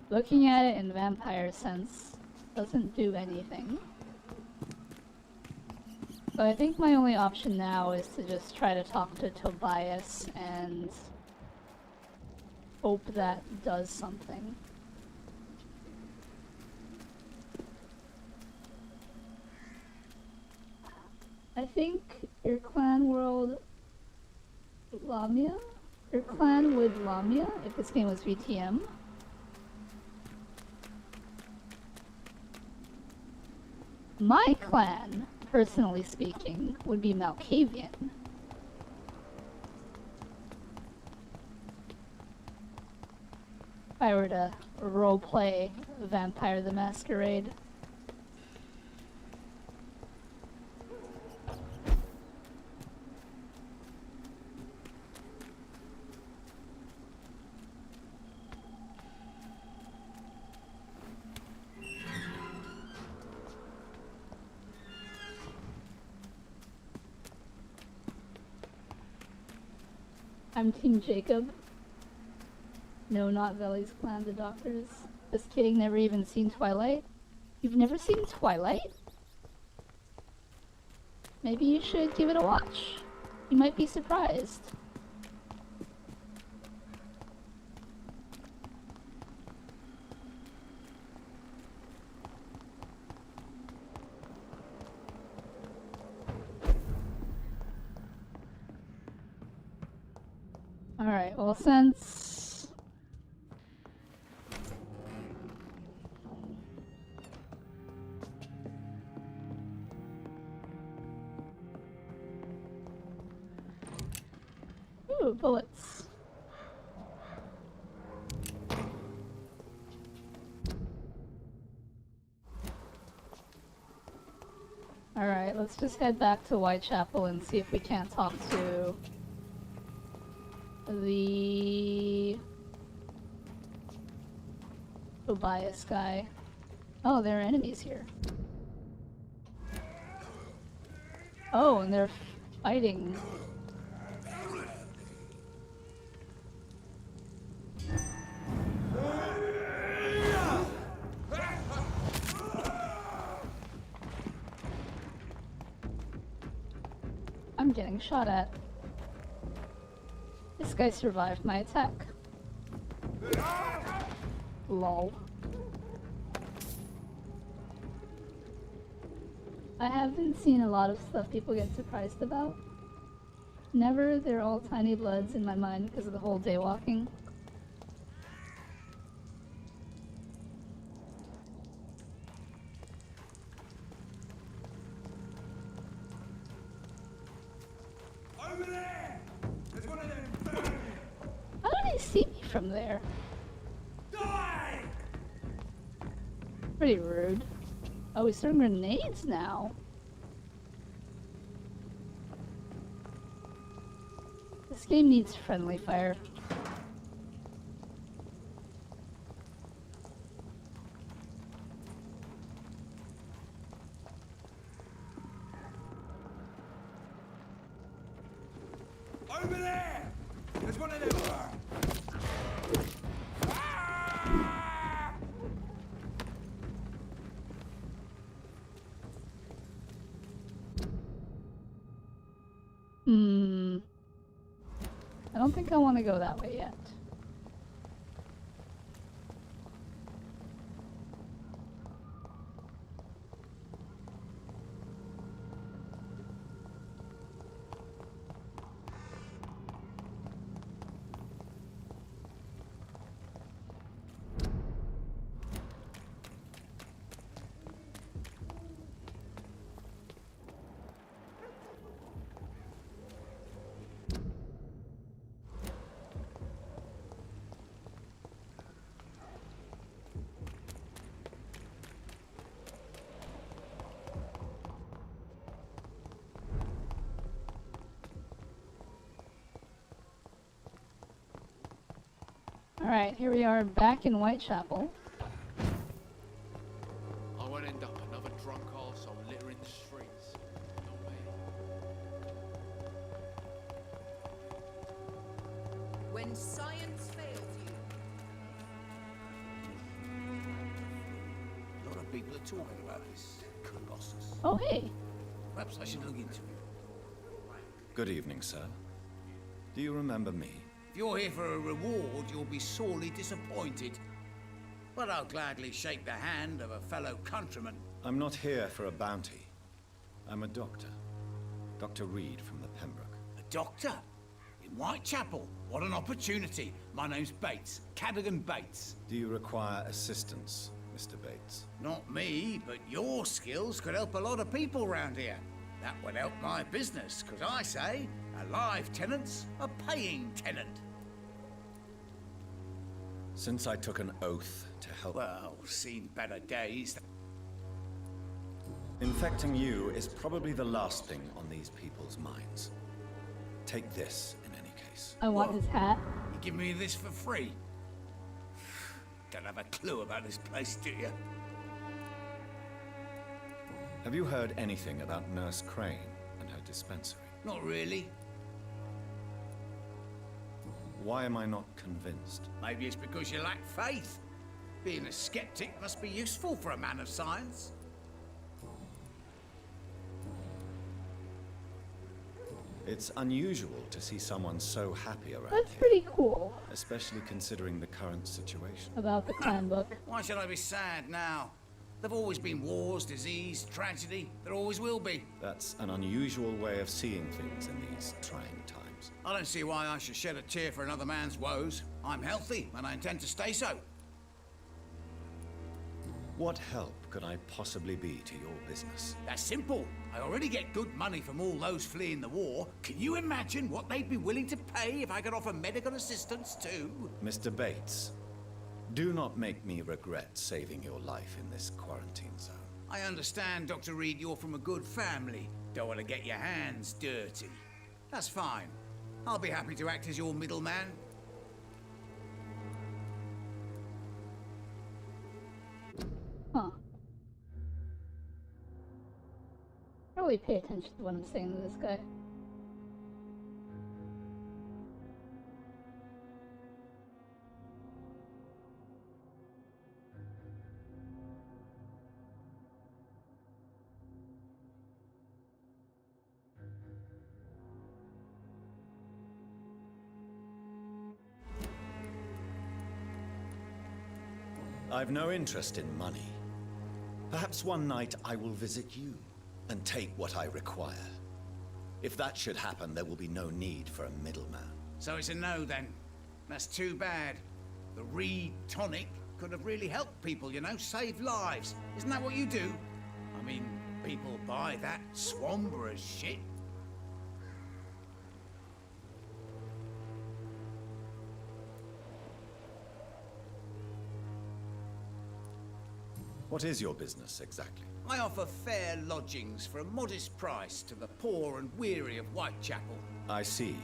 looking at it in vampire sense doesn't do anything. So I think my only option now is to just try to talk to Tobias and hope that does something. I think your clan world Lamia? Your clan would Lamia if this game was VTM. My clan, personally speaking, would be Malkavian. If I were to roleplay Vampire the Masquerade. I'm Team Jacob. No, not Veli's clan, the doctors. Just kidding, never even seen Twilight. You've never seen Twilight? Maybe you should give it a watch. You might be surprised. Alright, well since... Ooh, bullets. Alright, let's just head back to Whitechapel and see if we can't talk to the Tobias guy. Oh, there are enemies here. Oh, and they're fighting. I'm getting shot at. This guy survived my attack. Lol. I haven't seen a lot of stuff people get surprised about. Never, they're all tiny bloods in my mind because of the whole day walking. Over there! There's one of them! How do they see me from there? Die! Pretty rude. Oh, he's throwing grenades now. This game needs friendly fire. Over there! There's one of them. I don't think I want to go that way yet. Alright, here we are back in Whitechapel. I won't end up another drunk arsehole littering the streets. No way. When science fails you. A lot of people are talking about this Colossus. Oh, hey. Perhaps I should look into it. Good evening, sir. Do you remember me? If you're here for a reward, you'll be sorely disappointed. But I'll gladly shake the hand of a fellow countryman. I'm not here for a bounty. I'm a doctor. Dr. Reed from the Pembroke. A doctor? In Whitechapel? What an opportunity. My name's Bates. Cadogan Bates. Do you require assistance, Mr. Bates? Not me, but your skills could help a lot of people round here. That would help my business, because I say, a live tenant's a paying tenant. Since I took an oath to help... Well, seen better days. Infecting you is probably the last thing on these people's minds. Take this, in any case. I want his hat. You give me this for free? Don't have a clue about this place, do you? Have you heard anything about Nurse Crane and her dispensary? Not really. Why am I not convinced? Maybe it's because you lack faith. Being a skeptic must be useful for a man of science. It's unusual to see someone so happy around That's here, pretty cool. especially considering the current situation. About the clan book. Why should I be sad now? There've always been wars, disease, tragedy. There always will be. That's an unusual way of seeing things in these trying times. I don't see why I should shed a tear for another man's woes. I'm healthy, and I intend to stay so. What help could I possibly be to your business? That's simple. I already get good money from all those fleeing the war. Can you imagine what they'd be willing to pay if I could offer medical assistance too? Mr. Bates, do not make me regret saving your life in this quarantine zone. I understand, Dr. Reed, you're from a good family. Don't want to get your hands dirty. That's fine. I'll be happy to act as your middleman. Huh. Really pay attention to what I'm saying to this guy. I've no interest in money. Perhaps one night I will visit you and take what I require. If that should happen, there will be no need for a middleman. So it's a no then. That's too bad. The Reed tonic could have really helped people, you know, save lives. Isn't that what you do? I mean, people buy that Swamberer shit. What is your business exactly? I offer fair lodgings for a modest price to the poor and weary of Whitechapel. I see.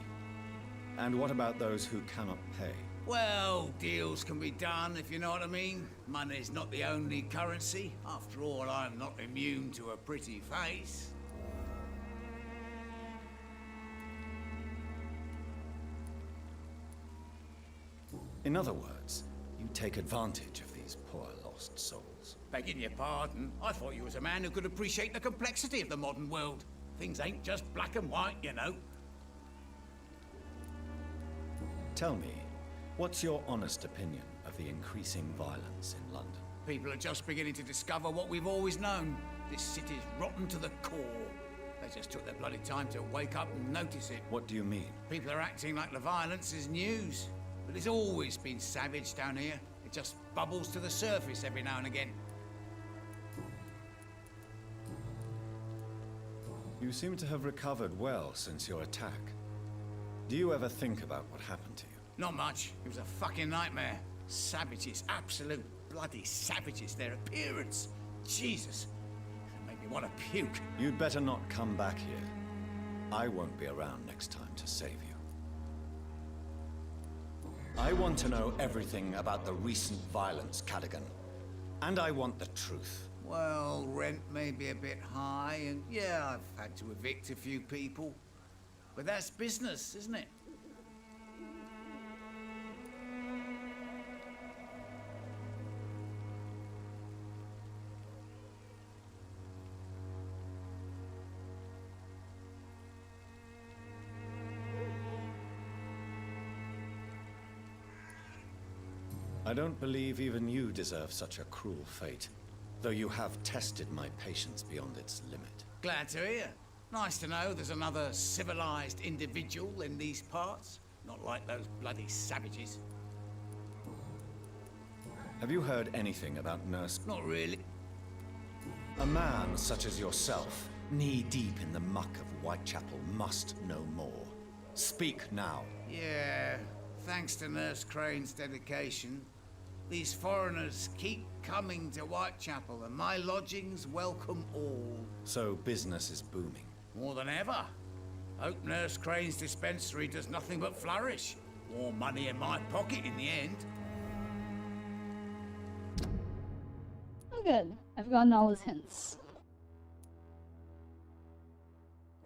And what about those who cannot pay? Well, deals can be done, if you know what I mean. Money's not the only currency. After all, I'm not immune to a pretty face. In other words, you take advantage of these poor lost souls. Begging your pardon, I thought you was a man who could appreciate the complexity of the modern world. Things ain't just black and white, you know. Tell me, what's your honest opinion of the increasing violence in London? People are just beginning to discover what we've always known. This city's rotten to the core. They just took their bloody time to wake up and notice it. What do you mean? People are acting like the violence is news. But it's always been savage down here. It just bubbles to the surface every now and again. You seem to have recovered well since your attack. Do you ever think about what happened to you? Not much. It was a fucking nightmare. Savages, absolute bloody savages. Their appearance. Jesus. It made me want to puke. You'd better not come back here. I won't be around next time to save you. I want to know everything about the recent violence, Cadogan. And I want the truth. Well, rent may be a bit high, and yeah, I've had to evict a few people. But that's business, isn't it? I don't believe even you deserve such a cruel fate, though you have tested my patience beyond its limit. Glad to hear. Nice to know there's another civilized individual in these parts. Not like those bloody savages. Have you heard anything about Nurse? Not really. A man such as yourself, knee-deep in the muck of Whitechapel, must know more. Speak now. Yeah, thanks to Nurse Crane's dedication. These foreigners keep coming to Whitechapel, and my lodgings welcome all. So business is booming. More than ever. Hope Nurse Crane's dispensary does nothing but flourish. More money in my pocket in the end. Oh, good. I've gotten all his hints.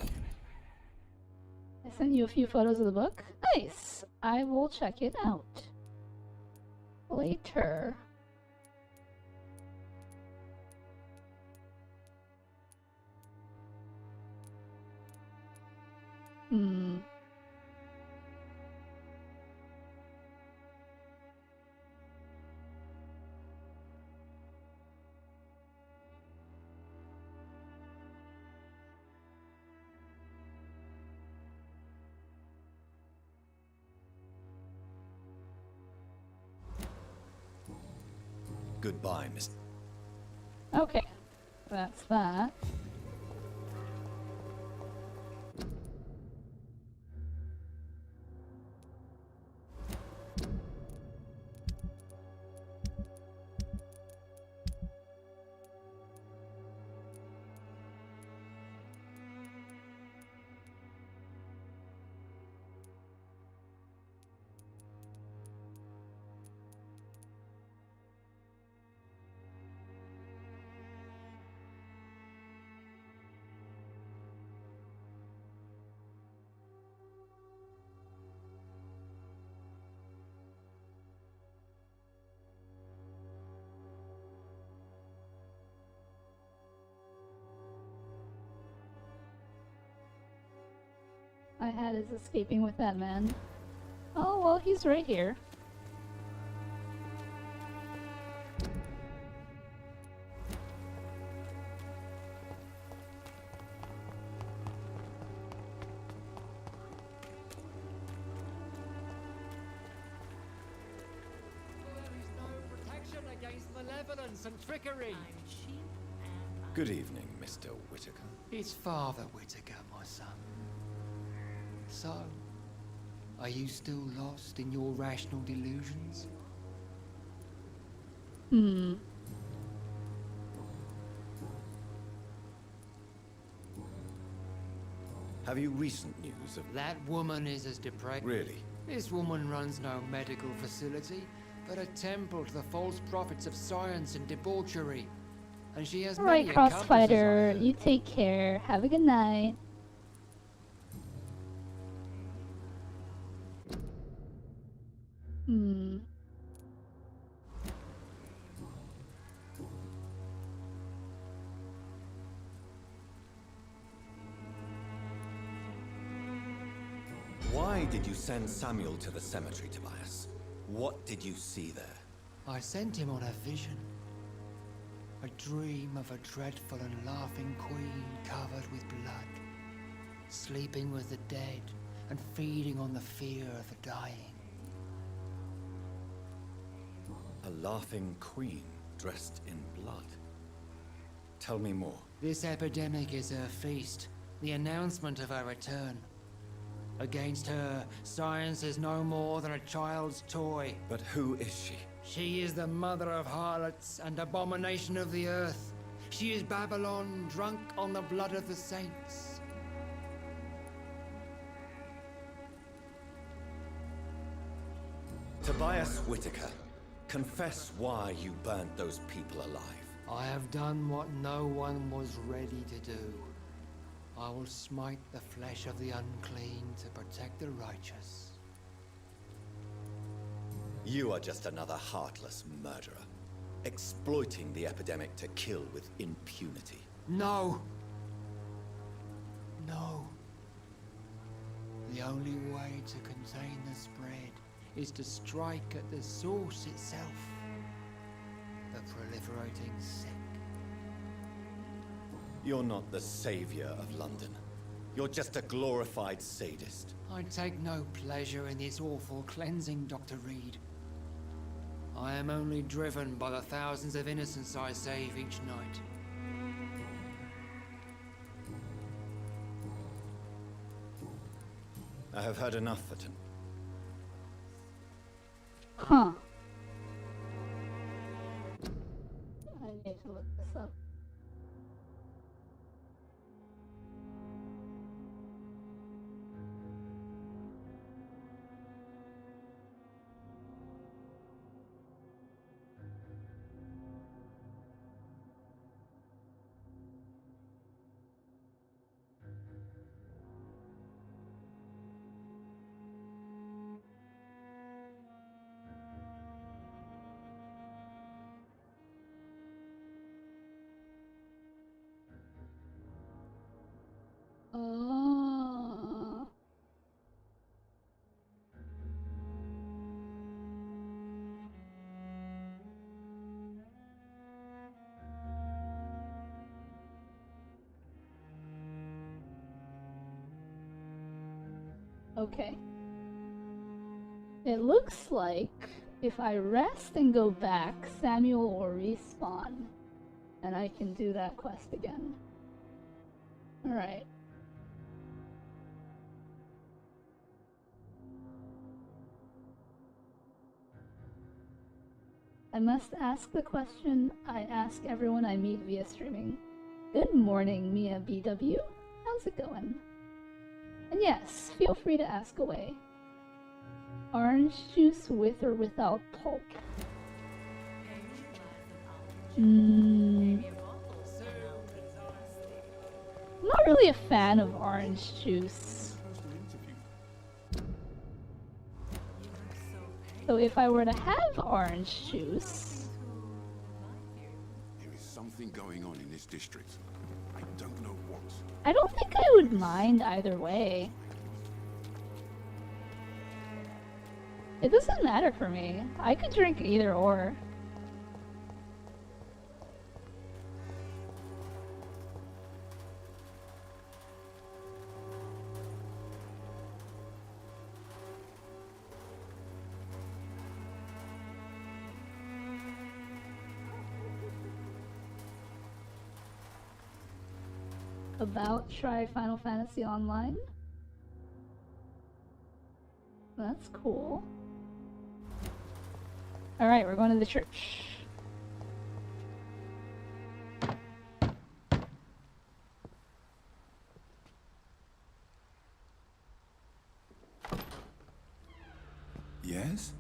I sent you a few photos of the book. Nice. I will check it out later. Goodbye, Miss. Okay, that's that. I had is escaping with that man. Oh, well, he's right here. Protection against malevolence and trickery. Good evening, Mr. Whitaker. It's Father Whitaker, my son. So, are you still lost in your rational delusions? Have you recent news of... That woman is as depraved. Really? This woman runs no medical facility, but a temple to the false prophets of science and debauchery. And she has Alright, many Crossfighter, you take care. Have a good night. Hmm. Why did you send Samuel to the cemetery, Tobias? What did you see there? I sent him on a vision. A dream of a dreadful and laughing queen covered with blood, sleeping with the dead and feeding on the fear of the dying. A laughing queen dressed in blood. Tell me more. This epidemic is her feast, the announcement of her return. Against her, science is no more than a child's toy. But who is she? She is the mother of harlots and abomination of the earth. She is Babylon, drunk on the blood of the saints. Tobias Whitaker, confess why you burnt those people alive. I have done what no one was ready to do. I will smite the flesh of the unclean to protect the righteous. You are just another heartless murderer, exploiting the epidemic to kill with impunity. No! No. The only way to contain the spread is to strike at the source itself. The proliferating sick. You're not the savior of London. You're just a glorified sadist. I take no pleasure in this awful cleansing, Dr. Reed. I am only driven by the thousands of innocents I save each night. I have heard enough for tonight. Huh. I need to look this up. Oh. Okay. It looks like if I rest and go back, Samuel will respawn. And I can do that quest again. Alright. I must ask the question I ask everyone I meet via streaming. Good morning, Mia BW. How's it going? And yes, feel free to ask away. Orange juice with or without pulp? I'm not really a fan of orange juice. So if I were to have orange juice... There is something going on in this district. I don't know what. I don't think I would mind either way. It doesn't matter for me. I could drink either or. About try Final Fantasy Online. That's cool. Alright, we're going to the church. Yes?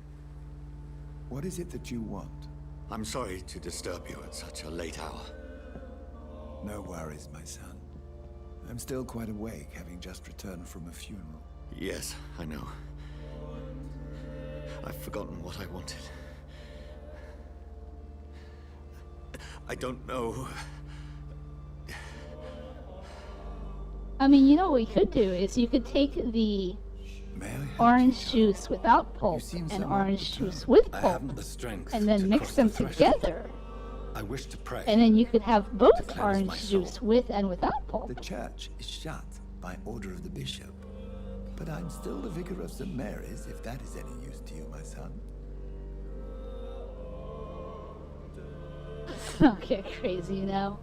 What is it that you want? I'm sorry to disturb you at such a late hour. No worries, my son. I'm still quite awake, having just returned from a funeral. Yes, I know. I've forgotten what I wanted. I don't know. I mean, you know what we could do is you could take the orange juice without pulp and orange juice with I pulp, haven't the strength and then to mix cross them the threshold. together. I wish to pray. And then you could have both cleanse my orange soul. juice with and without pulp. The church is shut by order of the bishop. But I'm still the vicar of St. Mary's, if that is any use to you, my son. Don't get crazy now.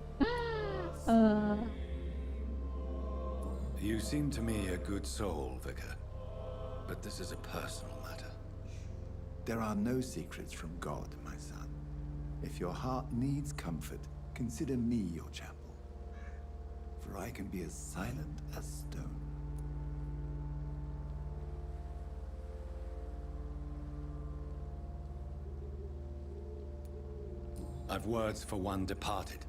You seem to me a good soul, Vicar. But this is a personal matter. There are no secrets from God, my son. If your heart needs comfort, consider me your chapel. For I can be as silent as stone. I've words for one departed.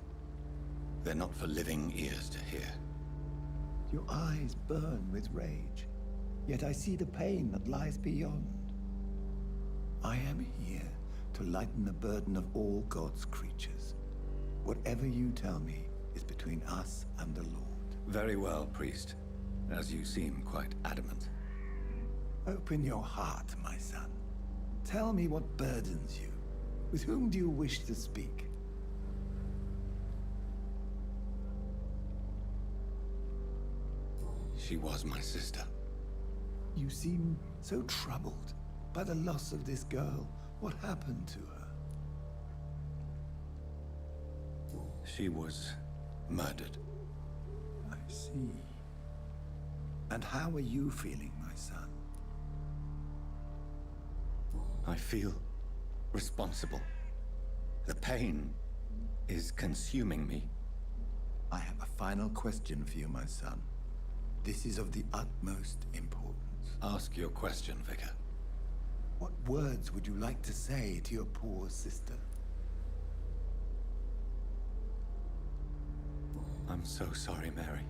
They're not for living ears to hear. Your eyes burn with rage, yet I see the pain that lies beyond. I am here to lighten the burden of all God's creatures. Whatever you tell me is between us and the Lord. Very well, priest. As you seem quite adamant. Open your heart, my son. Tell me what burdens you. With whom do you wish to speak? She was my sister. You seem so troubled by the loss of this girl. What happened to her? She was murdered. I see. And how are you feeling, my son? I feel responsible. The pain is consuming me. I have a final question for you, my son. This is of the utmost importance. Ask your question, Vicar. What words would you like to say to your poor sister? I'm so sorry, Mary.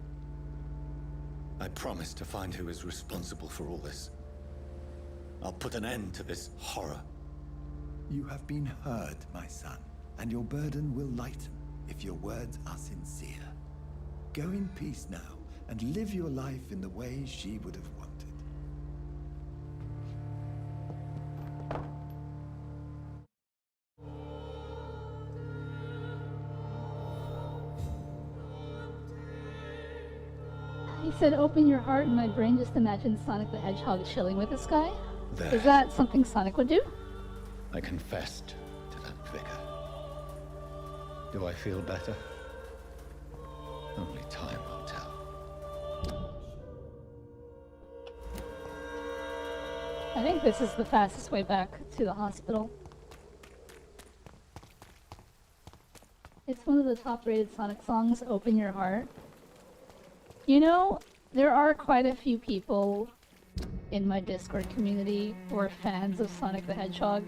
I promise to find who is responsible for all this. I'll put an end to this horror. You have been heard, my son, and your burden will lighten if your words are sincere. Go in peace now, and live your life in the way she would have wanted. He said, open your heart, and my brain just imagined Sonic the Hedgehog chilling with this guy. There. Is that something Sonic would do? I confessed to that Vicar. Do I feel better? Only time will tell. I think this is the fastest way back to the hospital. It's one of the top-rated Sonic songs, Open Your Heart. You know, there are quite a few people in my Discord community who are fans of Sonic the Hedgehog,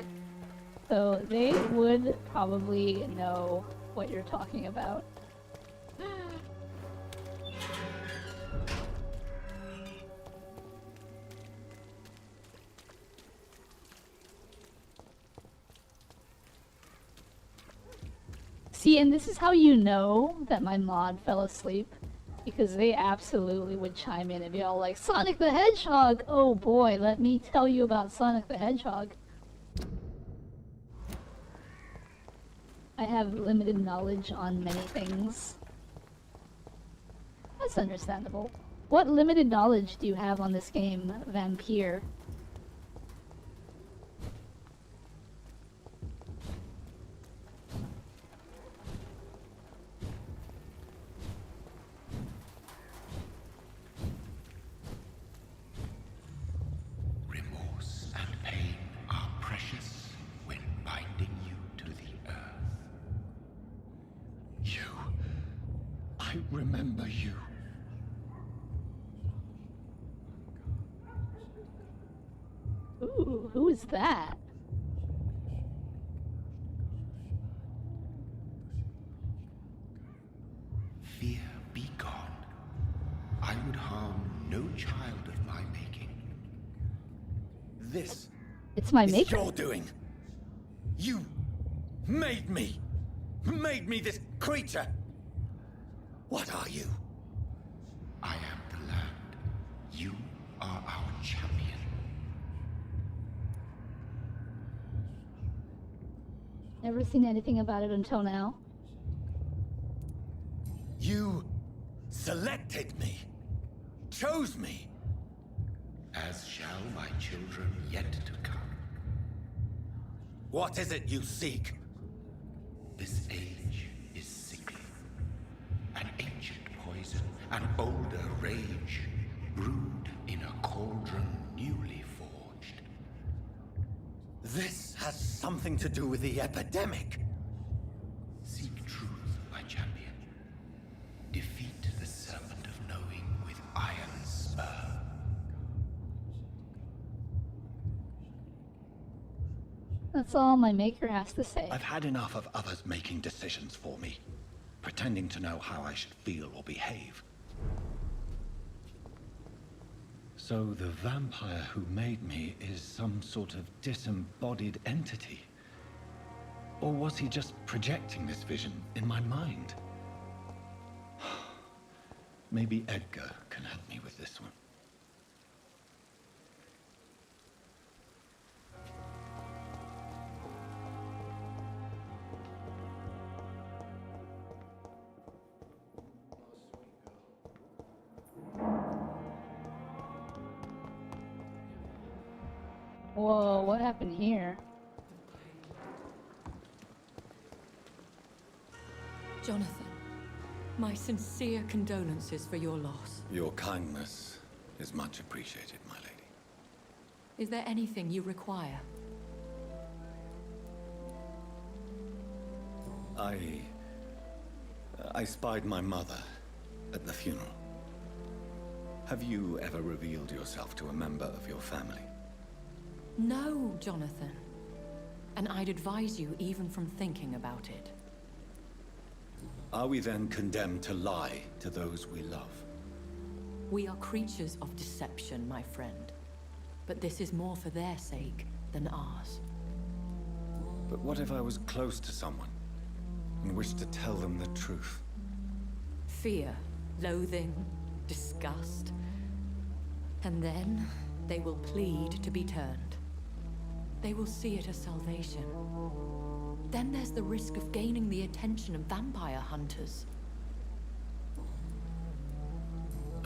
so they would probably know what you're talking about. See, and this is how you know that my mod fell asleep, because they absolutely would chime in and be all like, Sonic the Hedgehog! Oh boy, let me tell you about Sonic the Hedgehog. I have limited knowledge on many things. That's understandable. What limited knowledge do you have on this game, Vampyr? Remorse and pain are precious when binding you to the earth. You. I remember you. Ooh, who is that? Fear be gone. I would harm no child of my making. This It's my is maker. your doing. You made me. Made me this creature. What are you? I am the land. You are our champion. Never seen anything about it until now. You selected me. Chose me. As shall my children yet to come. What is it you seek? This age is sickly. An ancient poison, an older rage, brewed in a cauldron newly forged. This has something to do with the epidemic. Seek truth, my champion. Defeat the serpent of knowing with iron spur. That's all my maker has to say. I've had enough of others making decisions for me, pretending to know how I should feel or behave. So the vampire who made me is some sort of disembodied entity? Or was he just projecting this vision in my mind? Maybe Edgar can help me with this one. Whoa, what happened here? Jonathan, my sincere condolences for your loss. Your kindness is much appreciated, my lady. Is there anything you require? I spied my mother at the funeral. Have you ever revealed yourself to a member of your family? No, Jonathan. And I'd advise you even from thinking about it. Are we then condemned to lie to those we love? We are creatures of deception, my friend. But this is more for their sake than ours. But what if I was close to someone and wished to tell them the truth? Fear, loathing, disgust. And then they will plead to be turned. They will see it as salvation. Then there's the risk of gaining the attention of vampire hunters.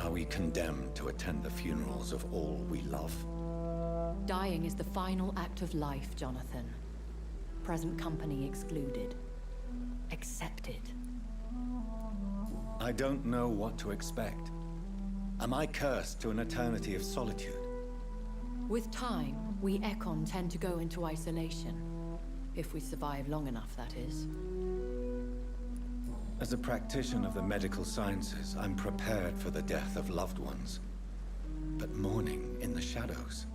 Are we condemned to attend the funerals of all we love? Dying is the final act of life, Jonathan. Present company excluded. Accept it. I don't know what to expect. Am I cursed to an eternity of solitude? With time, we Ekon tend to go into isolation. If we survive long enough, that is. As a practitioner of the medical sciences, I'm prepared for the death of loved ones. But mourning in the shadows,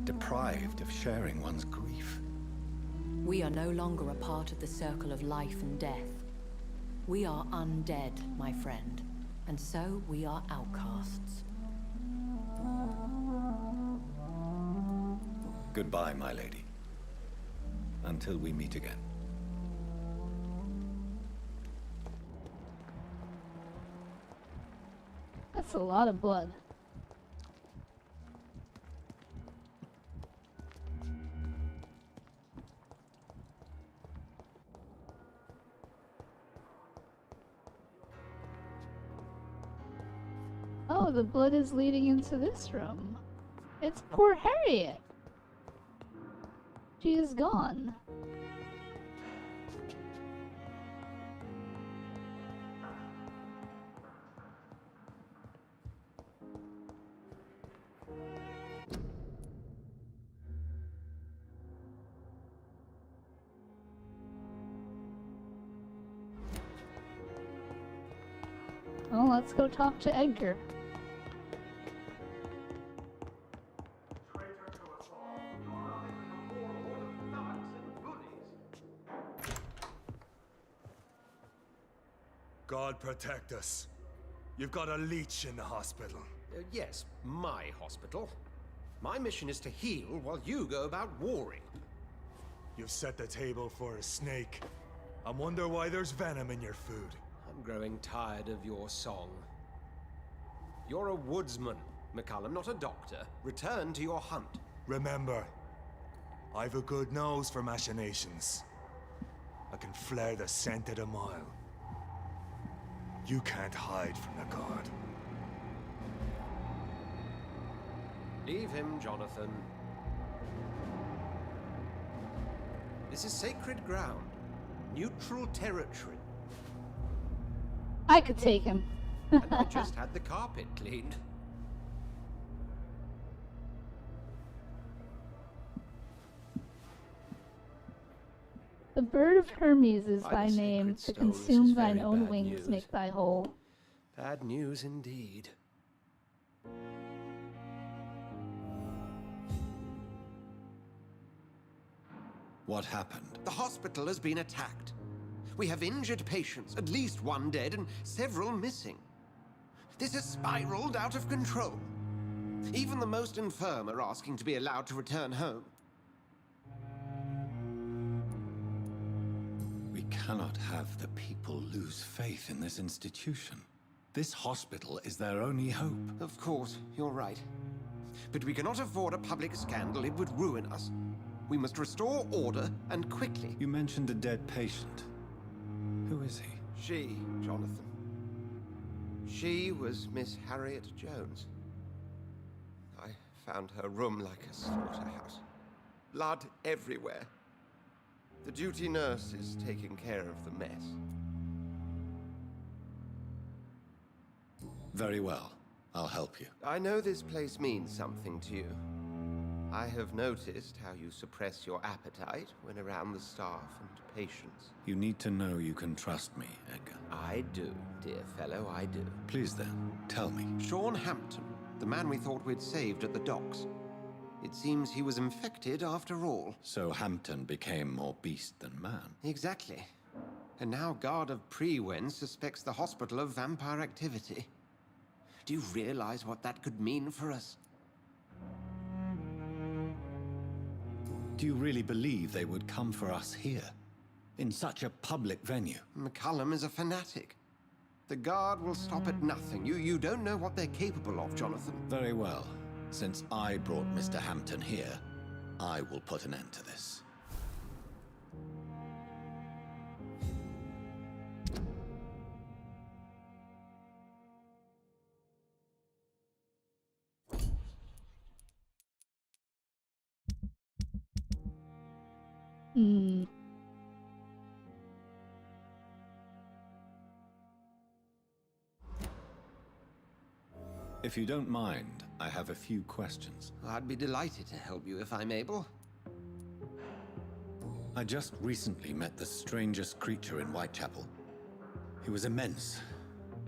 deprived of sharing one's grief. We are no longer a part of the circle of life and death. We are undead, my friend. And so we are outcasts. Goodbye, my lady. Until we meet again. That's a lot of blood. Oh, the blood is leading into this room. It's poor Harriet. She is gone. Well, let's go talk to Edgar. God protect us. You've got a leech in the hospital. Yes, my hospital. My mission is to heal while you go about warring. You've set the table for a snake. I wonder why there's venom in your food. I'm growing tired of your song. You're a woodsman, McCullum, not a doctor. Return to your hunt. Remember, I've a good nose for machinations. I can flare the scent at a mile. You can't hide from the god. Leave him, Jonathan. This is sacred ground. Neutral territory. I could take him. And I just had the carpet cleaned. The bird of Hermes is By thy the name, sacred to stone, this consume is thine very own bad wings news. make thy whole. Bad news indeed. What happened? The hospital has been attacked. We have injured patients, at least one dead and several missing. This has spiraled out of control. Even the most infirm are asking to be allowed to return home. We cannot have the people lose faith in this institution. This hospital is their only hope. Of course, you're right. But we cannot afford a public scandal. It would ruin us. We must restore order, and quickly. You mentioned a dead patient. Who is he? She, Jonathan. She was Miss Harriet Jones. I found her room like a slaughterhouse. Blood everywhere. The duty nurse is taking care of the mess. Very well. I'll help you. I know this place means something to you. I have noticed how you suppress your appetite when around the staff and patients. You need to know you can trust me, Edgar. I do, dear fellow, I do. Please then, tell me. Sean Hampton, the man we thought we'd saved at the docks. It seems he was infected after all. So Hampton became more beast than man. Exactly. And now Guard of Prewen suspects the hospital of vampire activity. Do you realize what that could mean for us? Do you really believe they would come for us here? In such a public venue? McCullum is a fanatic. The Guard will stop at nothing. You don't know what they're capable of, Jonathan. Very well. Since I brought Mr. Hampton here, I will put an end to this. If you don't mind, I have a few questions. I'd be delighted to help you if I'm able. I just recently met the strangest creature in Whitechapel. He was immense.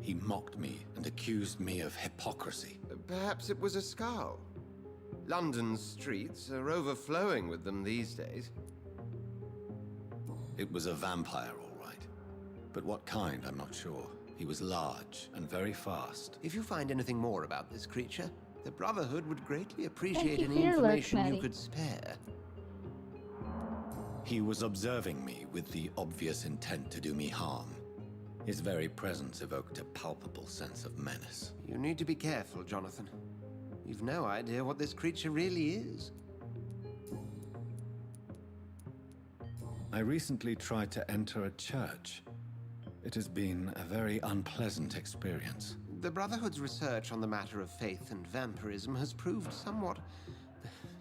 He mocked me and accused me of hypocrisy. Perhaps it was a skull. London's streets are overflowing with them these days. It was a vampire, all right. But what kind, I'm not sure. He was large and very fast. If you find anything more about this creature, the Brotherhood would greatly appreciate any fearless, information Maddie. you could spare. He was observing me with the obvious intent to do me harm. His very presence evoked a palpable sense of menace. You need to be careful, Jonathan. You've no idea what this creature really is. I recently tried to enter a church. It has been a very unpleasant experience. The Brotherhood's research on the matter of faith and vampirism has proved somewhat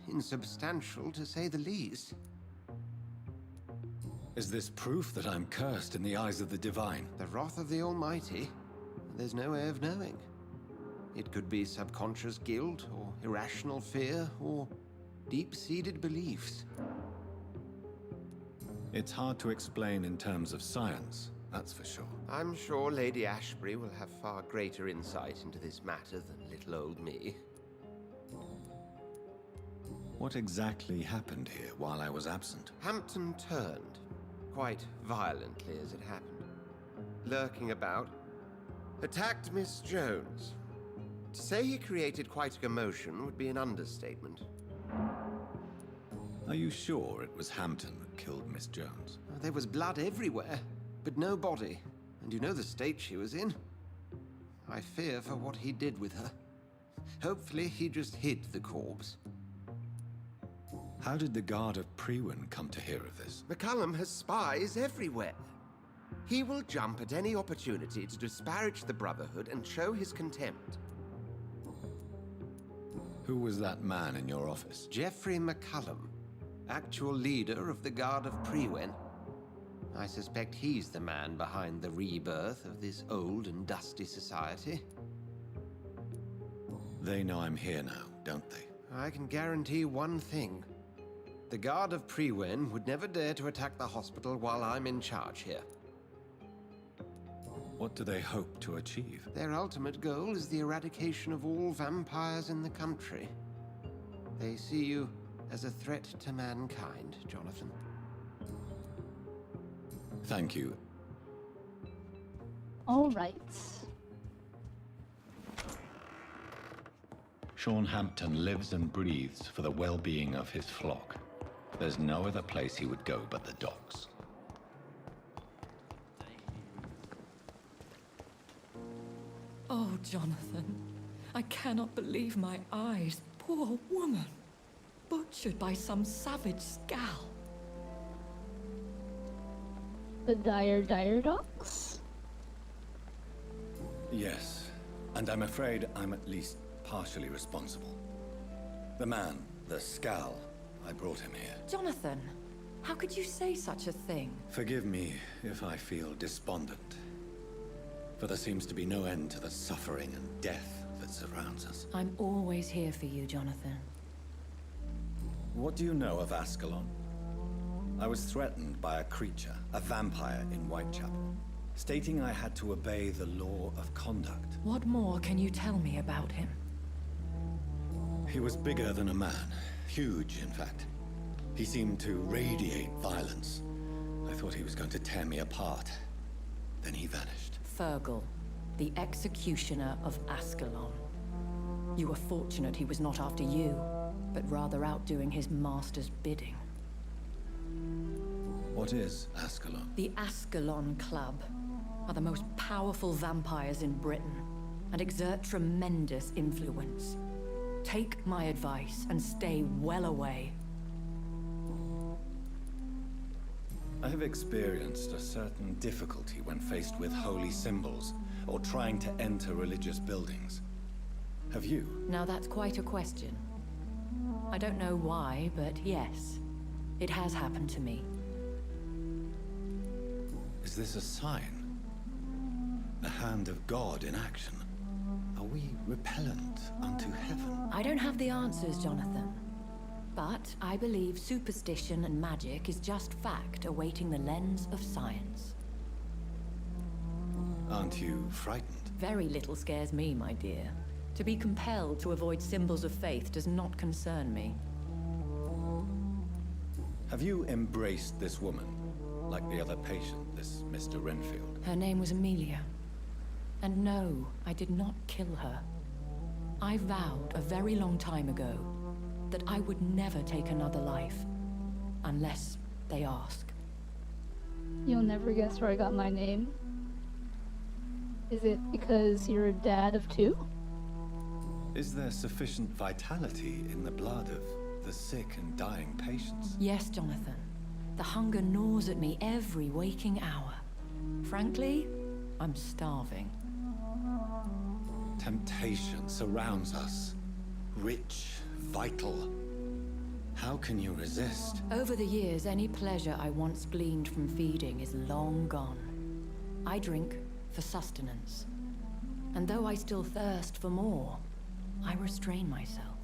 insubstantial, to say the least. Is this proof that I'm cursed in the eyes of the divine? The wrath of the Almighty? There's no way of knowing. It could be subconscious guilt, or irrational fear, or deep-seated beliefs. It's hard to explain in terms of science, that's for sure. I'm sure Lady Ashbury will have far greater insight into this matter than little old me. What exactly happened here while I was absent? Hampton turned, quite violently as it happened. lurking about. Attacked Miss Jones. To say he created quite a commotion would be an understatement. Are you sure it was Hampton that killed Miss Jones? There was blood everywhere, but no body. And you know the state she was in. I fear for what he did with her. Hopefully he just hid the corpse. How did the Guard of Prewin come to hear of this? McCullum has spies everywhere. He will jump at any opportunity to disparage the Brotherhood and show his contempt. Who was that man in your office? Geoffrey McCullum, actual leader of the Guard of Prewin. I suspect he's the man behind the rebirth of this old and dusty society. They know I'm here now, don't they? I can guarantee one thing. The Guard of Prewin would never dare to attack the hospital while I'm in charge here. What do they hope to achieve? Their ultimate goal is the eradication of all vampires in the country. They see you as a threat to mankind, Jonathan. Thank you. All right. Sean Hampton lives and breathes for the well-being of his flock. There's no other place he would go but the docks. Oh, Jonathan, I cannot believe my eyes. Poor woman, butchered by some savage scowl. The dire docks? Yes, and I'm afraid I'm at least partially responsible. The man, the Scal, I brought him here. Jonathan, how could you say such a thing? Forgive me if I feel despondent, for there seems to be no end to the suffering and death that surrounds us. I'm always here for you, Jonathan. What do you know of Ascalon? I was threatened by a creature, a vampire in Whitechapel, stating I had to obey the law of conduct. What more can you tell me about him? He was bigger than a man. Huge, in fact. He seemed to radiate violence. I thought he was going to tear me apart. Then he vanished. Fergal, the executioner of Ascalon. You were fortunate he was not after you, but rather out doing his master's bidding. What is Ascalon? The Ascalon Club are the most powerful vampires in Britain and exert tremendous influence. Take my advice and stay well away. I have experienced a certain difficulty when faced with holy symbols or trying to enter religious buildings. Have you? Now that's quite a question. I don't know why, but yes, it has happened to me. Is this a sign? The hand of God in action? Are we repellent unto heaven? I don't have the answers, Jonathan. But I believe superstition and magic is just fact awaiting the lens of science. Aren't you frightened? Very little scares me, my dear. To be compelled to avoid symbols of faith does not concern me. Have you embraced this woman, like the other patient, this Mr. Renfield? Her name was Amelia. And no, I did not kill her. I vowed a very long time ago that I would never take another life, unless they ask. You'll never guess where I got my name. Is it because you're a dad of two? Is there sufficient vitality in the blood of the sick and dying patients? Yes, Jonathan. The hunger gnaws at me every waking hour. Frankly, I'm starving. Temptation surrounds us. Rich, vital. How can you resist? Over the years, any pleasure I once gleaned from feeding is long gone. I drink for sustenance. And though I still thirst for more, I restrain myself.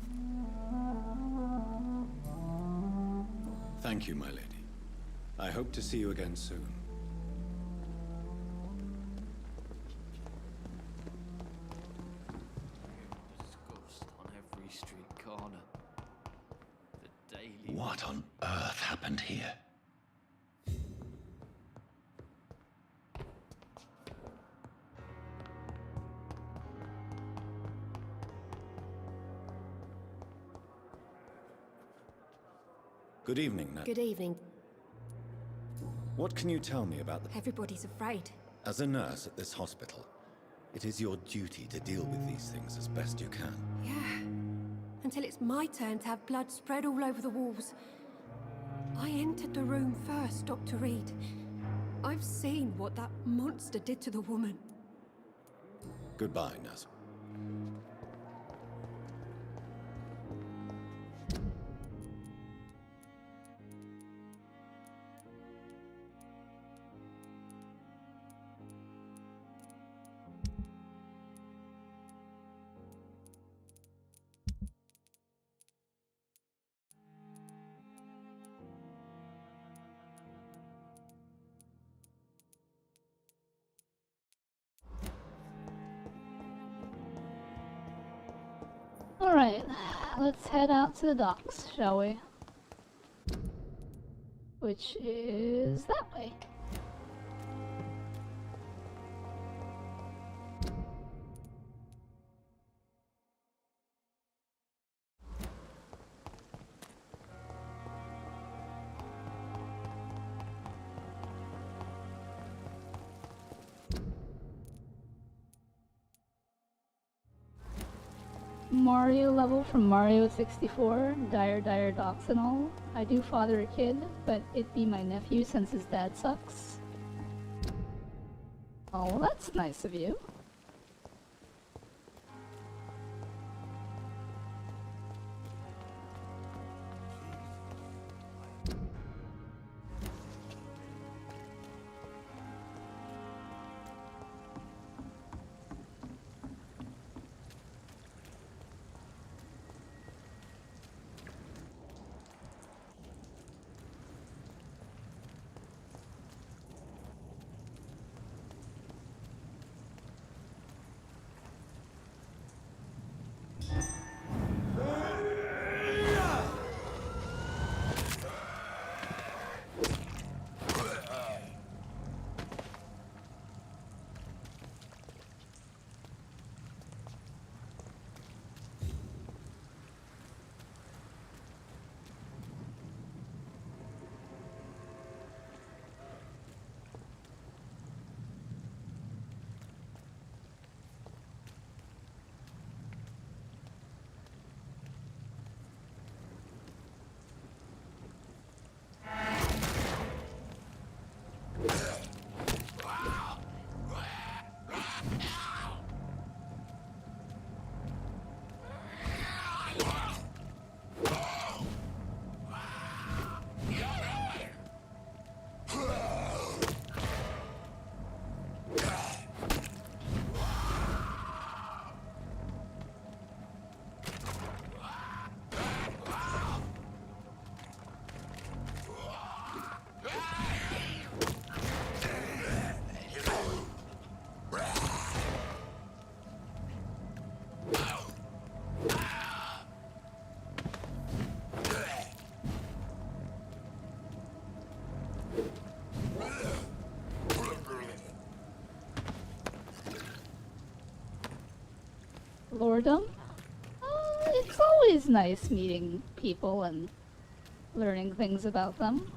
Thank you, my lady. I hope to see you again soon. On every street corner. The daily... What on earth happened here? Good evening, Nat. Good evening. What can you tell me about the... Everybody's afraid. As a nurse at this hospital, it is your duty to deal with these things as best you can. Yeah. Until it's my turn to have blood spread all over the walls. I entered the room first, Dr. Reed. I've seen what that monster did to the woman. Goodbye, nurse. Alright, let's head out to the docks, shall we? Which is that way. Mario level from Mario 64, dire docs and all. I do father a kid, but it be my nephew since his dad sucks. Oh, well, that's nice of you. Lordom? It's always nice meeting people and learning things about them.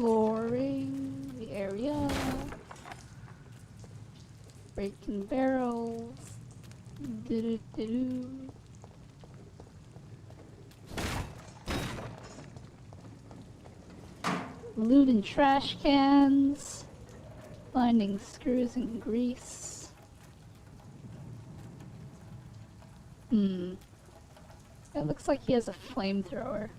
Exploring the area. Breaking barrels. Do-do-do-do. Looting trash cans. Finding screws and grease. It looks like he has a flamethrower.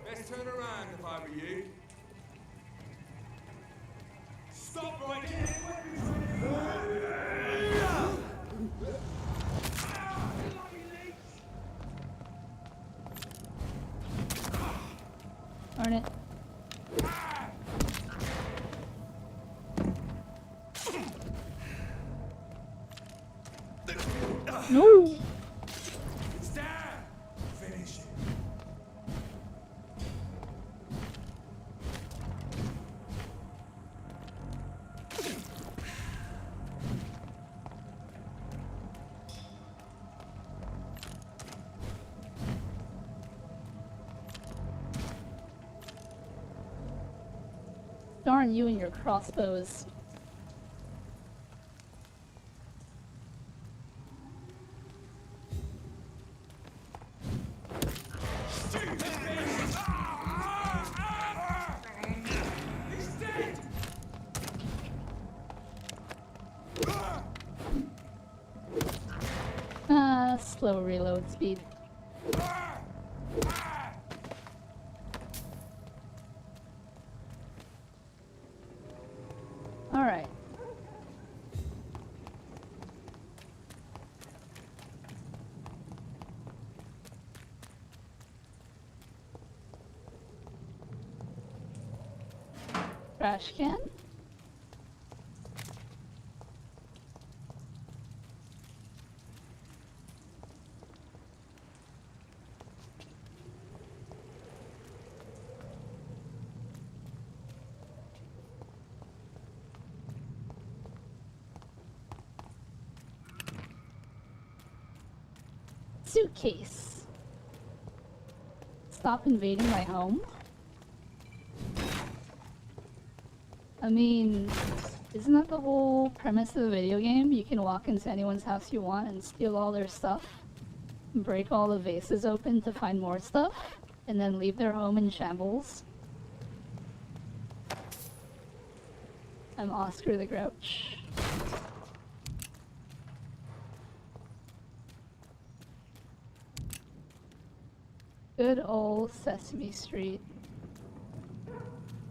Best turn around if I were you. Stop right here! Darn it. No! It's down! Finish it. Darn you and your crossbows. Slow reload speed. Alright. Trash can. Suitcase. Stop invading my home? I mean, isn't that the whole premise of the video game? You can walk into anyone's house you want and steal all their stuff, break all the vases open to find more stuff, and then leave their home in shambles. I'm Oscar the Grouch. Good old Sesame Street.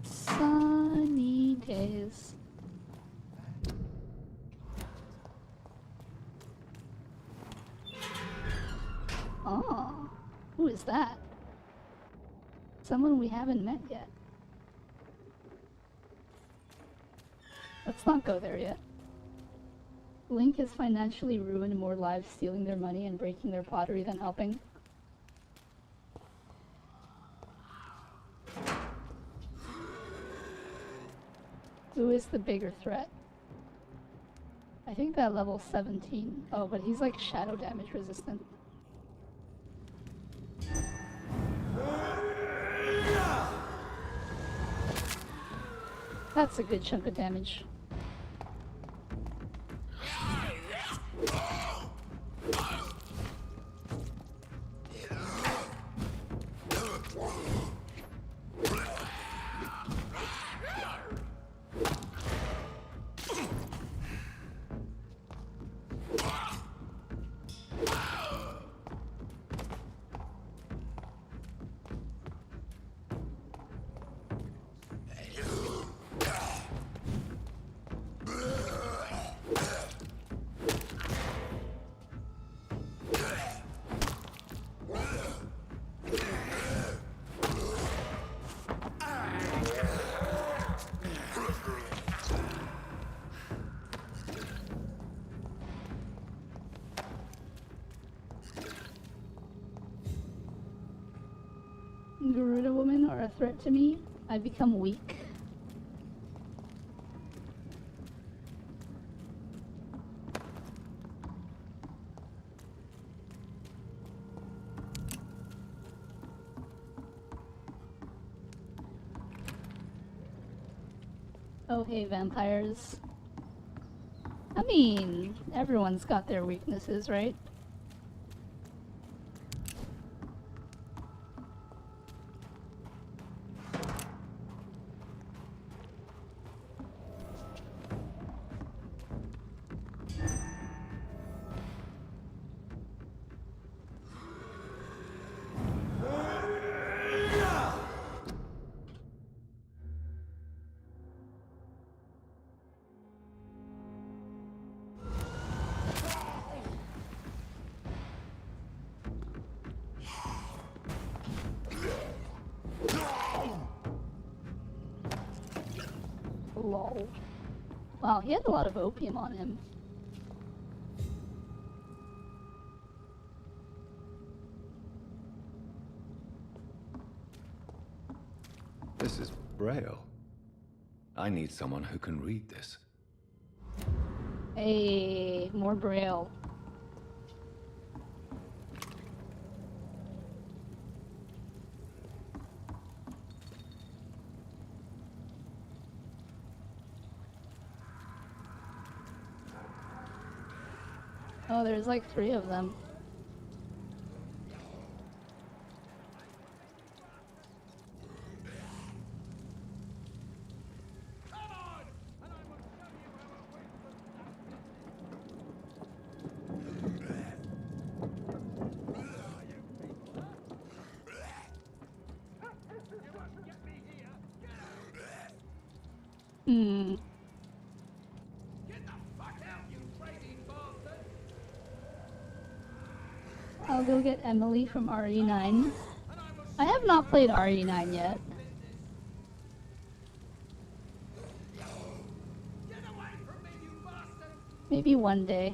Sunny days. Oh, who is that? Someone we haven't met yet. Let's not go there yet. Link has financially ruined more lives stealing their money and breaking their pottery than helping. Who is the bigger threat? I think that level 17. Oh, but he's like shadow damage resistant. That's a good chunk of damage. Garuda women are a threat to me, I become weak. Oh hey, vampires. I mean, everyone's got their weaknesses, right? Lol. Wow, he had a lot of opium on him. This is Braille. I need someone who can read this. Hey, more Braille. Oh, there's like 3 of them. Hmm. I'll go get Emily from RE9. I have not played RE9 yet. Maybe one day.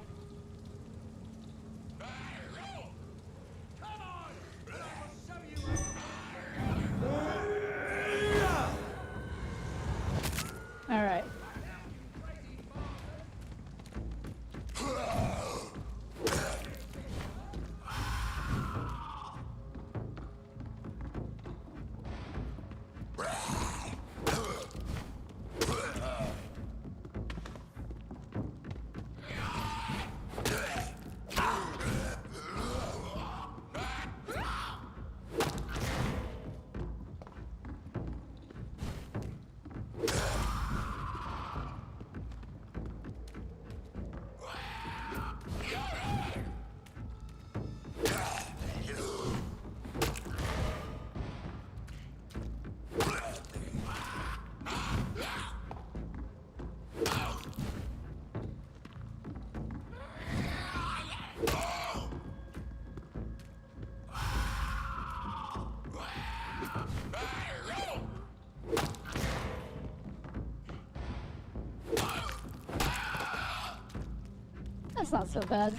Alright. That's not so bad.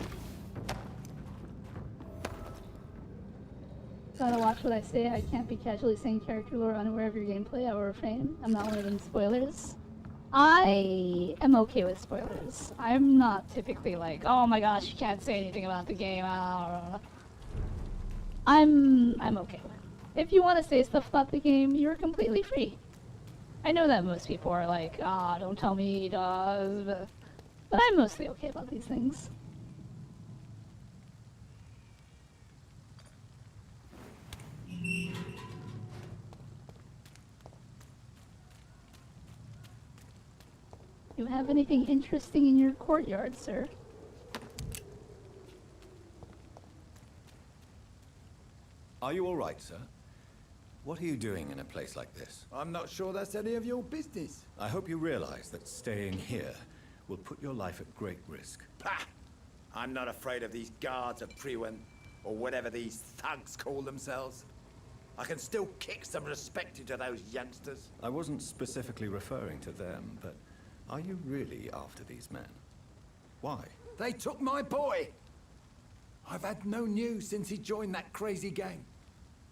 Gotta watch what I say. I can't be casually saying character lore unaware of your gameplay. I will refrain. I'm not one of them spoilers. I am okay with spoilers. I'm not typically like, oh my gosh, you can't say anything about the game. I'm okay with it. If you want to say stuff about the game, you're completely free. I know that most people are like, don't tell me, but I'm mostly okay about these things. You have anything interesting in your courtyard, sir? Are you all right, sir? What are you doing in a place like this? I'm not sure that's any of your business. I hope you realize that staying here will put your life at great risk. Pah! I'm not afraid of these guards of Priwen, or whatever these thugs call themselves. I can still kick some respect into those youngsters. I wasn't specifically referring to them, but are you really after these men? Why? They took my boy! I've had no news since he joined that crazy gang.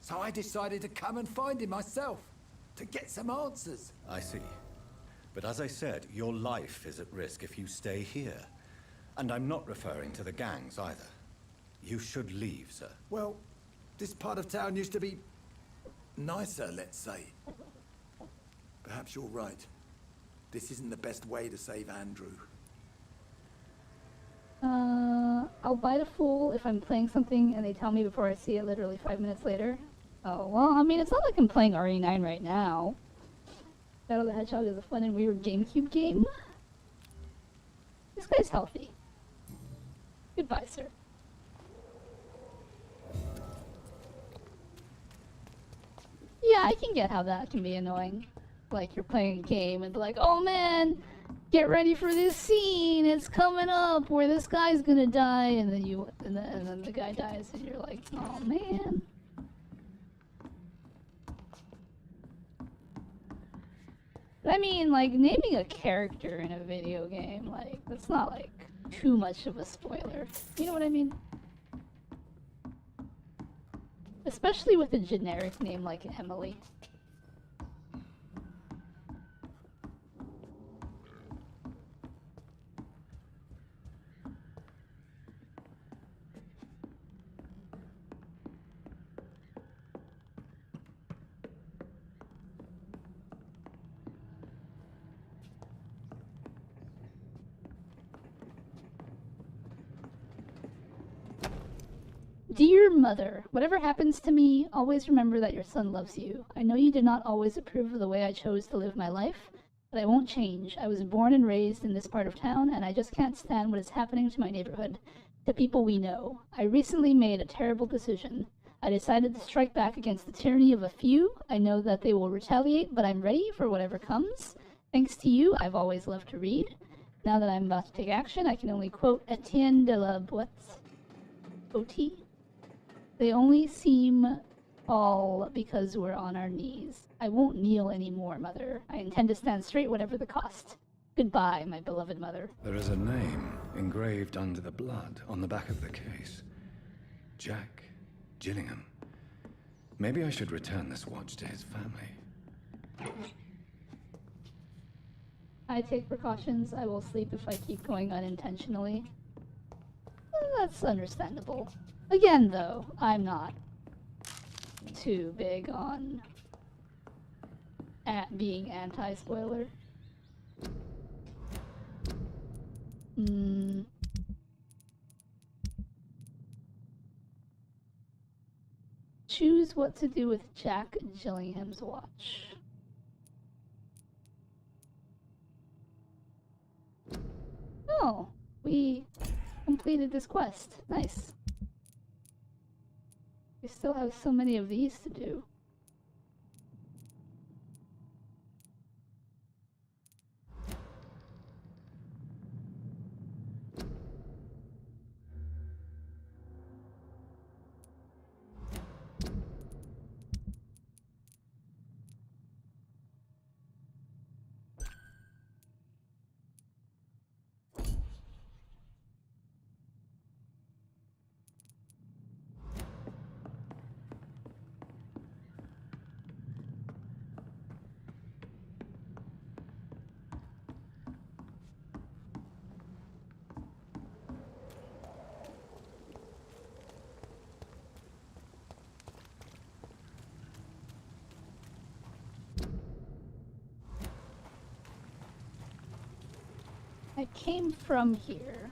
So I decided to come and find him myself, to get some answers. I see. But as I said, your life is at risk if you stay here. And I'm not referring to the gangs either. You should leave, sir. Well, this part of town used to be nicer, let's say. Perhaps you're right. This isn't the best way to save Andrew. I'll bite a fool if I'm playing something and they tell me before I see it literally 5 minutes later. Oh, well, I mean, it's not like I'm playing RE9 right now. Battle the Hedgehog is a fun and weird GameCube game. This guy's healthy. Goodbye, sir. Yeah, I can get how that can be annoying. Like, you're playing a game and be like, oh man, get ready for this scene, it's coming up where this guy's gonna die, and then the guy dies and you're like, oh man. But I mean, like, naming a character in a video game, like, that's not like too much of a spoiler. You know what I mean? Especially with a generic name like Emily. Dear Mother, whatever happens to me, always remember that your son loves you. I know you did not always approve of the way I chose to live my life, but I won't change. I was born and raised in this part of town, and I just can't stand what is happening to my neighborhood, to people we know. I recently made a terrible decision. I decided to strike back against the tyranny of a few. I know that they will retaliate, but I'm ready for whatever comes. Thanks to you, I've always loved to read. Now that I'm about to take action, I can only quote Etienne de la Boette's OT. They only seem all because we're on our knees. I won't kneel anymore, Mother. I intend to stand straight whatever the cost. Goodbye, my beloved mother. There is a name engraved under the blood on the back of the case. Jack Gillingham. Maybe I should return this watch to his family. I take precautions. I will sleep if I keep going unintentionally. That's understandable. Again, though, I'm not too big on being anti-spoiler. Choose what to do with Jack Gillingham's watch. Oh, we completed this quest. Nice. We still have so many of these to do. I came from here.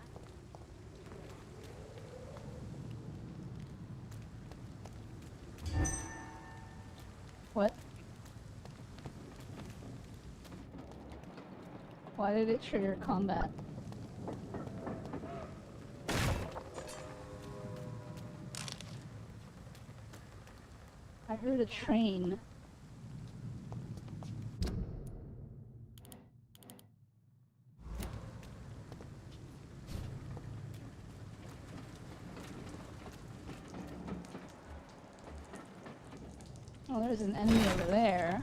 What? Why did it trigger combat? I heard a train. Oh, there's an enemy over there.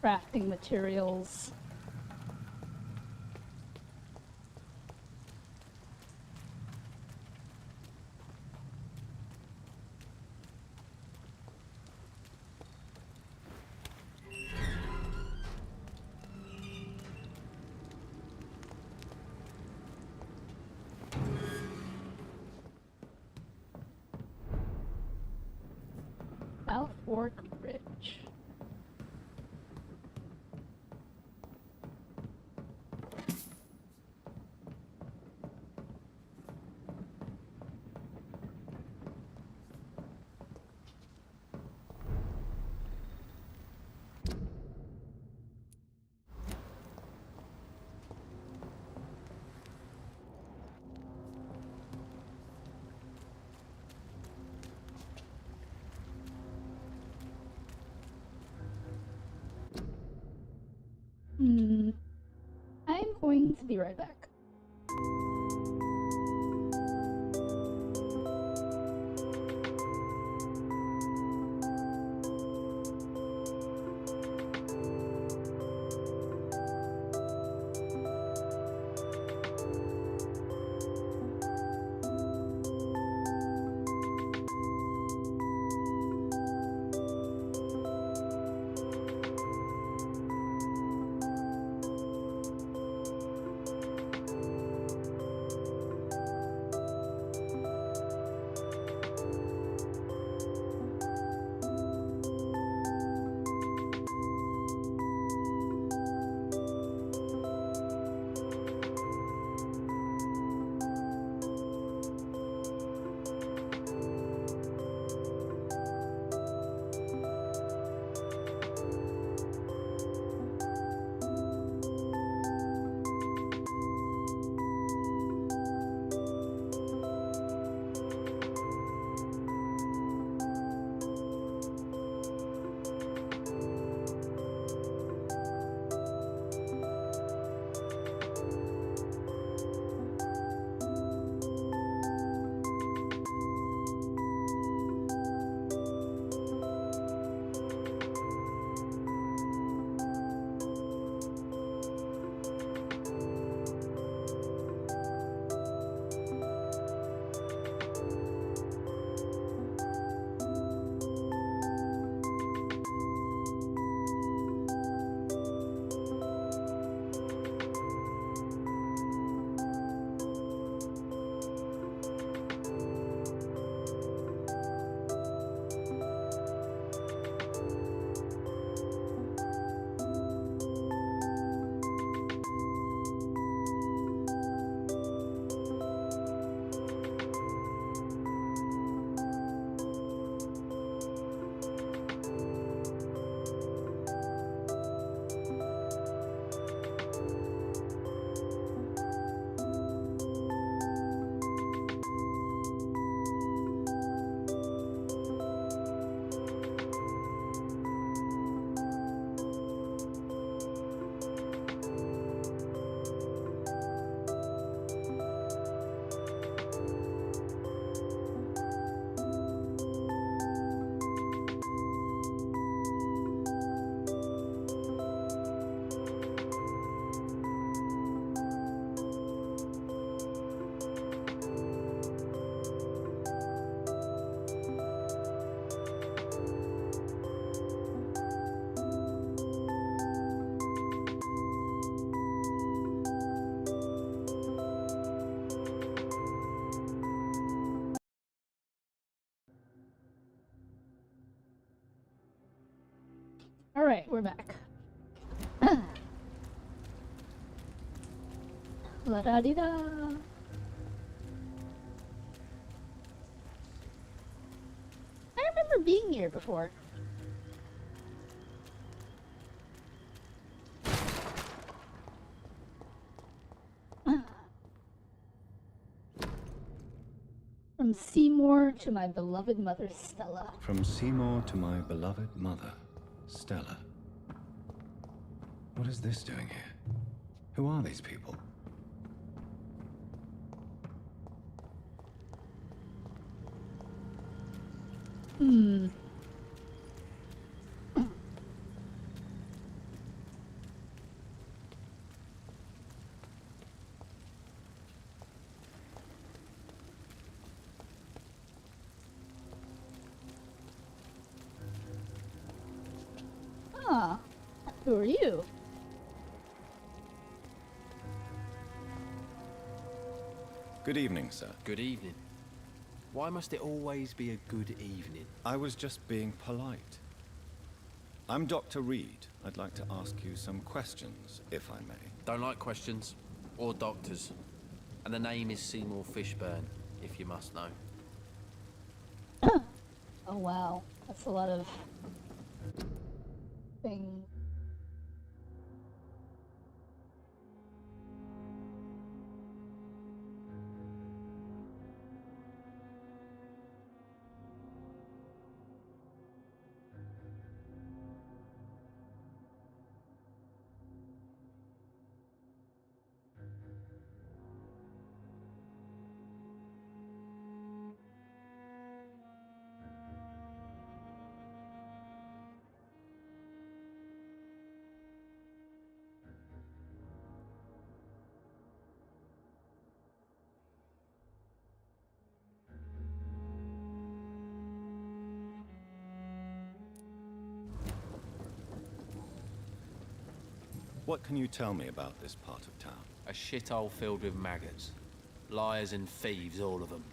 crafting materials. South Fork Bridge. I'm going to be right back. Alright, we're back. La-da-dee-da! I remember being here before. From Seymour to my beloved mother, Stella. From Seymour to my beloved mother, Stella. What is this doing here? Who are these people? Ah, who are you? Good evening, sir. Good evening. Why must it always be a good evening? I was just being polite. I'm Dr. Reed. I'd like to ask you some questions, if I may. Don't like questions. Or doctors. And the name is Seymour Fishburne, if you must know. Oh wow, that's a lot of things. What can you tell me about this part of town? A shithole filled with maggots. Liars and thieves, all of them.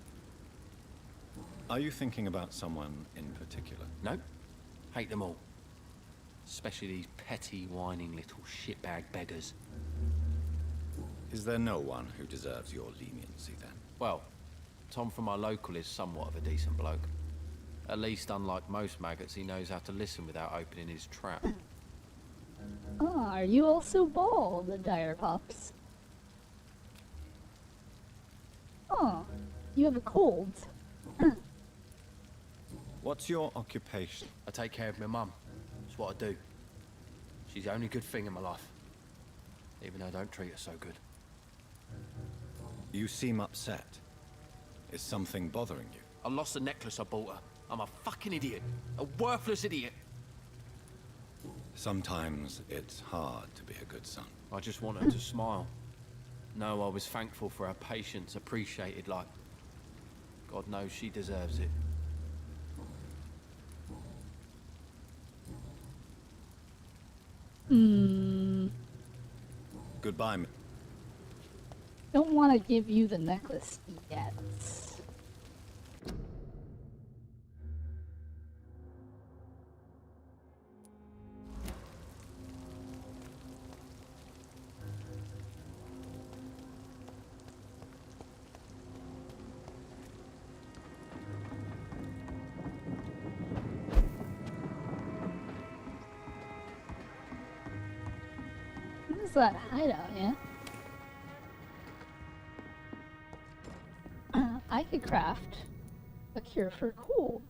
Are you thinking about someone in particular? No. Hate them all. Especially these petty, whining little shitbag beggars. Is there no one who deserves your leniency, then? Well, Tom from our local is somewhat of a decent bloke. At least, unlike most maggots, he knows how to listen without opening his trap. Ah, are you also bald, the Dire Pops? Oh, you have a cold. What's your occupation? I take care of my mum. It's what I do. She's the only good thing in my life. Even though I don't treat her so good. You seem upset. Is something bothering you? I lost the necklace I bought her. I'm a fucking idiot. A worthless idiot. Sometimes it's hard to be a good son. I just want her to smile. No, I was thankful for her patience, appreciated like... God knows she deserves it. Goodbye, Don't want to give you the necklace yet. What's that hideout, yeah? I could craft a cure for cold.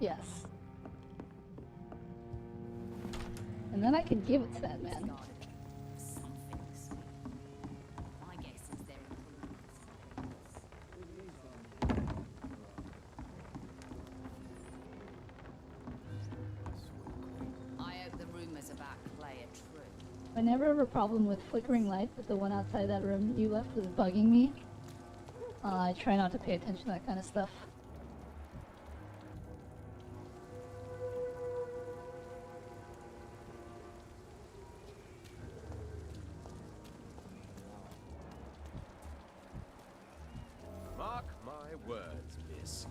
Yes. And then I could give it to that man. I never have a problem with flickering light, but the one outside that room you left was bugging me. I try not to pay attention to that kind of stuff. Mark my words, miss.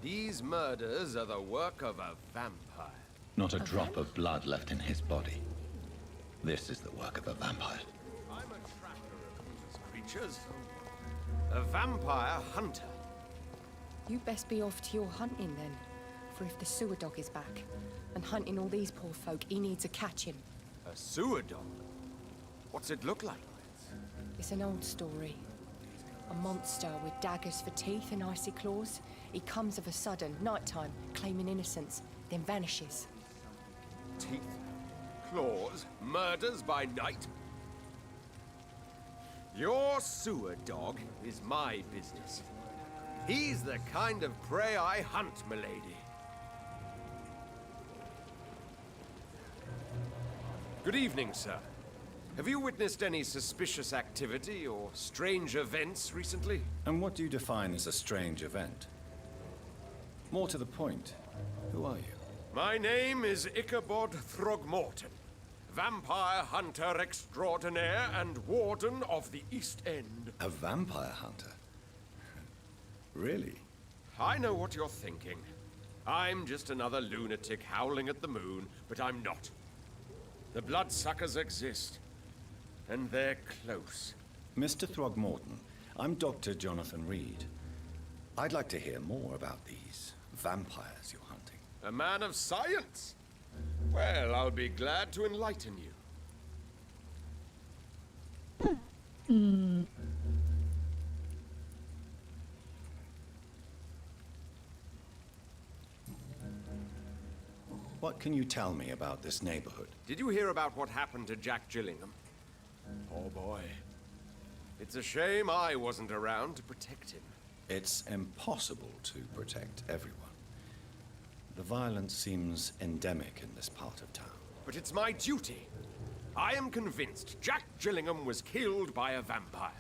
These murders are the work of a vampire. Not a drop of blood left in his body. This is the work of a vampire. I'm a tracker of these creatures. A vampire hunter. You best be off to your hunting then. For if the sewer dog is back, and hunting all these poor folk, he needs a catching. A sewer dog? What's it look like? It's an old story. A monster with daggers for teeth and icy claws. He comes of a sudden, nighttime, claiming innocence, then vanishes. Teeth, claws, murders by night? Your sewer dog is my business. He's the kind of prey I hunt, milady. Good evening, sir. Have you witnessed any suspicious activity or strange events recently? And what do you define as a strange event? More to the point, who are you? My name is Ichabod Throgmorton, vampire hunter extraordinaire and warden of the East End. A vampire hunter? Really? I know what you're thinking. I'm just another lunatic howling at the moon, but I'm not. The bloodsuckers exist, and they're close. Mr. Throgmorton, I'm Dr. Jonathan Reed. I'd like to hear more about these vampires you're hunting. A man of science? Well, I'll be glad to enlighten you. What can you tell me about this neighborhood? Did you hear about what happened to Jack Gillingham? Oh boy. It's a shame I wasn't around to protect him. It's impossible to protect everyone. The violence seems endemic in this part of town. But it's my duty. I am convinced Jack Gillingham was killed by a vampire.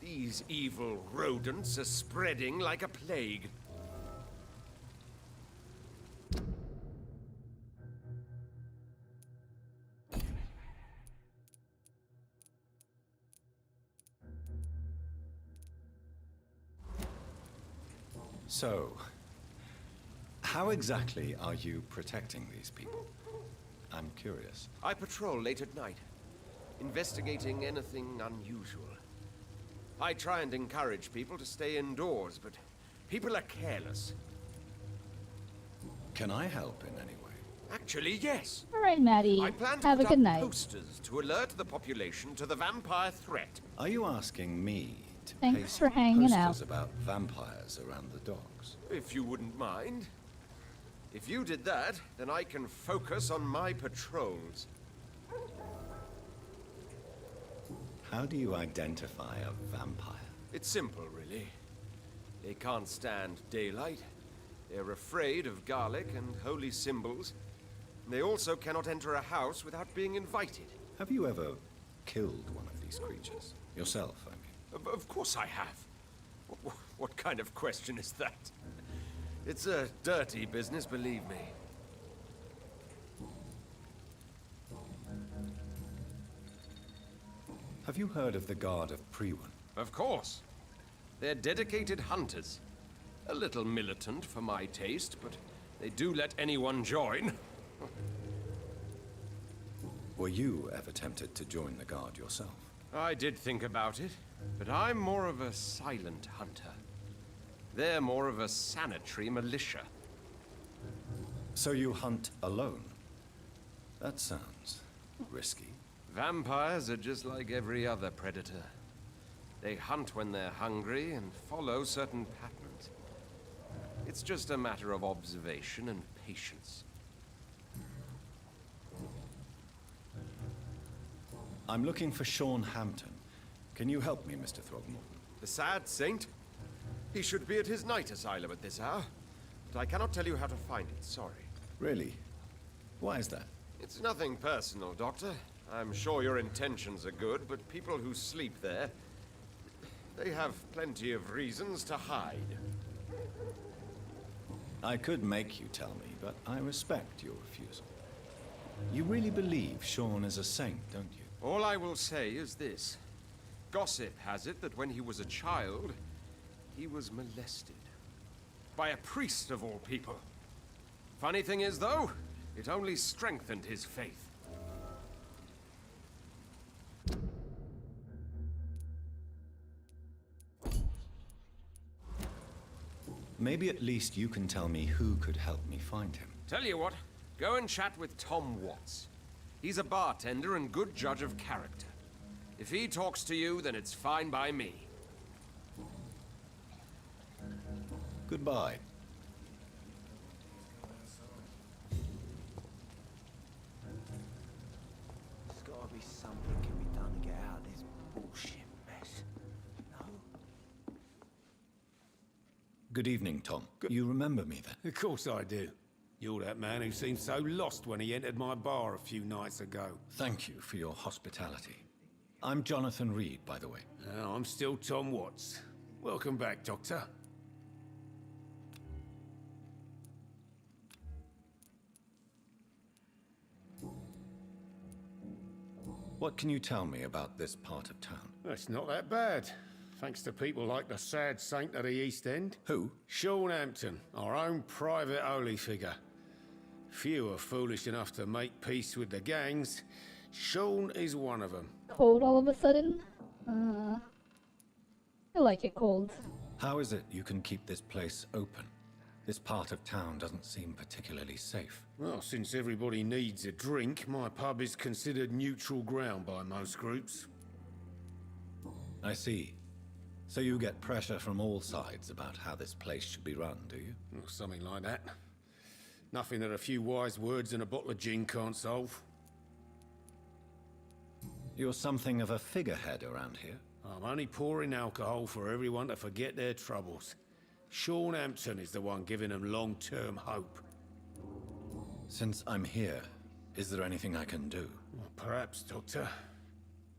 These evil rodents are spreading like a plague. So, how exactly are you protecting these people? I'm curious. I patrol late at night, investigating anything unusual. I try and encourage people to stay indoors, but people are careless. Can I help in any way? Actually, yes. All right, Maddie. I plan to Have a put good up night. posters to alert the population to the vampire threat. Are you asking me to Thanks paste for hanging posters out. about vampires around the docks? If you wouldn't mind. If you did that, then I can focus on my patrols. How do you identify a vampire? It's simple, really. They can't stand daylight. They're afraid of garlic and holy symbols. They also cannot enter a house without being invited. Have you ever killed one of these creatures? Yourself, I mean. Of course I have. What kind of question is that? It's a dirty business, believe me. Have you heard of the Guard of Priwen? Of course. They're dedicated hunters. A little militant for my taste, but they do let anyone join. Were you ever tempted to join the Guard yourself? I did think about it, but I'm more of a silent hunter. They're more of a sanitary militia. So you hunt alone? That sounds risky. Vampires are just like every other predator. They hunt when they're hungry and follow certain patterns. It's just a matter of observation and patience. I'm looking for Sean Hampton. Can you help me, Mr. Throgmorton? The sad saint? He should be at his night asylum at this hour. But I cannot tell you how to find it, sorry. Really? Why is that? It's nothing personal, Doctor. I'm sure your intentions are good, but people who sleep there, they have plenty of reasons to hide. I could make you tell me, but I respect your refusal. You really believe Sean is a saint, don't you? All I will say is this. Gossip has it that when he was a child, he was molested. By a priest of all people. Funny thing is, though, it only strengthened his faith. Maybe at least you can tell me who could help me find him. Tell you what, go and chat with Tom Watts. He's a bartender and good judge of character. If he talks to you, then it's fine by me. Goodbye. There's gotta be something can be done to get out of this bullshit mess. No? Good evening, Tom. You remember me then? Of course I do. You're that man who seemed so lost when he entered my bar a few nights ago. Thank you for your hospitality. I'm Jonathan Reed, by the way. I'm still Tom Watts. Welcome back, Doctor. What can you tell me about this part of town? It's not that bad. Thanks to people like the sad saint of the East End. Who? Sean Hampton, our own private holy figure. Few are foolish enough to make peace with the gangs. Sean is one of them. Cold all of a sudden? I like it cold. How is it you can keep this place open? This part of town doesn't seem particularly safe. Well, since everybody needs a drink, my pub is considered neutral ground by most groups. I see. So you get pressure from all sides about how this place should be run, do you? Well, something like that. Nothing that a few wise words and a bottle of gin can't solve. You're something of a figurehead around here. I'm only pouring alcohol for everyone to forget their troubles. Sean Hampton is the one giving them long-term hope. Since I'm here, is there anything I can do? Well, perhaps, Doctor.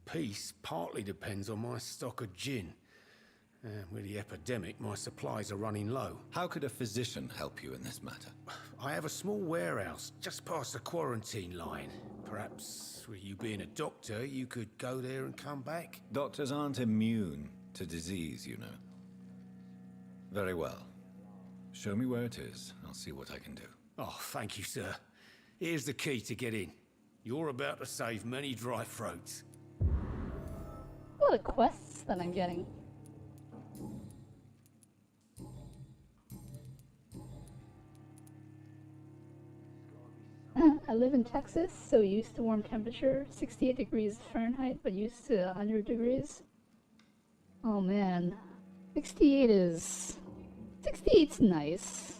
Peace partly depends on my stock of gin. With the epidemic, my supplies are running low. How could a physician help you in this matter? I have a small warehouse just past the quarantine line. Perhaps, with you being a doctor, you could go there and come back? Doctors aren't immune to disease, you know. Very well. Show me where it is. I'll see what I can do. Oh, thank you, sir. Here's the key to get in. You're about to save many dry throats. What a quests that I'm getting. I live in Texas, so used to warm temperature, 68 degrees Fahrenheit, but used to 100 degrees. Oh man, 68's nice.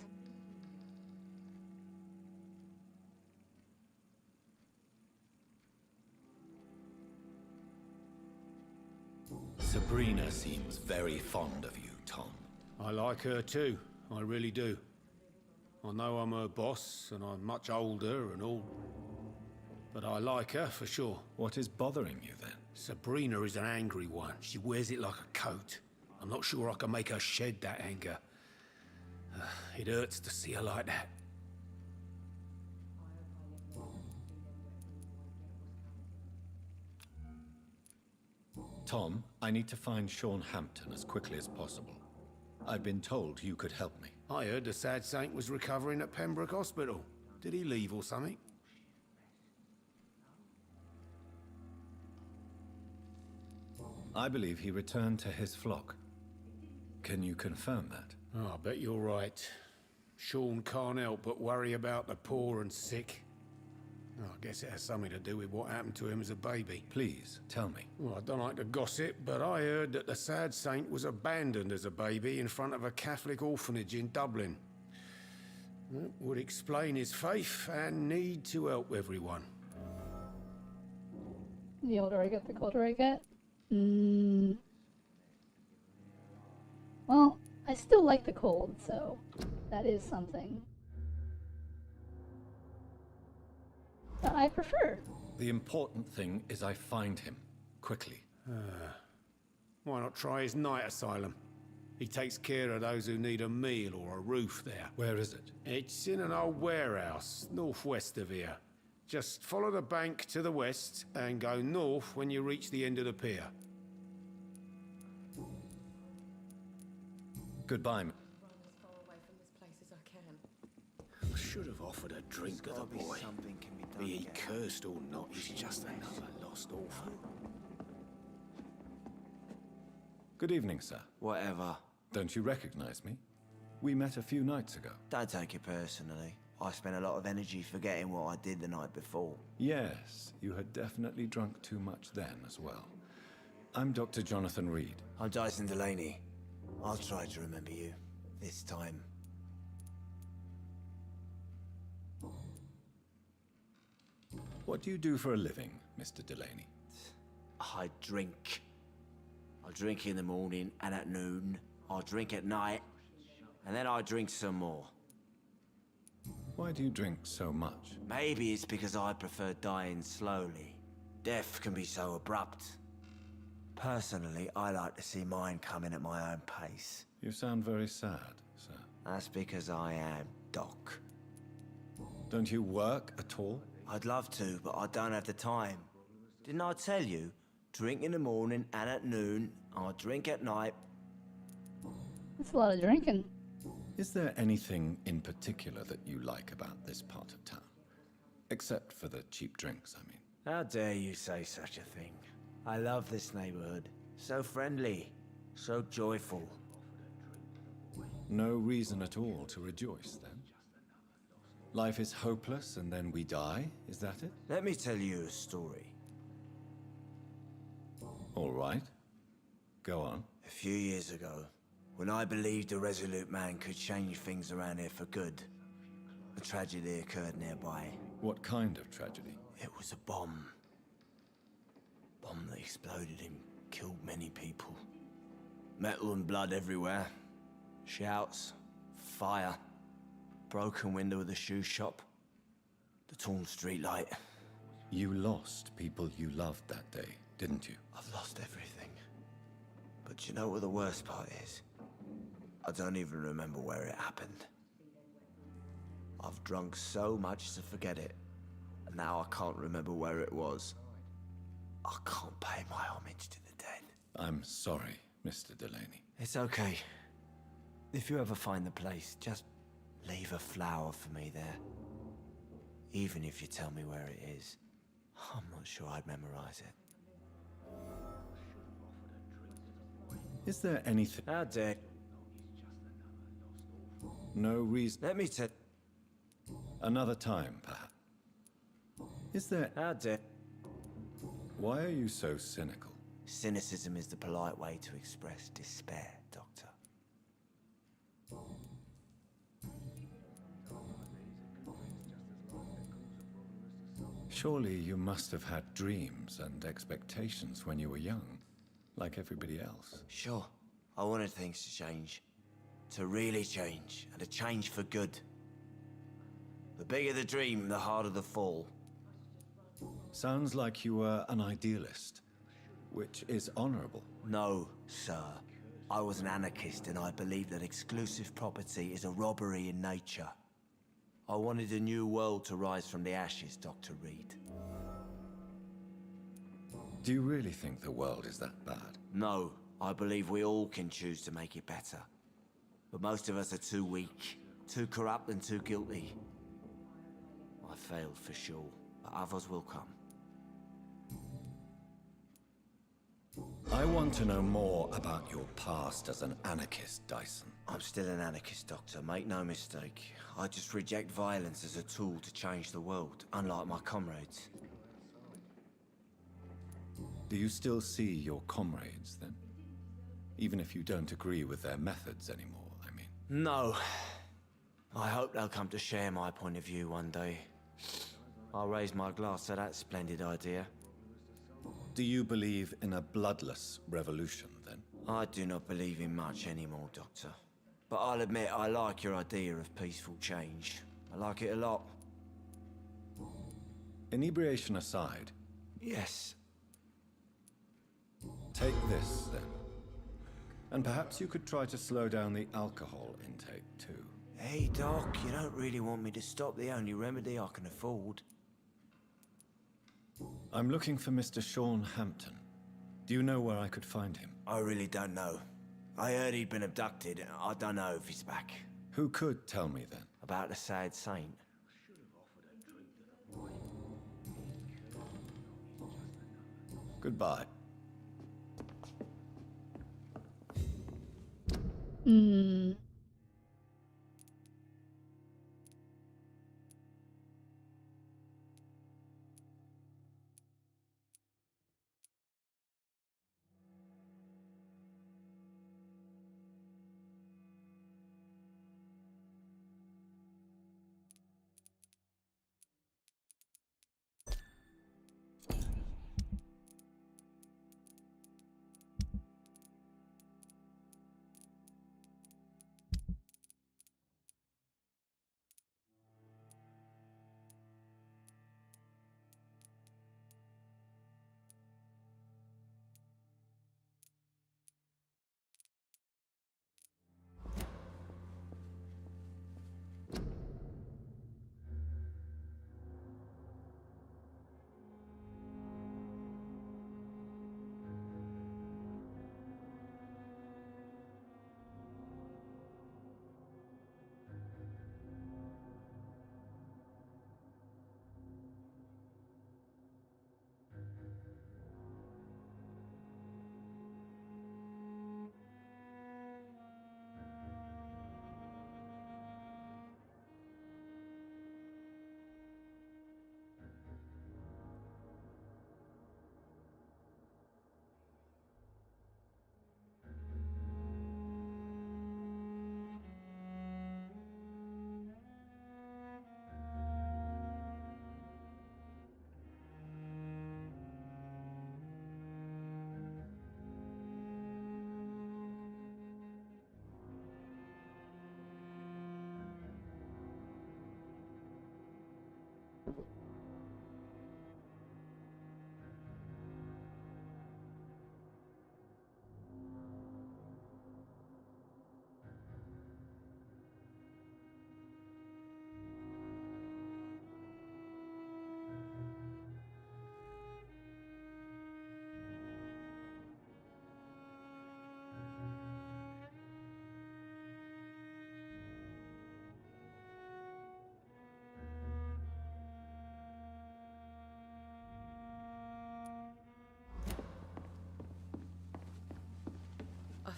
Sabrina seems very fond of you, Tom. I like her too, I really do. I know I'm her boss, and I'm much older and all. But I like her, for sure. What is bothering you, then? Sabrina is an angry one. She wears it like a coat. I'm not sure I can make her shed that anger. It hurts to see her like that. Tom, I need to find Sean Hampton as quickly as possible. I've been told you could help me. I heard the sad saint was recovering at Pembroke Hospital. Did he leave or something? I believe he returned to his flock. Can you confirm that? Oh, I bet you're right. Sean can't help but worry about the poor and sick. Oh, I guess it has something to do with what happened to him as a baby. Please, tell me. Well, I don't like to gossip, but I heard that the sad saint was abandoned as a baby in front of a Catholic orphanage in Dublin. That would explain his faith and need to help everyone. The older I get, the colder I get. Well, I still like the cold, so that is something. That I prefer. The important thing is I find him, quickly. Why not try his night asylum? He takes care of those who need a meal or a roof there. Where is it? It's in an old warehouse, northwest of here. Just follow the bank to the west and go north when you reach the end of the pier. Goodbye. I should have offered a drink to the boy. Be he cursed or not, he's just another lost orphan. Good evening, sir. Whatever. Don't you recognize me? We met a few nights ago. Don't take it personally. I spent a lot of energy forgetting what I did the night before. Yes, you had definitely drunk too much then as well. I'm Dr. Jonathan Reed. I'm Dyson Delaney. I'll try to remember you. This time. What do you do for a living, Mr. Delaney? I drink. I drink in the morning and at noon. I drink at night. And then I drink some more. Why do you drink so much? Maybe it's because I prefer dying slowly. Death can be so abrupt. Personally, I like to see mine coming at my own pace. You sound very sad, sir. That's because I am Doc. Don't you work at all? I'd love to, but I don't have the time. Didn't I tell you? Drink in the morning and at noon. I drink at night. That's a lot of drinking. Is there anything in particular that you like about this part of town? Except for the cheap drinks, I mean. How dare you say such a thing? I love this neighborhood. So friendly. So joyful. No reason at all to rejoice, then? Life is hopeless and then we die, is that it? Let me tell you a story. All right. Go on. A few years ago, when I believed a resolute man could change things around here for good, a tragedy occurred nearby. What kind of tragedy? It was a bomb. Bomb that exploded and killed many people. Metal and blood everywhere. Shouts, fire, broken window of the shoe shop, the torn street light. You lost people you loved that day, didn't you? I've lost everything. But you know what the worst part is? I don't even remember where it happened. I've drunk so much to forget it, and now I can't remember where it was. I can't pay my homage to the dead. I'm sorry, Mr. Delaney. It's okay. If you ever find the place, just leave a flower for me there. Even if you tell me where it is. I'm not sure I'd memorize it. Is there anything... How dare... No reason... Let me tell... Another time, perhaps. Is there... How dare... Why are you so cynical? Cynicism is the polite way to express despair, Doctor. Surely you must have had dreams and expectations when you were young, like everybody else. Sure. I wanted things to change. To really change, and to change for good. The bigger the dream, the harder the fall. Sounds like you were an idealist, which is honorable. No, sir. I was an anarchist, and I believed that exclusive property is a robbery in nature. I wanted a new world to rise from the ashes, Dr. Reed. Do you really think the world is that bad? No, I believe we all can choose to make it better. But most of us are too weak, too corrupt and too guilty. I failed for sure, but others will come. I want to know more about your past as an anarchist, Dyson. I'm still an anarchist, Doctor, make no mistake. I just reject violence as a tool to change the world, unlike my comrades. Do you still see your comrades, then? Even if you don't agree with their methods anymore, I mean. No. I hope they'll come to share my point of view one day. I'll raise my glass to that splendid idea. Do you believe in a bloodless revolution, then? I do not believe in much anymore, Doctor. But I'll admit I like your idea of peaceful change. I like it a lot. Inebriation aside. Yes. Take this, then. And perhaps you could try to slow down the alcohol intake, too. Hey, Doc, you don't really want me to stop the only remedy I can afford. I'm looking for Mr. Sean Hampton. Do you know where I could find him? I really don't know. I heard he'd been abducted. I don't know if he's back. Who could tell me, then? About the sad saint. Goodbye.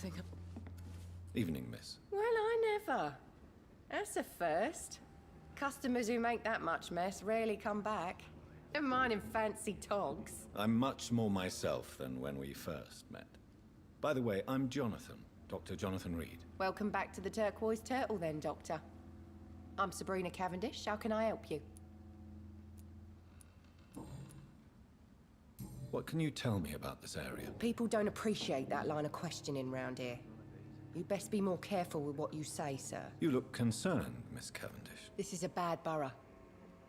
think I'm... Evening, miss. Well, I never. That's a first. Customers who make that much mess rarely come back. Never mind in fancy togs. I'm much more myself than when we first met. By the way, I'm Jonathan, Dr. Jonathan Reed. Welcome back to the Turquoise Turtle then, Doctor. I'm Sabrina Cavendish. How can I help you? What can you tell me about this area? People don't appreciate that line of questioning round here. You'd best be more careful with what you say, sir. You look concerned, Miss Cavendish. This is a bad borough.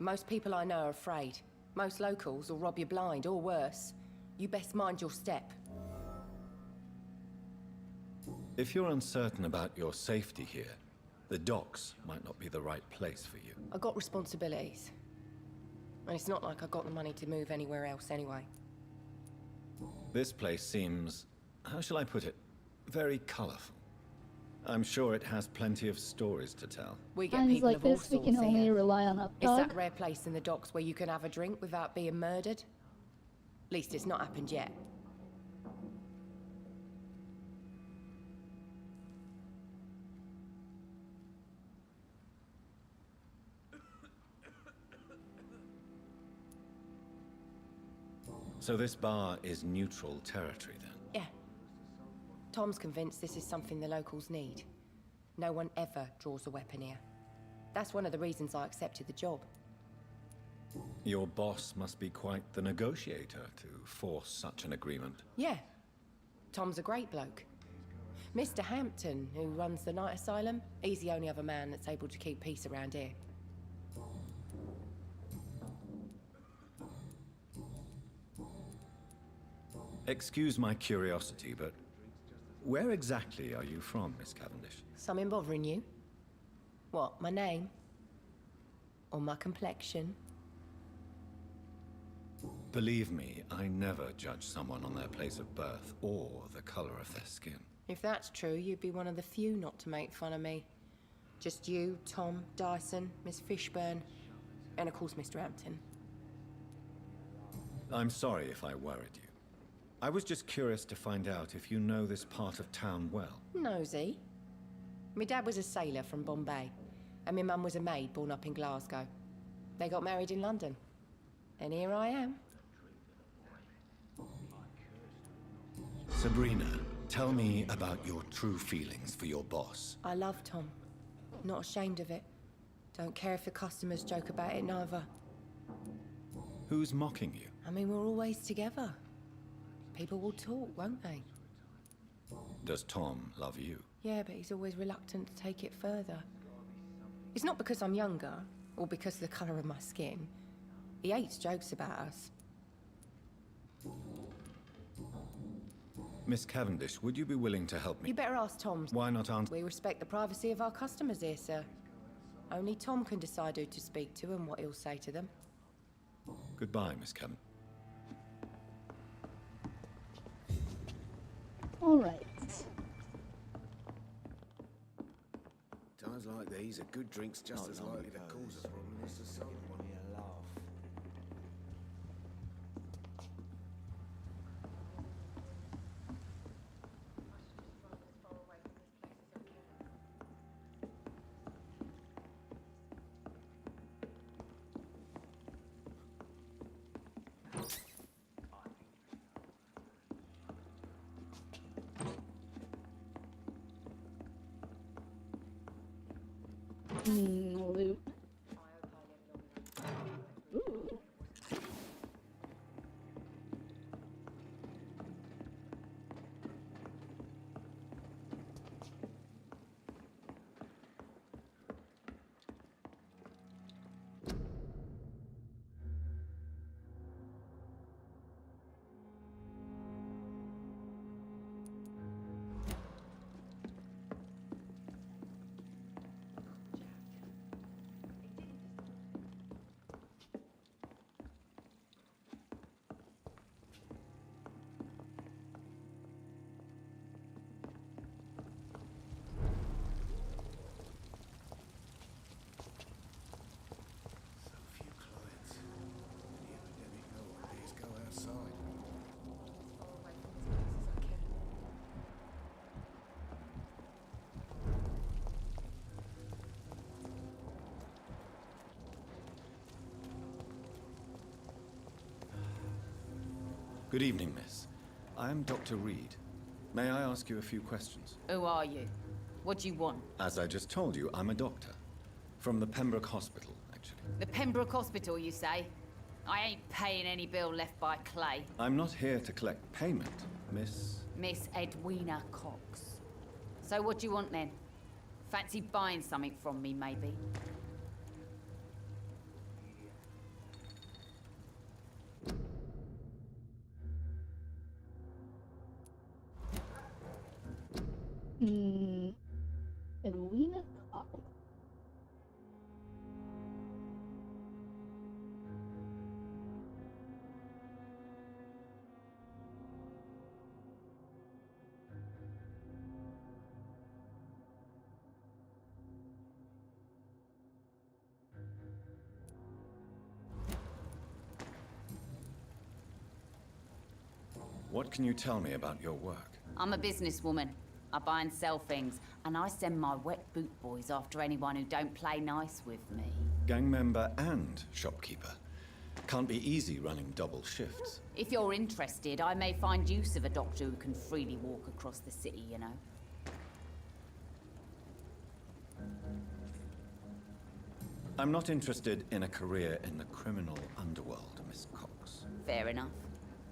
Most people I know are afraid. Most locals will rob you blind, or worse. You best mind your step. If you're uncertain about your safety here, the docks might not be the right place for you. I got responsibilities. And it's not like I got the money to move anywhere else anyway. This place seems, how shall I put it, very colorful. I'm sure it has plenty of stories to tell. We get Times people like of all this, we sorts can only here. rely on It's Updog. that rare place in the docks where you can have a drink without being murdered. At least it's not happened yet. So this bar is neutral territory then? Yeah. Tom's convinced this is something the locals need. No one ever draws a weapon here. That's one of the reasons I accepted the job. Your boss must be quite the negotiator to force such an agreement. Yeah. Tom's a great bloke. Mr. Hampton, who runs the night asylum, he's the only other man that's able to keep peace around here. Excuse my curiosity, but where exactly are you from, Miss Cavendish? Something bothering you? What, my name? Or my complexion? Believe me, I never judge someone on their place of birth or the color of their skin. If that's true, you'd be one of the few not to make fun of me. Just you, Tom, Dyson, Miss Fishburne, and of course Mr. Hampton. I'm sorry if I worried you. I was just curious to find out if you know this part of town well. Nosy. My dad was a sailor from Bombay, and my mum was a maid born up in Glasgow. They got married in London. And here I am. Sabrina, tell me about your true feelings for your boss. I love Tom. Not ashamed of it. Don't care if the customers joke about it neither. Who's mocking you? I mean, we're always together. People will talk, won't they? Does Tom love you? Yeah, but he's always reluctant to take it further. It's not because I'm younger, or because of the colour of my skin. He hates jokes about us. Miss Cavendish, would you be willing to help me? You better ask Tom. Why not answer? We respect the privacy of our customers here, sir. Only Tom can decide who to speak to and what he'll say to them. Goodbye, Miss Cavendish. All right. Times like these, a good drink's just as likely to cause a problem as to solve one. Loot. Ooh. Good evening, miss. I am Dr. Reed. May I ask you a few questions? Who are you? What do you want? As I just told you, I'm a doctor. From the Pembroke Hospital, actually. The Pembroke Hospital, you say? I ain't paying any bill left by Clay. I'm not here to collect payment, Miss... Miss Edwina Cox. So what do you want then? Fancy buying something from me, maybe? Edwina Cox. What can you tell me about your work? I'm a businesswoman. I buy and sell things, and I send my wet boot boys after anyone who don't play nice with me. Gang member and shopkeeper. Can't be easy running double shifts. If you're interested, I may find use of a doctor who can freely walk across the city, you know. I'm not interested in a career in the criminal underworld, Miss Cox. Fair enough.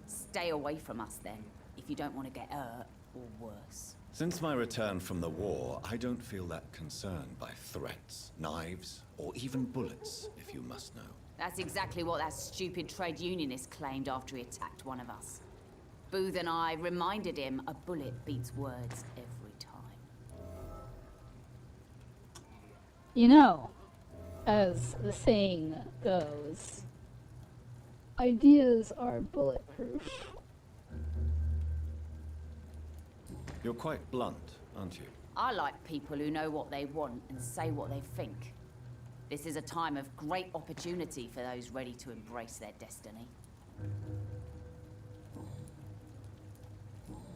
Stay away from us then, if you don't want to get hurt or worse. Since my return from the war, I don't feel that concerned by threats, knives, or even bullets, if you must know. That's exactly what that stupid trade unionist claimed after he attacked one of us. Booth and I reminded him a bullet beats words every time. You know, as the saying goes, ideas are bulletproof. You're quite blunt, aren't you? I like people who know what they want and say what they think. This is a time of great opportunity for those ready to embrace their destiny.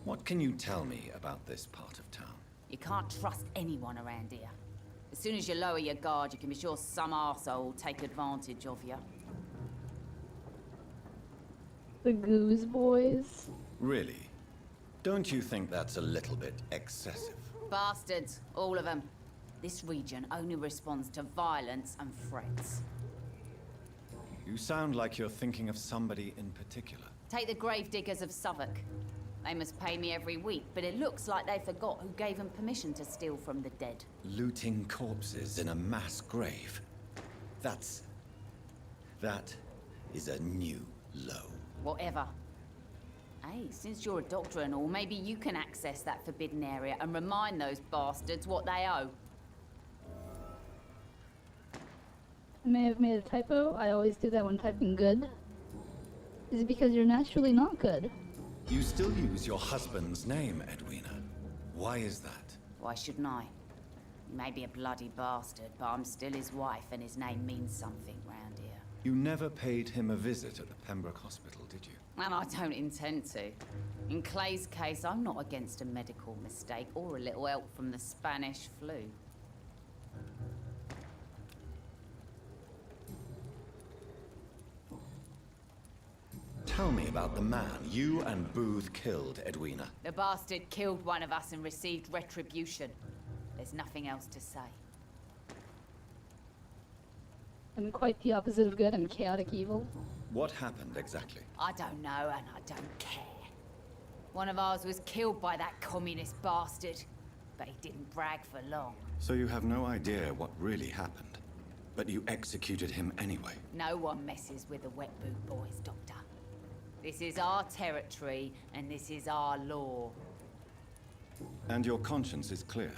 What can you tell me about this part of town? You can't trust anyone around here. As soon as you lower your guard, you can be sure some arsehole will take advantage of you. The Goose Boys. Really? Don't you think that's a little bit excessive? Bastards, all of them. This region only responds to violence and threats. You sound like you're thinking of somebody in particular. Take the gravediggers of Southwark. They must pay me every week, but it looks like they forgot who gave them permission to steal from the dead. Looting corpses in a mass grave. That is a new low. Whatever. Hey, since you're a doctor and all, maybe you can access that forbidden area and remind those bastards what they owe. I may have made a typo. I always do that when typing good. Is it because you're naturally not good? You still use your husband's name, Edwina. Why is that? Why shouldn't I? He may be a bloody bastard, but I'm still his wife and his name means something round here. You never paid him a visit at the Pembroke Hospital, did you? And I don't intend to. In Clay's case, I'm not against a medical mistake or a little help from the Spanish flu. Tell me about the man you and Booth killed, Edwina. The bastard killed one of us and received retribution. There's nothing else to say. I'm quite the opposite of good. I'm chaotic evil. What happened exactly? I don't know and I don't care. One of ours was killed by that communist bastard, but he didn't brag for long. So you have no idea what really happened, but you executed him anyway. No one messes with the wet boot boys, Doctor. This is our territory and this is our law. And your conscience is clear.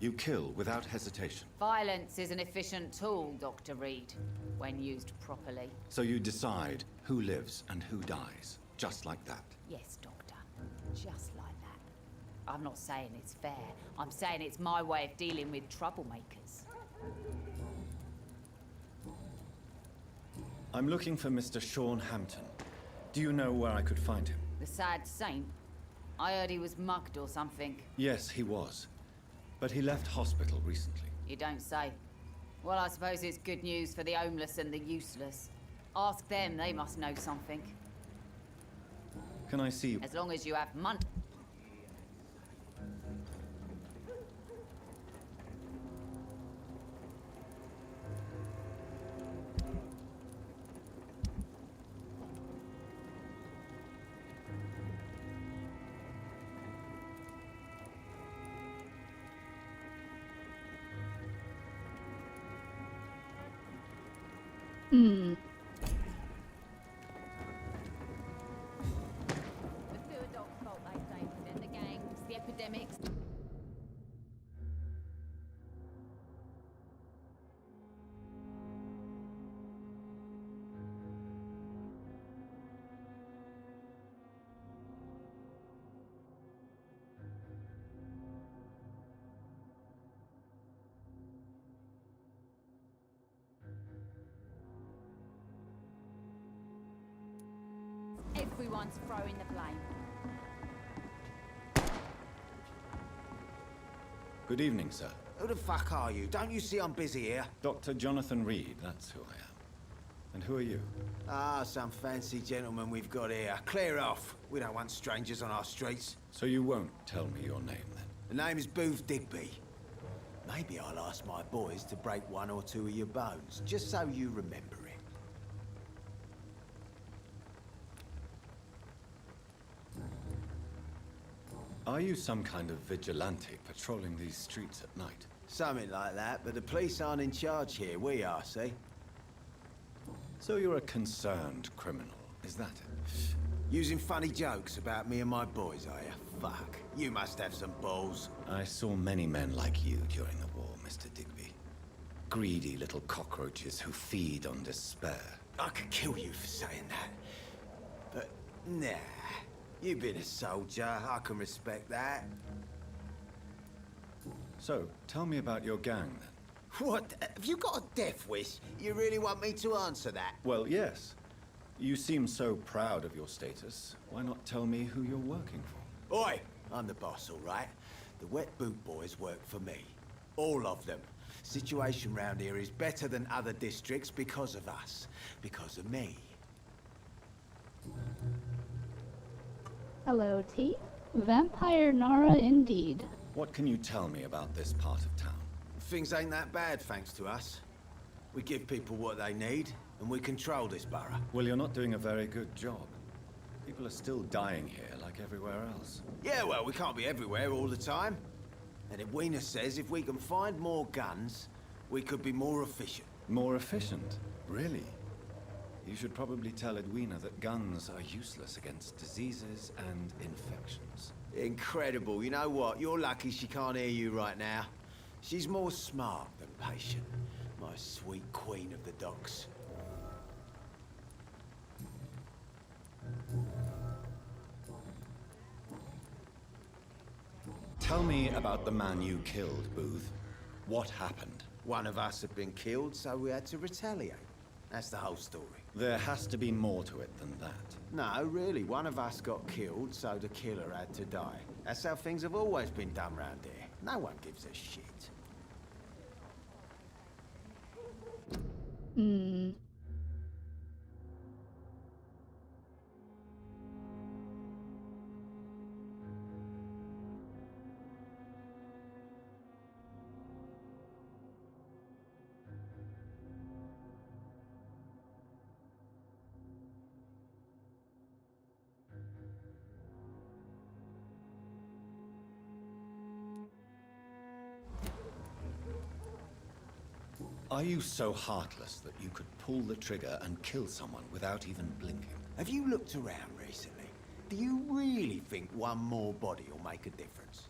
You kill without hesitation. Violence is an efficient tool, Dr. Reed, when used properly. So you decide who lives and who dies, just like that. Yes, Doctor. Just like that. I'm not saying it's fair. I'm saying it's my way of dealing with troublemakers. I'm looking for Mr. Sean Hampton. Do you know where I could find him? The sad saint? I heard he was mugged or something. Yes, he was. But he left hospital recently. You don't say. Well, I suppose it's good news for the homeless and the useless. Ask them, they must know something. Can I see you? As long as you have money. Hmm. The sewer dog's fault, they say. Then the gangs, the epidemics. Everyone's throwing the blame. Good evening, sir. Who the fuck are you? Don't you see I'm busy here? Dr. Jonathan Reed, that's who I am. And who are you? Ah, some fancy gentleman we've got here. Clear off. We don't want strangers on our streets. So you won't tell me your name, then? The name is Booth Digby. Maybe I'll ask my boys to break one or two of your bones, just so you remember it. Are you some kind of vigilante patrolling these streets at night? Something like that, but the police aren't in charge here. We are, see? So you're a concerned criminal, is that it? Using funny jokes about me and my boys, are you? Fuck. You must have some balls. I saw many men like you during the war, Mr. Digby. Greedy little cockroaches who feed on despair. I could kill you for saying that. But, nah. You've been a soldier. I can respect that. So, tell me about your gang, then. What? Have you got a death wish? You really want me to answer that? Well, yes. You seem so proud of your status. Why not tell me who you're working for? Oi! I'm the boss, all right? The Wet Boot Boys work for me. All of them. Situation round here is better than other districts because of us. Because of me. Hello, T. Vampire Nara indeed. What can you tell me about this part of town? Things ain't that bad, thanks to us. We give people what they need, and we control this borough. Well, you're not doing a very good job. People are still dying here, like everywhere else. Yeah, well, we can't be everywhere all the time. And Edwina says if we can find more guns, we could be more efficient. More efficient? Really? You should probably tell Edwina that guns are useless against diseases and infections. Incredible. You know what? You're lucky she can't hear you right now. She's more smart than patient. My sweet queen of the docks. Tell me about the man you killed, Booth. What happened? One of us had been killed, so we had to retaliate. That's the whole story. There has to be more to it than that. No, really. One of us got killed, so the killer had to die. That's how things have always been done round here. No one gives a shit. Hmm. Are you so heartless that you could pull the trigger and kill someone without even blinking? Have you looked around recently? Do you really think one more body will make a difference?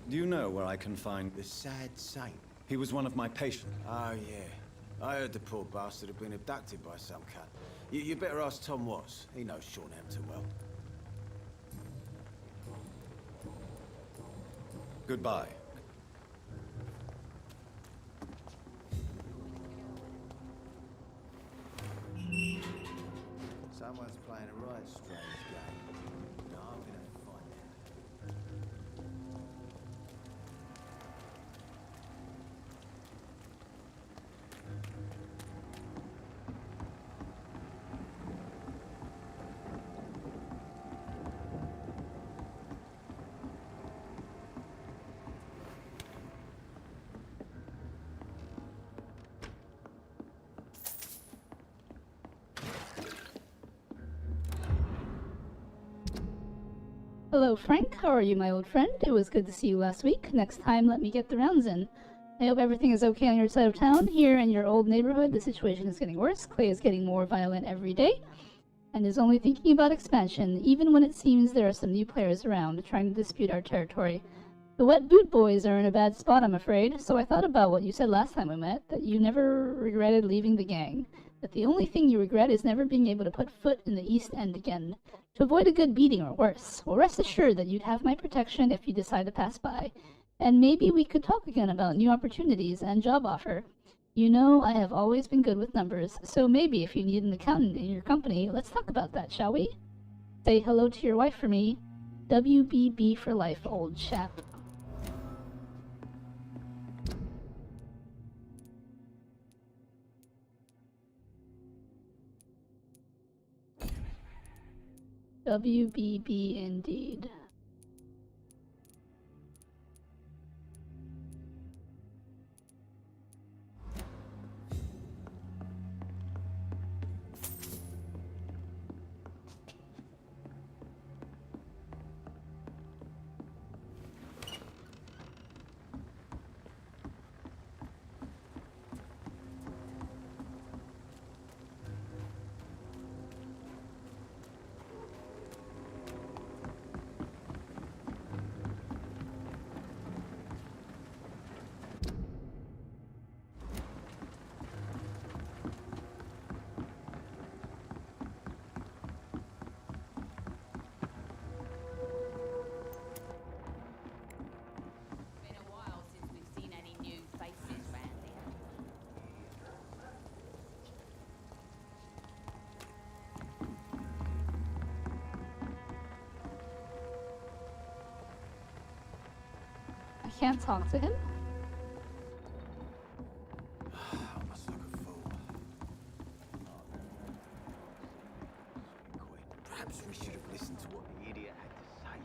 Do you know where I can find... The Sad Saint? He was one of my patients. Oh, yeah. I heard the poor bastard had been abducted by some cunt. You better ask Tom Watts. He knows Shornhampton well. Goodbye. Someone's playing a right strange game. No, I'm gonna have to find out. Hello, Frank. How are you, my old friend? It was good to see you last week. Next time, let me get the rounds in. I hope everything is okay on your side of town. Here in your old neighborhood, the situation is getting worse. Clay is getting more violent every day, and is only thinking about expansion, even when it seems there are some new players around, trying to dispute our territory. The Wet Boot Boys are in a bad spot, I'm afraid, so I thought about what you said last time we met, that you never regretted leaving the gang. That the only thing you regret is never being able to put foot in the East End again, to avoid a good beating or worse. Well, rest assured that you'd have my protection if you decide to pass by, and maybe we could talk again about new opportunities and job offer. You know, I have always been good with numbers, so maybe if you need an accountant in your company, let's talk about that, shall we? Say hello to your wife for me. WBB for life, old chap. WBB indeed. I can't talk to him? I must look a fool. Perhaps we should have listened to what the idiot had to say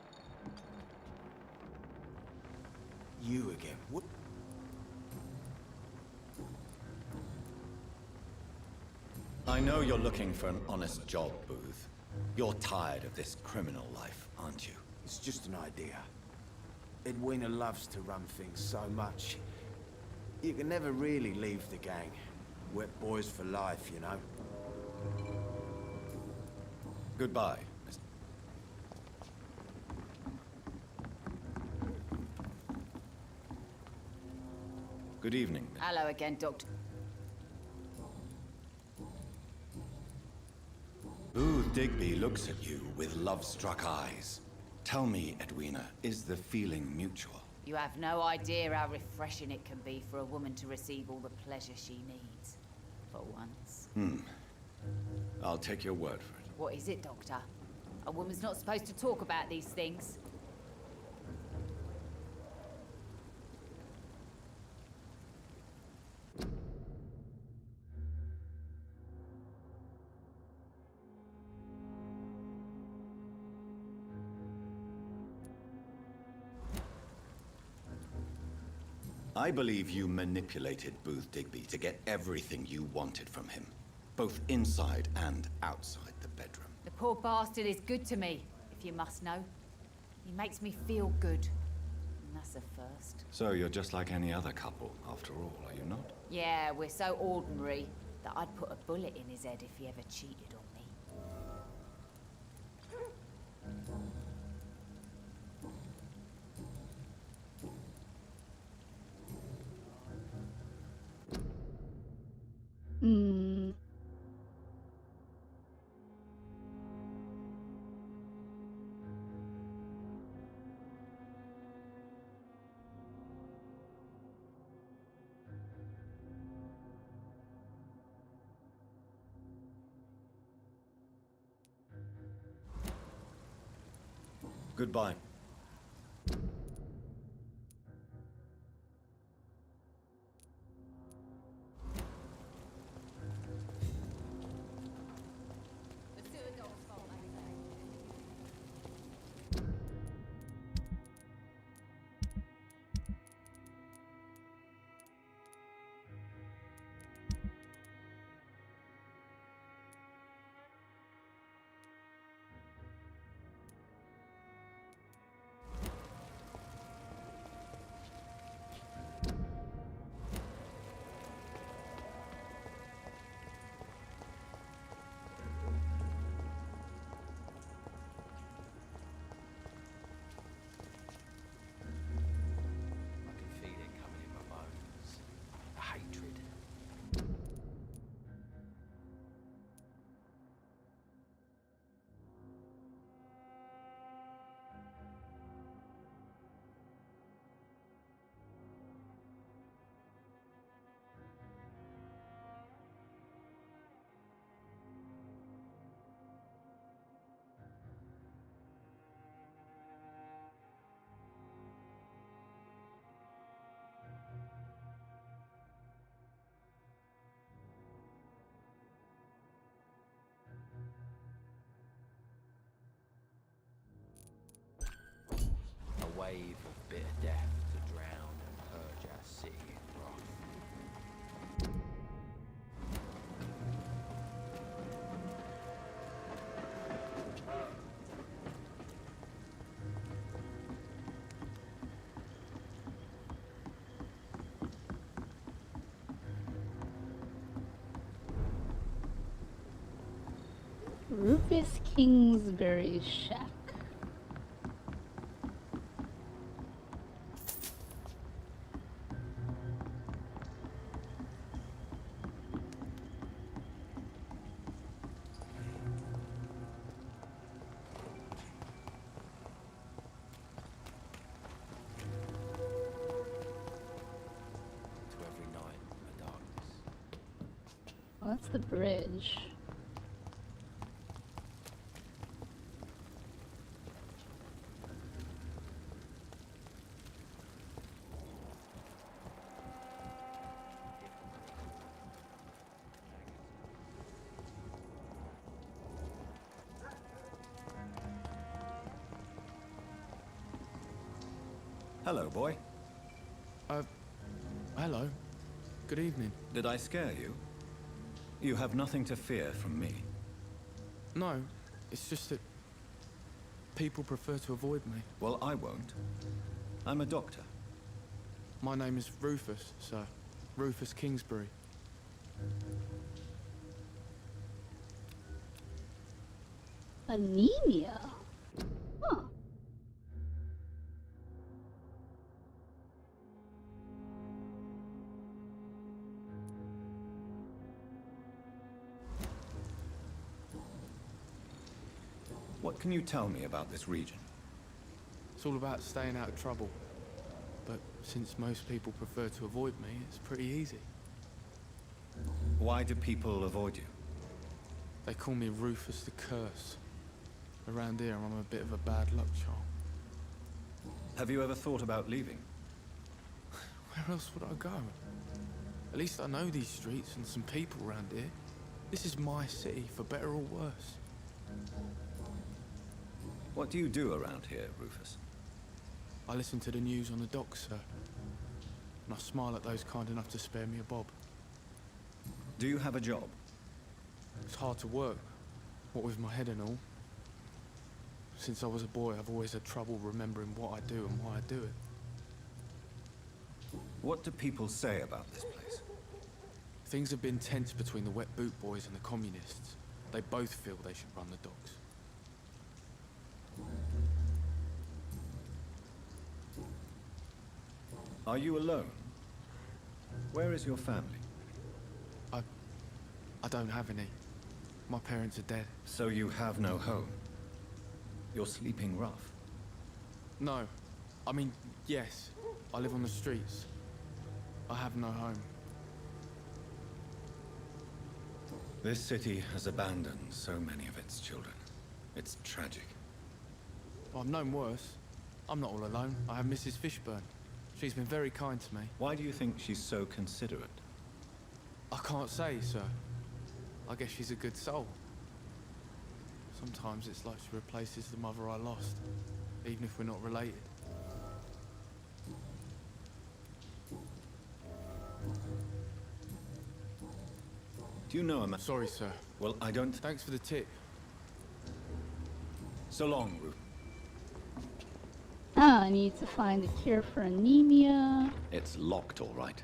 first. You again? What? I know you're looking for an honest job, Booth. You're tired of this criminal life, aren't you? It's just an idea. Edwina loves to run things so much. You can never really leave the gang. Wet boys for life, you know. Goodbye, Mr. Good evening. Hello again, Doctor. Booth Digby looks at you with love-struck eyes. Tell me, Edwina, is the feeling mutual? You have no idea how refreshing it can be for a woman to receive all the pleasure she needs. For once. I'll take your word for it. What is it, Doctor? A woman's not supposed to talk about these things. I believe you manipulated Booth Digby to get everything you wanted from him, both inside and outside the bedroom. The poor bastard is good to me, if you must know. He makes me feel good. And that's a first. So you're just like any other couple, after all, are you not? Yeah, we're so ordinary that I'd put a bullet in his head if he ever cheated on me. Goodbye. Rufus Kingsbury's shack. Well, that's the bridge. Hello, boy. Hello. Good evening. Did I scare you? You have nothing to fear from me. No, it's just that people prefer to avoid me. Well, I won't. I'm a doctor. My name is Rufus, sir. Rufus Kingsbury. Anemia? Huh. What can you tell me about this region? It's all about staying out of trouble. But since most people prefer to avoid me, it's pretty easy. Why do people avoid you? They call me Rufus the Curse. Around here, I'm a bit of a bad luck charm. Have you ever thought about leaving? Where else would I go? At least I know these streets and some people around here. This is my city, for better or worse. What do you do around here, Rufus? I listen to the news on the docks, sir. And I smile at those kind enough to spare me a bob. Do you have a job? It's hard to work, what with my head and all. Since I was a boy, I've always had trouble remembering what I do and why I do it. What do people say about this place? Things have been tense between the wet boot boys and the communists. They both feel they should run the docks. Are you alone? Where is your family? I don't have any. My parents are dead. So you have no home? You're sleeping rough? No. I mean, yes. I live on the streets. I have no home. This city has abandoned so many of its children. It's tragic. Well, I've known worse. I'm not all alone. I have Mrs. Fishburne. She's been very kind to me. Why do you think she's so considerate? I can't say, sir. I guess she's a good soul. Sometimes it's like she replaces the mother I lost, even if we're not related. Do you know a man? Sorry, sir. Well, I don't... Thanks for the tip. So long, Ruth. Ah, I need to find a cure for anemia. It's locked, all right.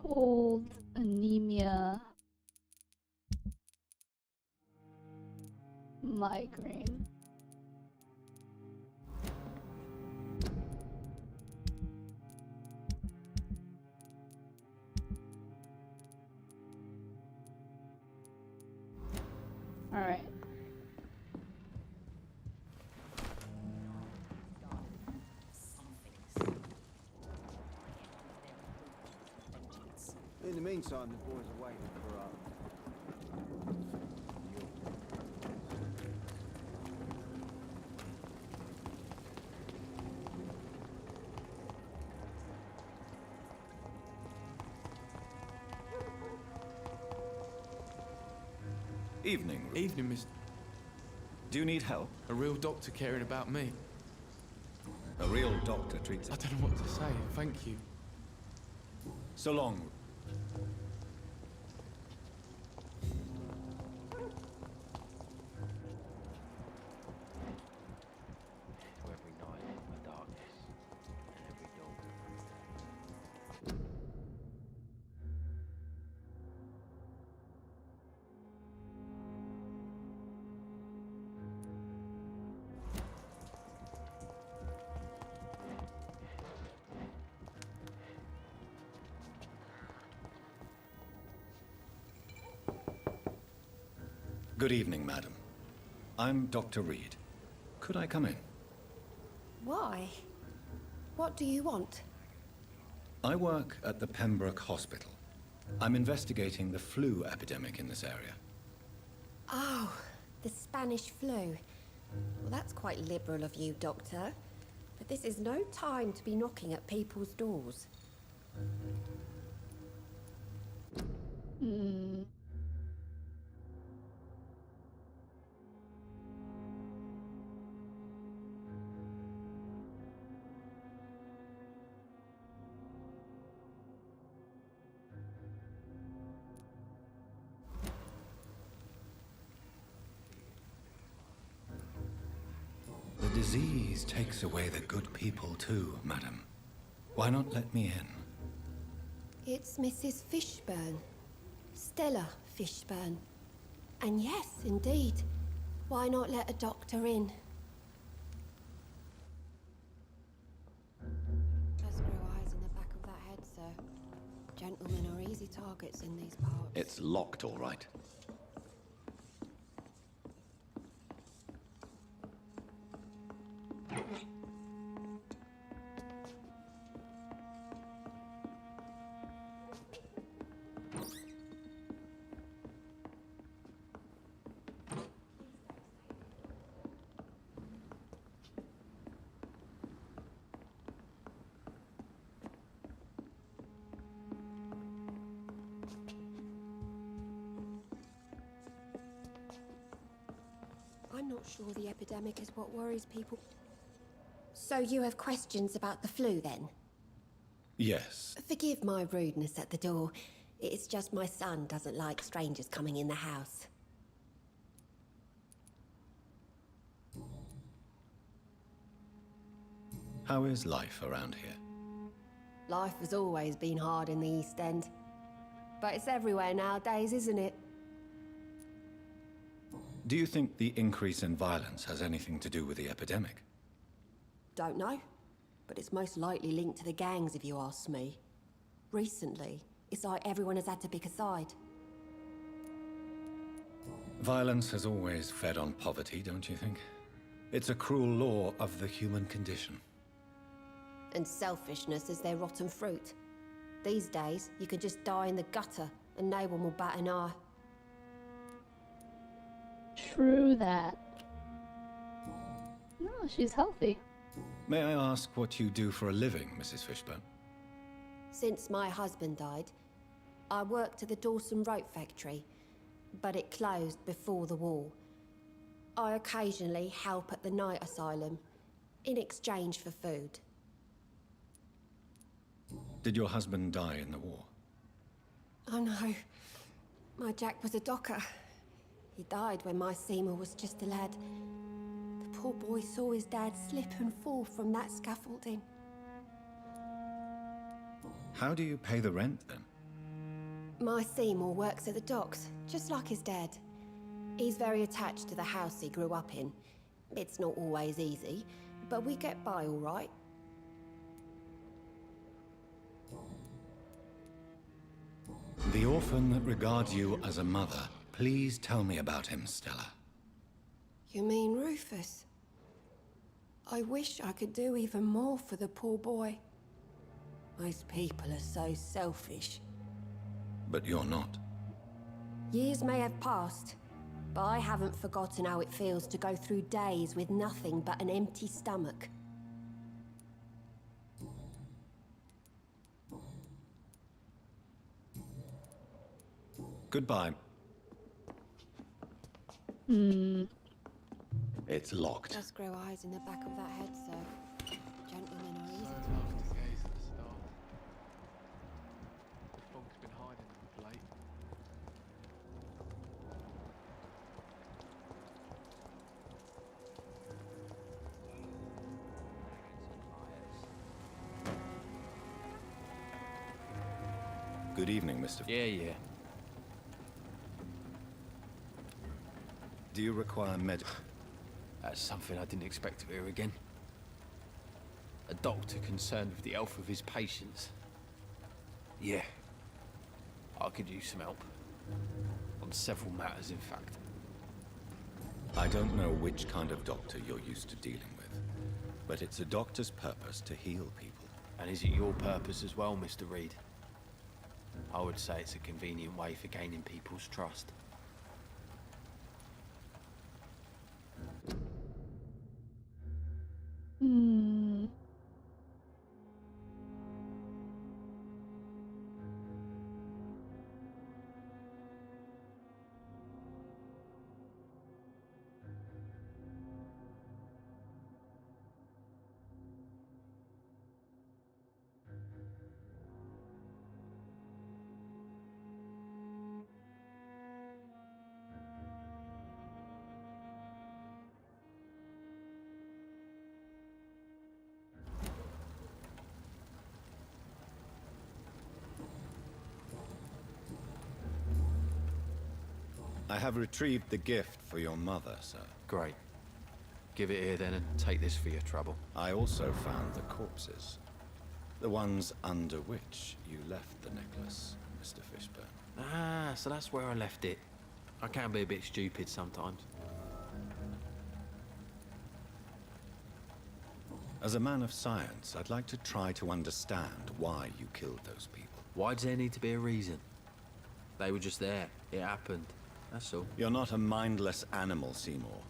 cold, anemia, migraine. All right. In the meantime, the boys are waiting for us. Evening. Evening, Mr. Do you need help? A real doctor caring about me. A real doctor treats it. I don't know what to say. Thank you. So long. Every night, a darkness, and every dawn. Good evening, madam. I'm Dr. Reed. Could I come in? Why? What do you want? I work at the Pembroke Hospital. I'm investigating the flu epidemic in this area. Oh, the Spanish flu. Well, that's quite liberal of you, Doctor. But this is no time to be knocking at people's doors. The disease takes away the good people too, madam. Why not let me in? It's Mrs. Fishburne. Stella Fishburne. And yes, indeed. Why not let a doctor in? Just grow eyes in the back of that head, sir. Gentlemen are easy targets in these parts. It's locked, all right. I'm not sure the epidemic is what worries people. So you have questions about the flu, then? Yes. Forgive my rudeness at the door. It's just my son doesn't like strangers coming in the house. How is life around here? Life has always been hard in the East End. But it's everywhere nowadays, isn't it? Do you think the increase in violence has anything to do with the epidemic? Don't know. But it's most likely linked to the gangs, if you ask me. Recently, it's like everyone has had to pick a side. Violence has always fed on poverty, don't you think? It's a cruel law of the human condition. And selfishness is their rotten fruit. These days, you can just die in the gutter, and no one will bat an eye. True that. No, she's healthy. May I ask what you do for a living, Mrs. Fishburne? Since my husband died, I worked at the Dawson Rope factory, but it closed before the war. I occasionally help at the night asylum, in exchange for food. Did your husband die in the war? Oh no, my Jack was a docker. He died when my Seymour was just a lad. The poor boy saw his dad slip and fall from that scaffolding. How do you pay the rent, then? My Seymour works at the docks, just like his dad. He's very attached to the house he grew up in. It's not always easy, but we get by all right. The orphan that regards you as a mother. Please tell me about him, Stella. You mean Rufus? I wish I could do even more for the poor boy. Most people are so selfish. But you're not. Years may have passed, but I haven't forgotten how it feels to go through days with nothing but an empty stomach. Goodbye. It's locked. Does grow eyes in the back of that head, sir. Gentlemen are easy to After gaze at the stars. The fog's been hiding them of late. Good evening, Mr. Yeah. Do you require That's something I didn't expect to hear again. A doctor concerned with the health of his patients. Yeah. I could use some help. On several matters, in fact. I don't know which kind of doctor you're used to dealing with, but it's a doctor's purpose to heal people. And is it your purpose as well, Mr. Reed? I would say it's a convenient way for gaining people's trust. I have retrieved the gift for your mother, sir. Great. Give it here then and take this for your trouble. I also found the corpses. The ones under which you left the necklace, Mr. Fishburne. Ah, so that's where I left it. I can be a bit stupid sometimes. As a man of science, I'd like to try to understand why you killed those people. Why does there need to be a reason? They were just there. It happened. That's all. You're not a mindless animal, Seymour.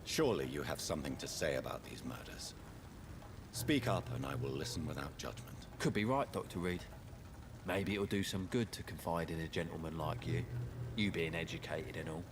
Surely you have something to say about these murders. Speak up and I will listen without judgment. Could be right, Dr. Reed. Maybe it'll do some good to confide in a gentleman like you. You being educated and all.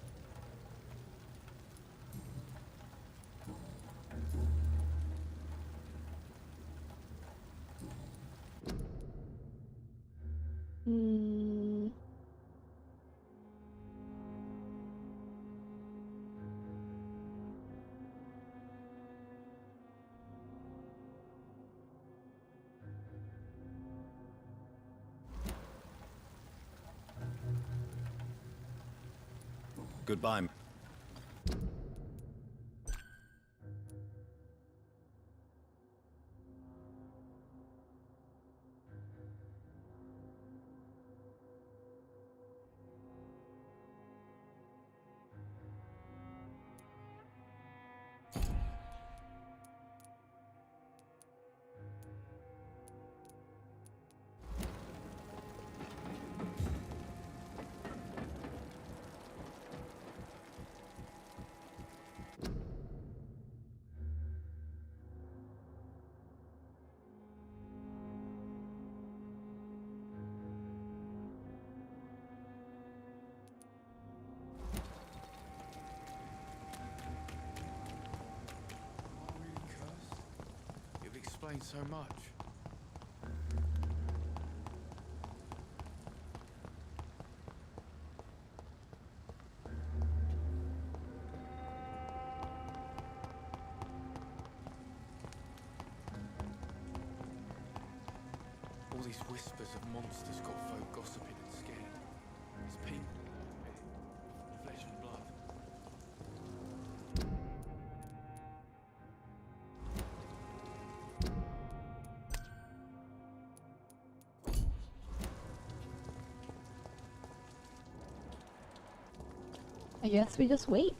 Goodbye. Explains so much. All these whispers of monsters got folk gossiping and scared. I guess we just wait.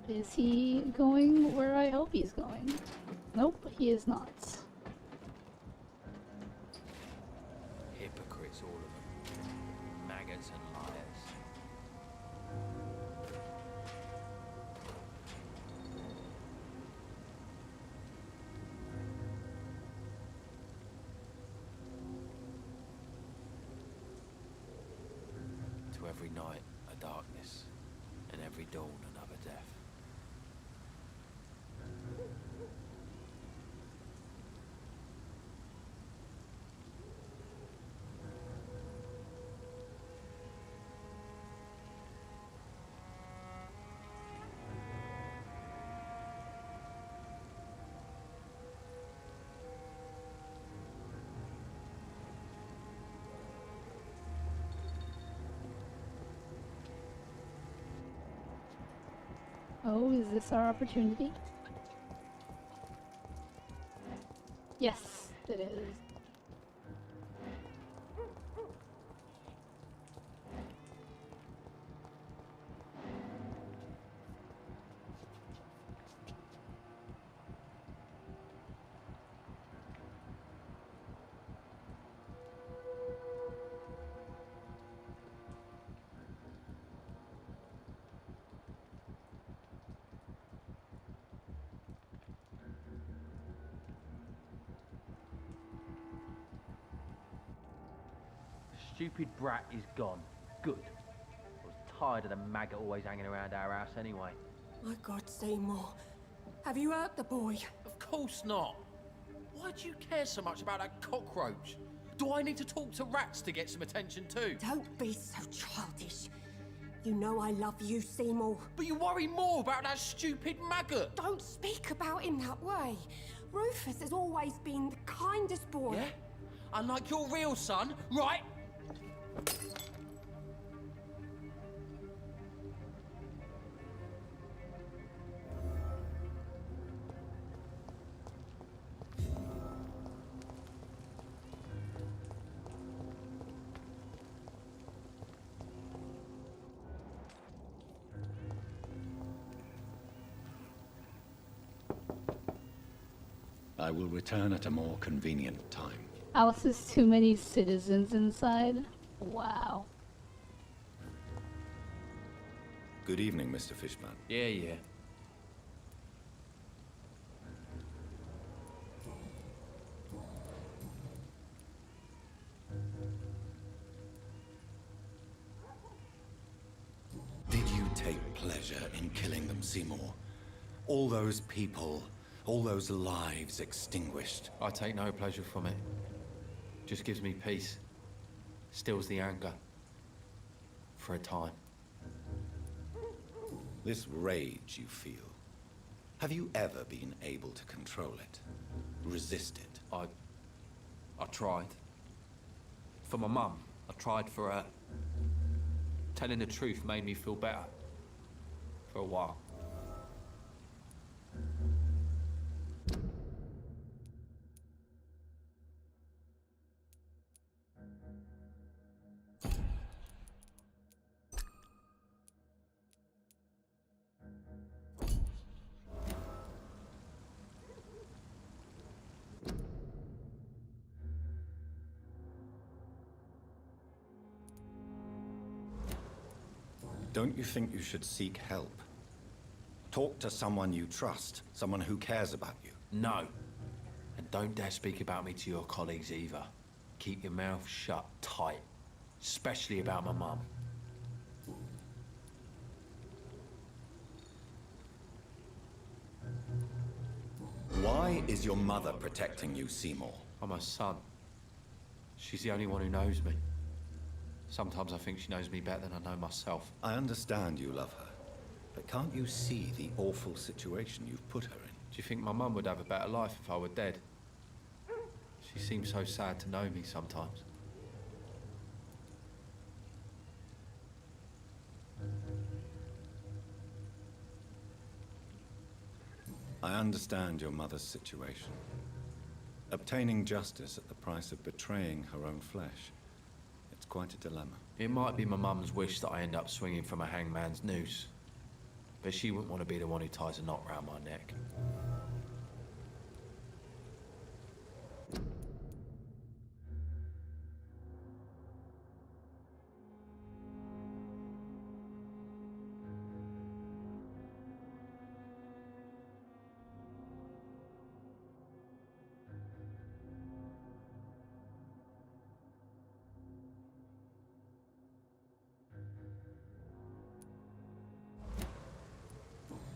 Is he going where I hope he's going? Nope, he is not. Hypocrites, all of them. Maggots and liars. To every night a darkness, and every dawn another death. Oh, is this our opportunity? Yes, it is. Stupid brat is gone. Good. I was tired of the maggot always hanging around our house anyway. My God, Seymour. Have you hurt the boy? Of course not. Why do you care so much about that cockroach? Do I need to talk to rats to get some attention too? Don't be so childish. You know I love you, Seymour. But you worry more about that stupid maggot. Don't speak about him that way. Rufus has always been the kindest boy. Yeah? Unlike your real son, right? I will return at a more convenient time. House has too many citizens inside. Wow. Good evening, Mr. Fishman. Yeah. Did you take pleasure in killing them, Seymour? All those people, all those lives extinguished. I take no pleasure from it. Just gives me peace. Stills the anger. For a time. This rage you feel, have you ever been able to control it? Resist it? I tried. For my mum. I tried for her. Telling the truth made me feel better. For a while. Don't you think you should seek help? Talk to someone you trust, someone who cares about you. No. And don't dare speak about me to your colleagues either. Keep your mouth shut tight. Especially about my mum. Why is your mother protecting you, Seymour? I'm her son. She's the only one who knows me. Sometimes I think she knows me better than I know myself. I understand you love her, but can't you see the awful situation you've put her in? Do you think my mum would have a better life if I were dead? She seems so sad to know me sometimes. I understand your mother's situation. Obtaining justice at the price of betraying her own flesh. It's quite a dilemma. It might be my mum's wish that I end up swinging from a hangman's noose. But she wouldn't want to be the one who ties a knot round my neck.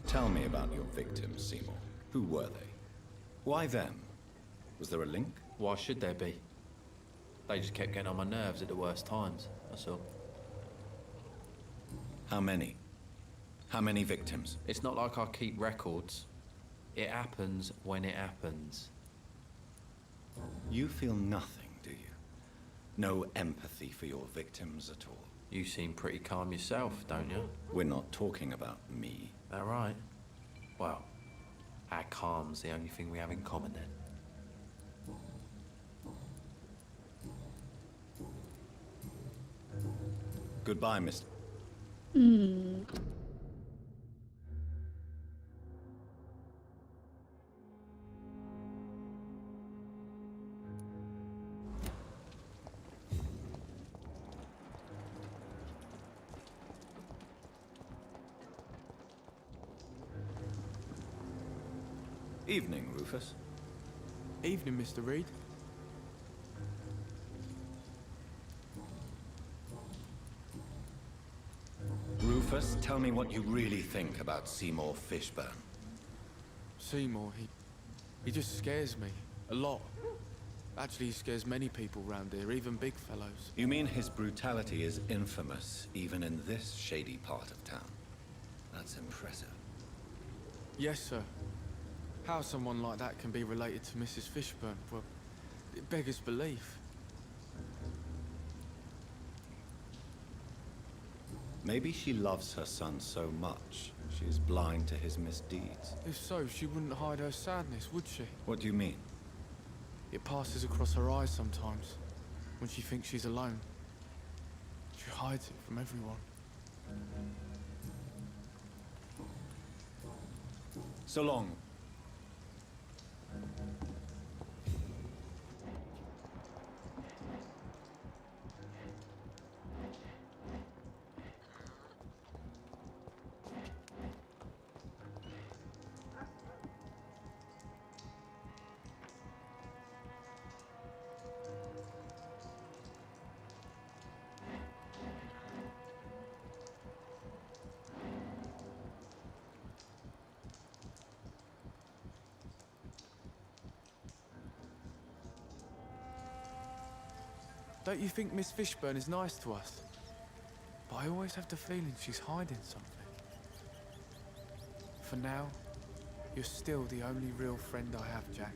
Tell me about your victims, Seymour. Who were they? Why them? Was there a link? Why should there be? They just kept getting on my nerves at the worst times, that's all. How many? How many victims? It's not like I keep records. It happens when it happens. You feel nothing, do you? No empathy for your victims at all? You seem pretty calm yourself, don't you? We're not talking about me. All right. Well, our calm's the only thing we have in common then. Goodbye, Mr. Evening, Rufus. Evening, Mr. Reed. Rufus, tell me what you really think about Seymour Fishburne. Seymour, he just scares me. A lot. Actually, he scares many people round here, even big fellows. You mean his brutality is infamous, even in this shady part of town? That's impressive. Yes, sir. How someone like that can be related to Mrs. Fishburne, well, it beggars belief. Maybe she loves her son so much, she is blind to his misdeeds. If so, she wouldn't hide her sadness, would she? What do you mean? It passes across her eyes sometimes, when she thinks she's alone. She hides it from everyone. So long. Don't you think Miss Fishburne is nice to us? But I always have the feeling she's hiding something. For now, you're still the only real friend I have, Jack.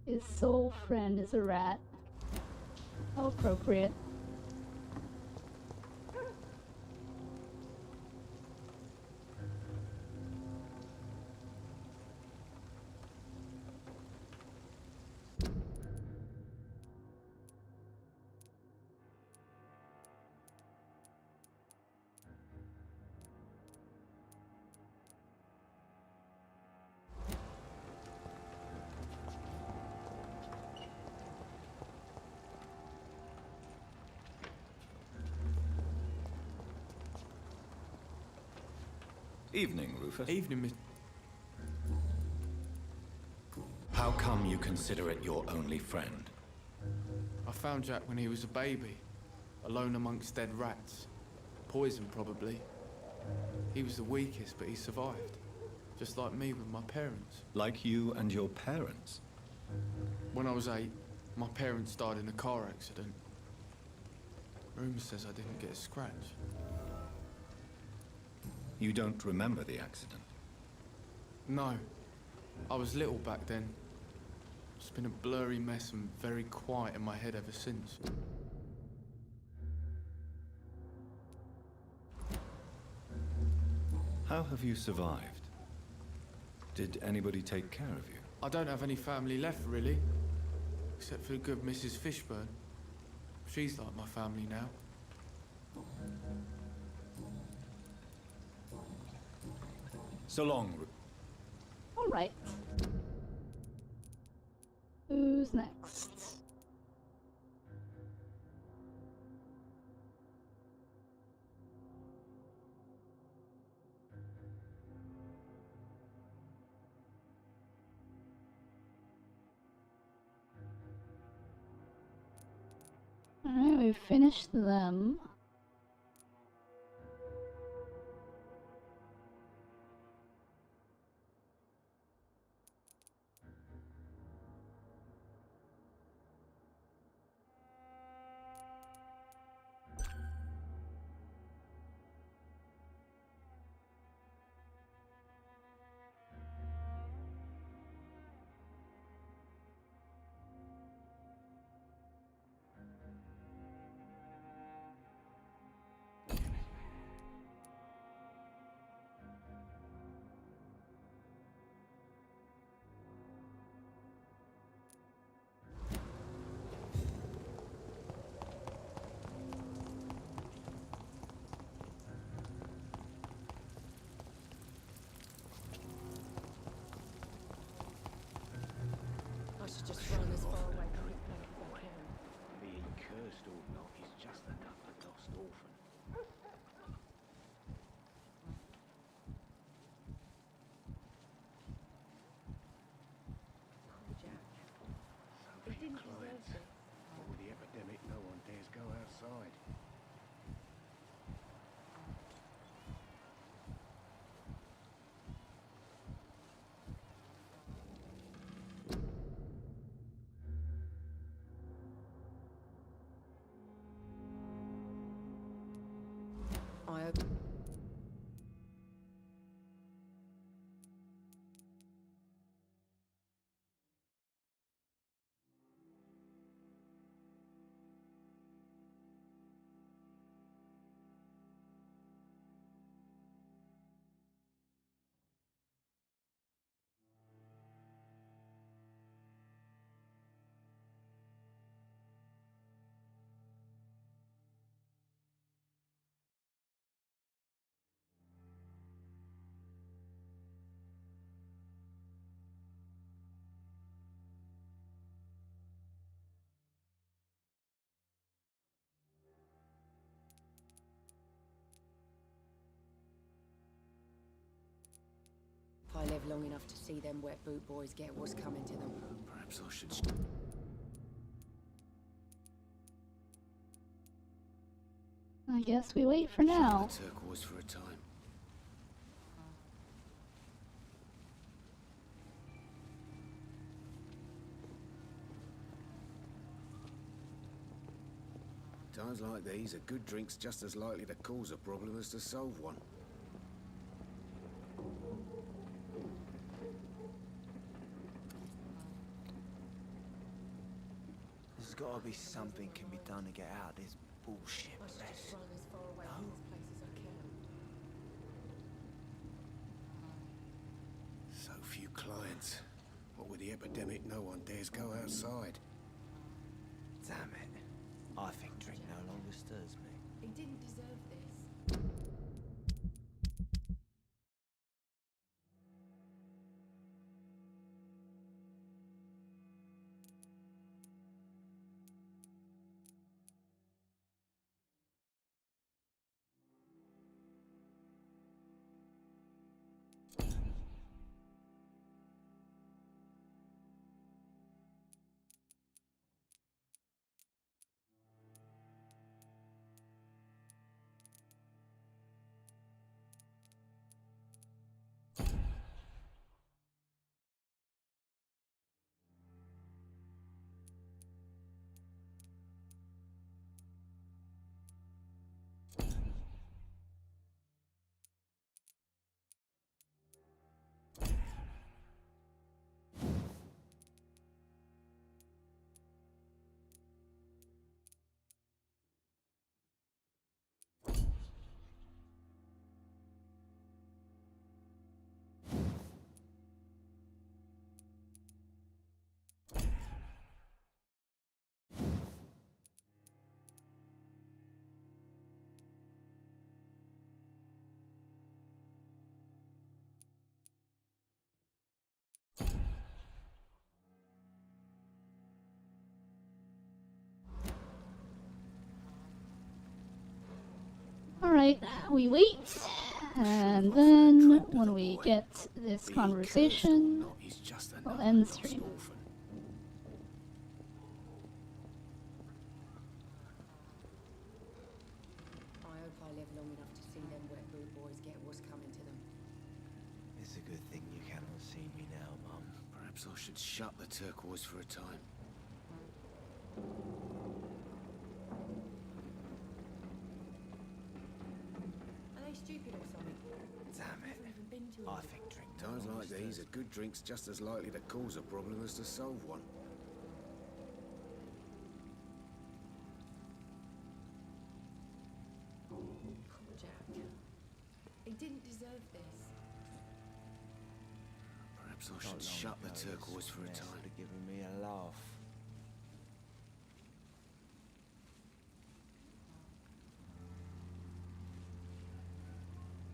His sole friend is a rat. How appropriate. Evening, Rufus. Evening, Miss... How come you consider it your only friend? I found Jack when he was a baby, alone amongst dead rats. Poison, probably. He was the weakest, but he survived. Just like me with my parents. Like you and your parents? When I was 8, my parents died in a car accident. Rumour says I didn't get a scratch. You don't remember the accident? No. I was little back then. It's been a blurry mess and very quiet in my head ever since. How have you survived? Did anybody take care of you? I don't have any family left, really. Except for the good Mrs. Fishburne. She's like my family now. So long, All right. Who's next? Alright, we've finished them. I should just run as far away from it as I can. Be he cursed or not, he's just another lost orphan. Poor Jack. So few clients. But with the epidemic, no one dares go outside. I hope... If I live long enough to see them wet boot boys get what's coming to them. Perhaps I should... I guess we wait for now. Turquoise for a time. Times like these, a good drink's just as likely to cause a problem as to solve one. There's gotta be something can be done to get out of this bullshit I should mess. just run as far away from this place as I can. So few clients. What with the epidemic, no one dares go outside. Damn it. I think drink no longer stirs me. He didn't deserve this. Alright, we wait. And then, when we get this conversation, we'll end the stream. I hope I live long enough to see them wet boot boys get what's coming to them. It's a good thing you cannot see me now, Mum. Perhaps I should shut the turquoise for a time. Are they stupid or something? Damn it. I think drink Times like these, a good drink's just as likely to cause a problem as to solve one. Poor Jack. He didn't deserve this. Perhaps I should shut the turquoise for a time. Giving me a laugh.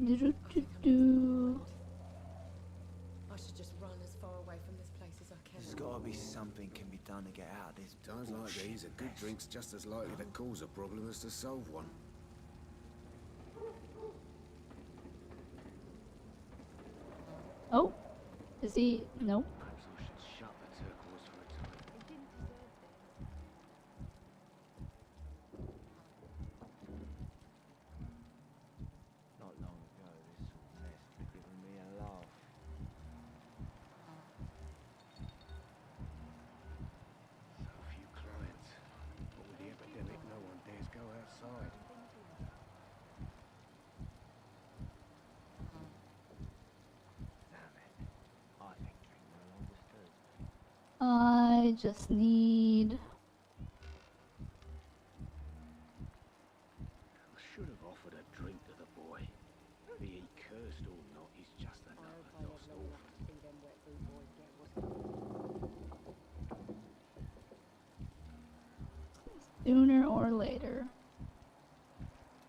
Do-do-do-do. I should just run as far away from this place as I can. There's gotta be something can be done to get out of this. Times like these, a good drink's just as likely to cause a problem as to solve one. Oh, is he? Nope. Perhaps I should shut the turquoise for a time. Not long ago, this sort of mess was giving me a laugh. So few clients. But with the epidemic, no one dares go outside. I just need... I should have offered a drink to the boy. Be he cursed or not, he's just another lost orphan. Sooner or later,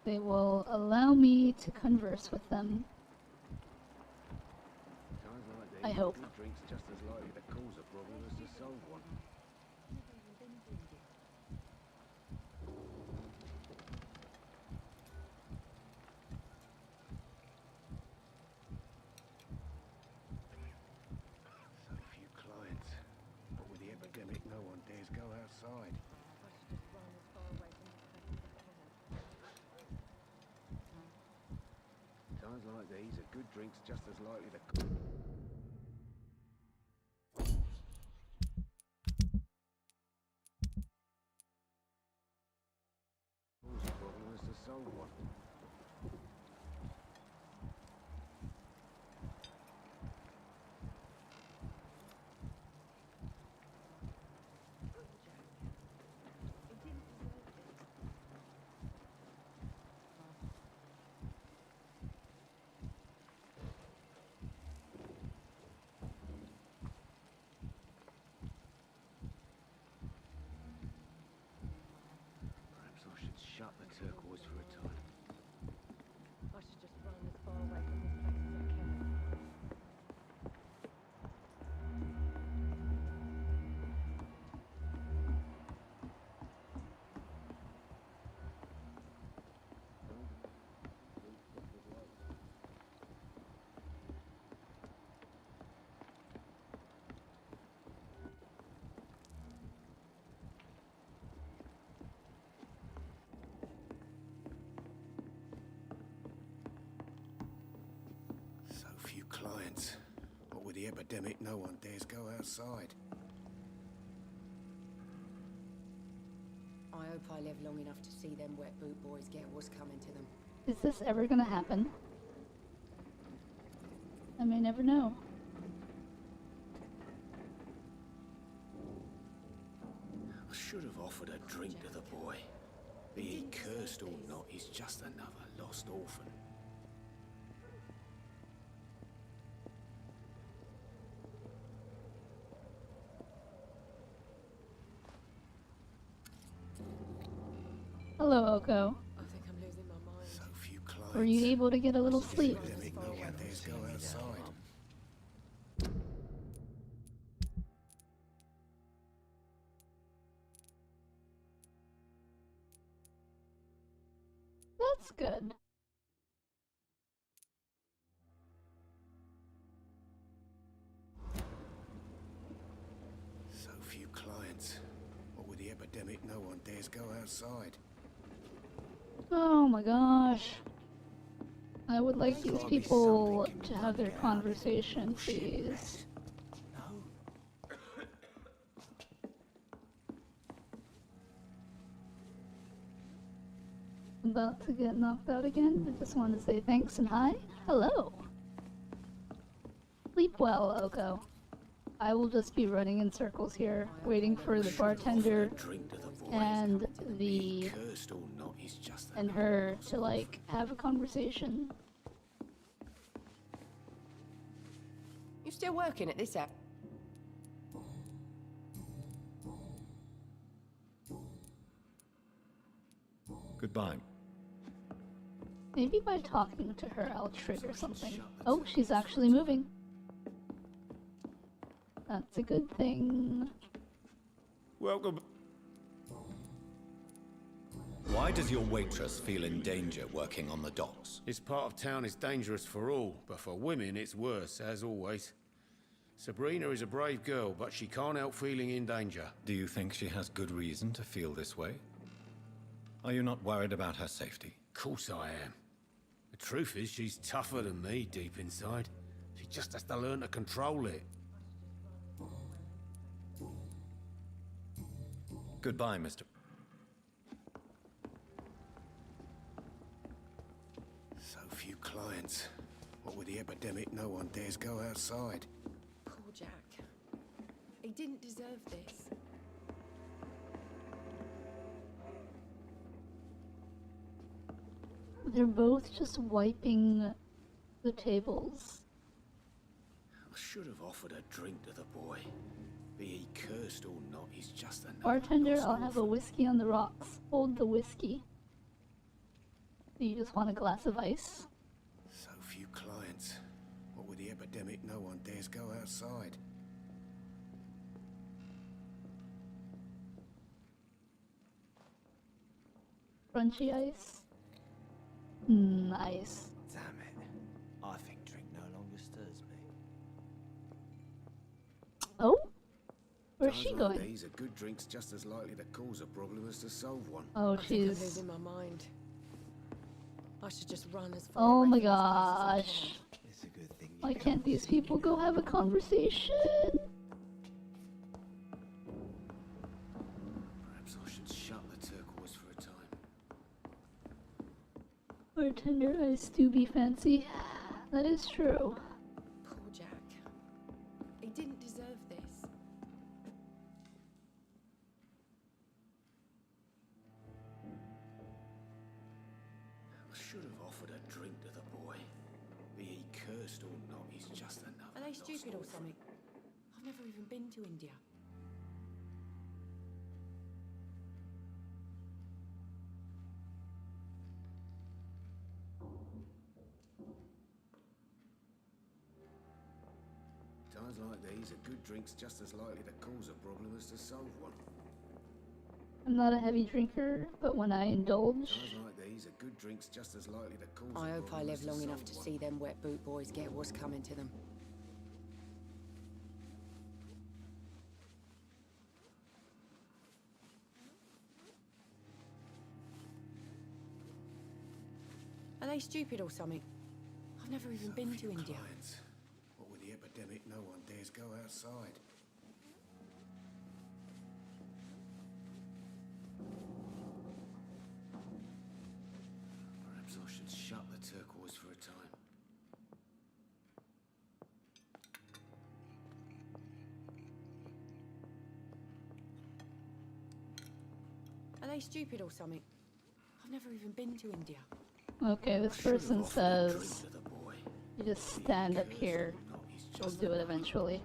they will allow me to converse with them. I hope. Good drink's just as likely to cause a problem as to solve one. So few clients. But with the epidemic, no one dares go outside. Times like these, a good drink's just as likely to... problem is to solve one. Perhaps I should shut the turquoise for a time. I should just run as far away from this place as I can. So few clients. But with the epidemic, no one dares go outside. I hope I live long enough to see them wet boot boys get what's coming to them. Is this ever gonna happen? I may never know. I should have offered a drink to the boy. Be he cursed or not, he's just another lost orphan. Hello, Oko. I think I'm losing my mind. So few clients. Were you able to get a little sleep? Epidemic, no one dares go outside. That's good. dares go outside. Oh my gosh. I would like these people to have their conversation, please. About to get knocked out again. I just want to say thanks and hi. Hello. Sleep well, Oko. I will just be running in circles here, waiting for the bartender and her to like have a conversation. You still working at this app? Goodbye. Maybe by talking to her, I'll trigger something. Oh, she's actually moving. That's a good thing. Welcome. Why does your waitress feel in danger working on the docks? This part of town is dangerous for all, but for women it's worse, as always. Sabrina is a brave girl, but she can't help feeling in danger. Do you think she has good reason to feel this way? Are you not worried about her safety? Of course I am. The truth is, she's tougher than me deep inside. She just has to learn to control it. Goodbye, Mr. So few clients. What with the epidemic, no one dares go outside. Poor Jack. He didn't deserve this. They're both just wiping the tables. I should have offered a drink to the boy. Be he cursed or not, he's just another... Bartender, I'll have a whiskey on the rocks. Hold the whiskey. Do you just want a glass of ice? So few clients. What with the epidemic, no one dares go outside. Crunchy ice? Ice. Damn it. I think drink no longer stirs me. Oh? Where's Times she like going? These are good drinks just as likely to cause a problem as to solve one. Oh, I think I'm she's... losing my mind. I should just run as far Oh away my from this place as I gosh. can. It's a good thing. Why can't these people go have a conversation? Perhaps I should shut the turquoise for a time. Bartender, ice do be fancy. That is true. Poor Jack. He didn't deserve this. I should have offered a drink to the boy. Be he cursed or not, he's just another... Are they stupid or something? I've never even been to India. Times like these are good drinks just as likely to cause a problem as to solve one. I'm not a heavy drinker, but when I indulge... Times like these are good drinks just as likely to cause I a hope I problem live as long enough solve to one. see them wet boot boys get what's coming to them. Are they stupid or something? I've never even been to India. Clients. What with the epidemic, no one dares go outside. Perhaps I should shut the turquoise for a time. Are they stupid or something? I've never even been to India. Okay, this person says... You just stand up here. We'll do it eventually.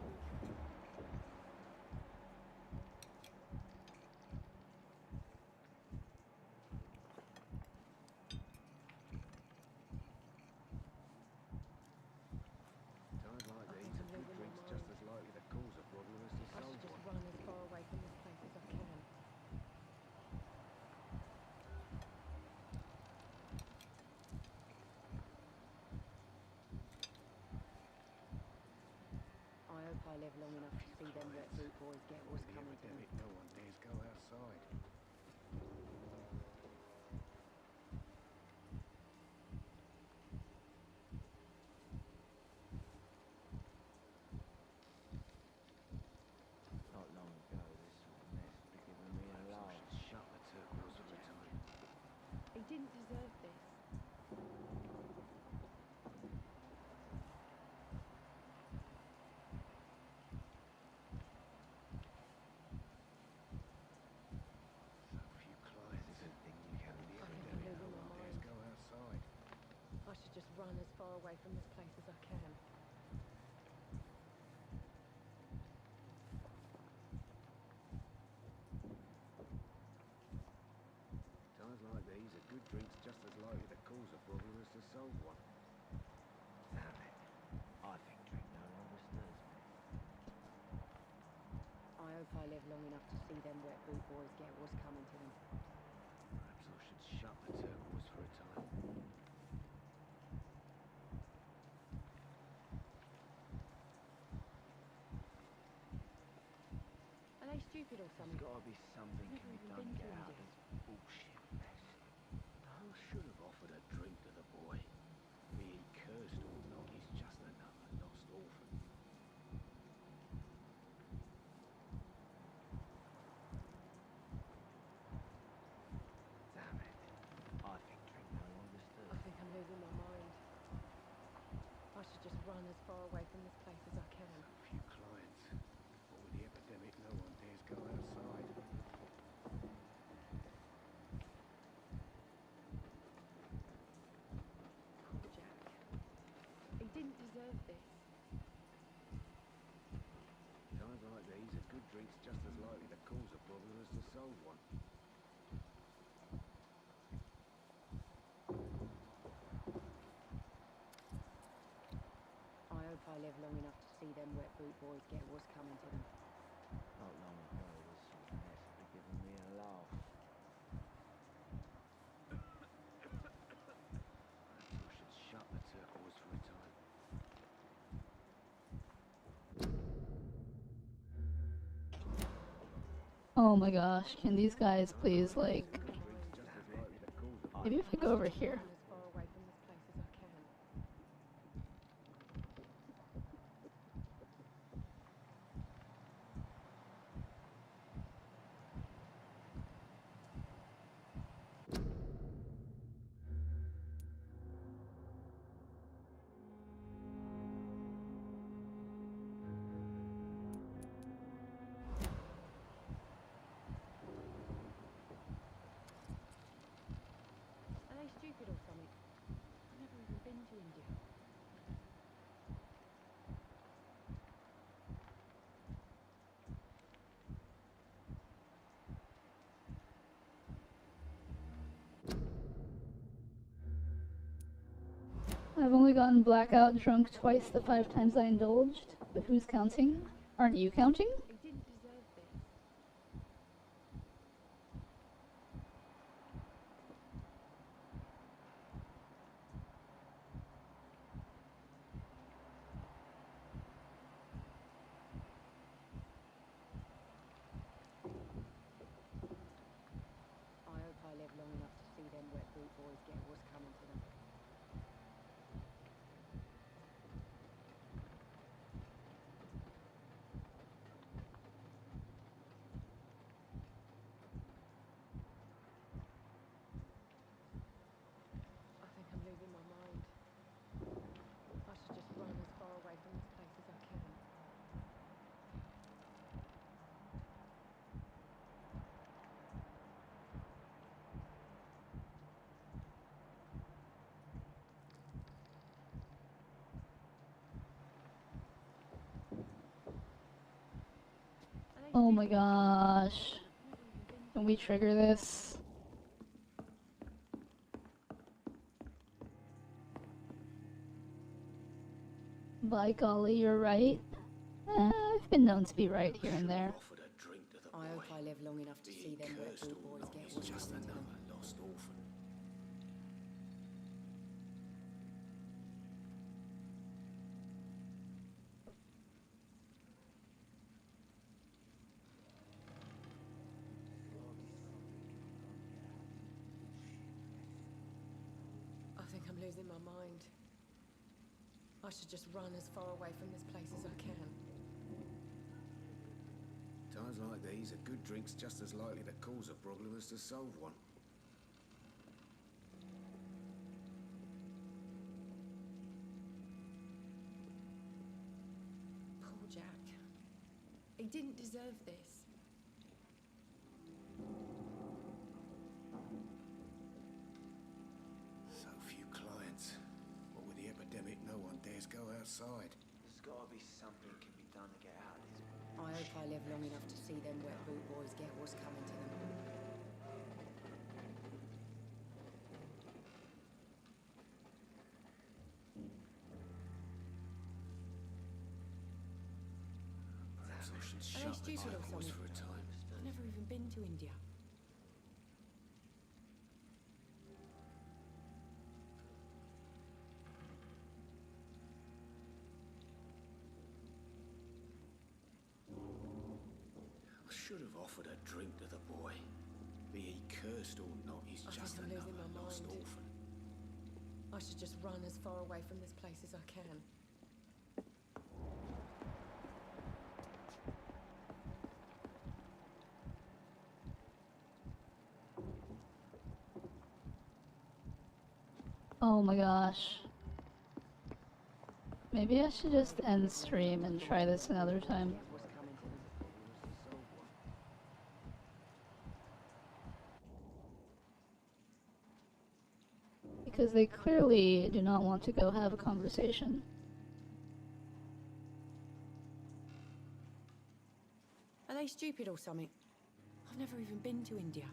Times like these are good drinks just as likely to cause a problem as to I solve should just one. run as far away from this place as I can. I hope I live long enough to see them wet boot boys get what's coming to them. No one dares go outside. run as far away from this place as I can. Times like these, a good drink's just as likely to cause a problem as to solve one. Damn it. I think drink no longer stirs me. I hope I live long enough to see them wet boot boys get what's coming to them. Perhaps I should shut the turquoise for a time. Are they stupid or something? There's gotta be something can be done to get out of this bullshit mess. I should have offered a drink to the boy. Be he cursed or not, he's just another lost orphan. Damn it. I think drink no longer stirs I think I'm losing my mind. I should just run as far away from this place as I can. A few clients. But with the epidemic, no one dares go outside. Poor Jack. He didn't deserve this. Times like these, a good drink's just as likely to cause a problem as to solve one. I hope I live long enough to see them wet boot boys get what's coming to them. Not long ago, this sort of mess would have given me a laugh. Perhaps I should shut the turquoise for a time. Oh my gosh, can these guys please, like... Maybe if I go over here. As far away from this place as I can. Are they stupid or something? I've never even been to India. I've only gotten blackout drunk twice the 5 times I indulged, but who's counting? Aren't you counting? He didn't deserve this. I hope I live long enough to see them wet boot boys get what's coming to them. I think I'm losing my mind. I should just run as far away from this place as I can. Oh my gosh. Can we trigger this? By golly, you're right. I've been known to be right here and there. Offered a drink to the boy. I hope I live long enough to Be see he them wet cursed boot or boys not, get he's what's just coming to them. another lost orphan. I think I'm losing my mind. I should just run as far away from this place as I can. Times like these, a good drink's just as likely to cause a problem as to solve one. Poor Jack. He didn't deserve this. So few clients. What with go outside. There's gotta be something can be done to get out of this. I hope I live long enough to see them wet boot boys get what's coming to them. Perhaps I should Are shut they the stupid or eyeballs something? for a time. I've never even been to India. I should have offered a drink to the boy. Be he cursed or not, he's I just think I'm another losing my lost mind. orphan. I should just run as far away from this place as I can. Oh my gosh. Maybe I should just end stream and try this another time. Because they clearly do not want to go have a conversation. Are they stupid or something? I've never even been to India.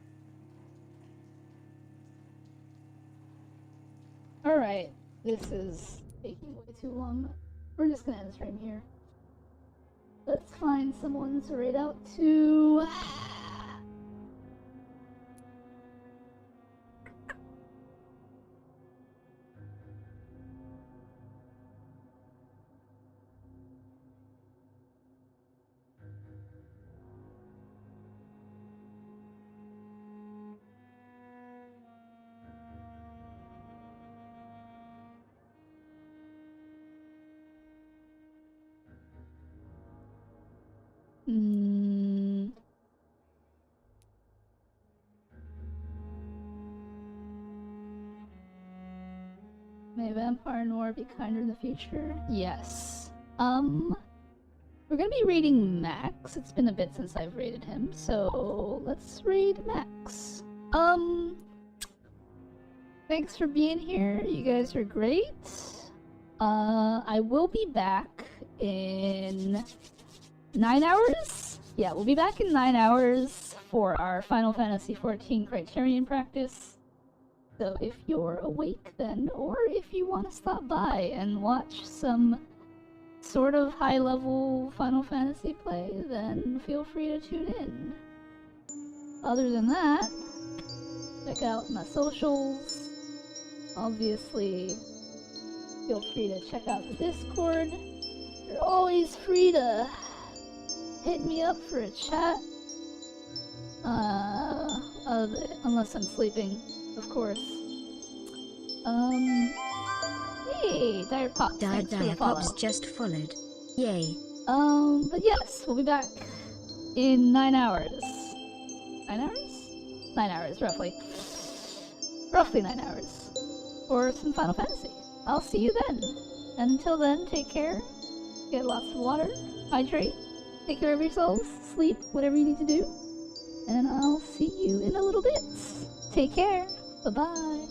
Alright, this is taking way too long. We're just gonna end stream here. Let's find someone to raid out to. May Vampire Noir be kinder in the future? Yes. We're gonna be raiding Max. It's been a bit since I've raided him, so let's raid Max. Thanks for being here. You guys are great. I will be back in 9 hours? Yeah, we'll be back in 9 hours for our Final Fantasy XIV Criterion practice. So if you're awake then, or if you want to stop by and watch some sort of high-level Final Fantasy play, then feel free to tune in. Other than that, check out my socials. Obviously, feel free to check out the Discord. You're always free to hit me up for a chat. Unless I'm sleeping, of course. Hey, Dire Pops. Dire Pops just followed. Yay. But yes, we'll be back in 9 hours. 9 hours? 9 hours, roughly. Roughly 9 hours. For some Final Fantasy. I'll see you then. And until then, take care. Get lots of water. Hydrate. Take care of yourselves. Sleep. Whatever you need to do. And I'll see you in a little bit. Take care. Bye-bye.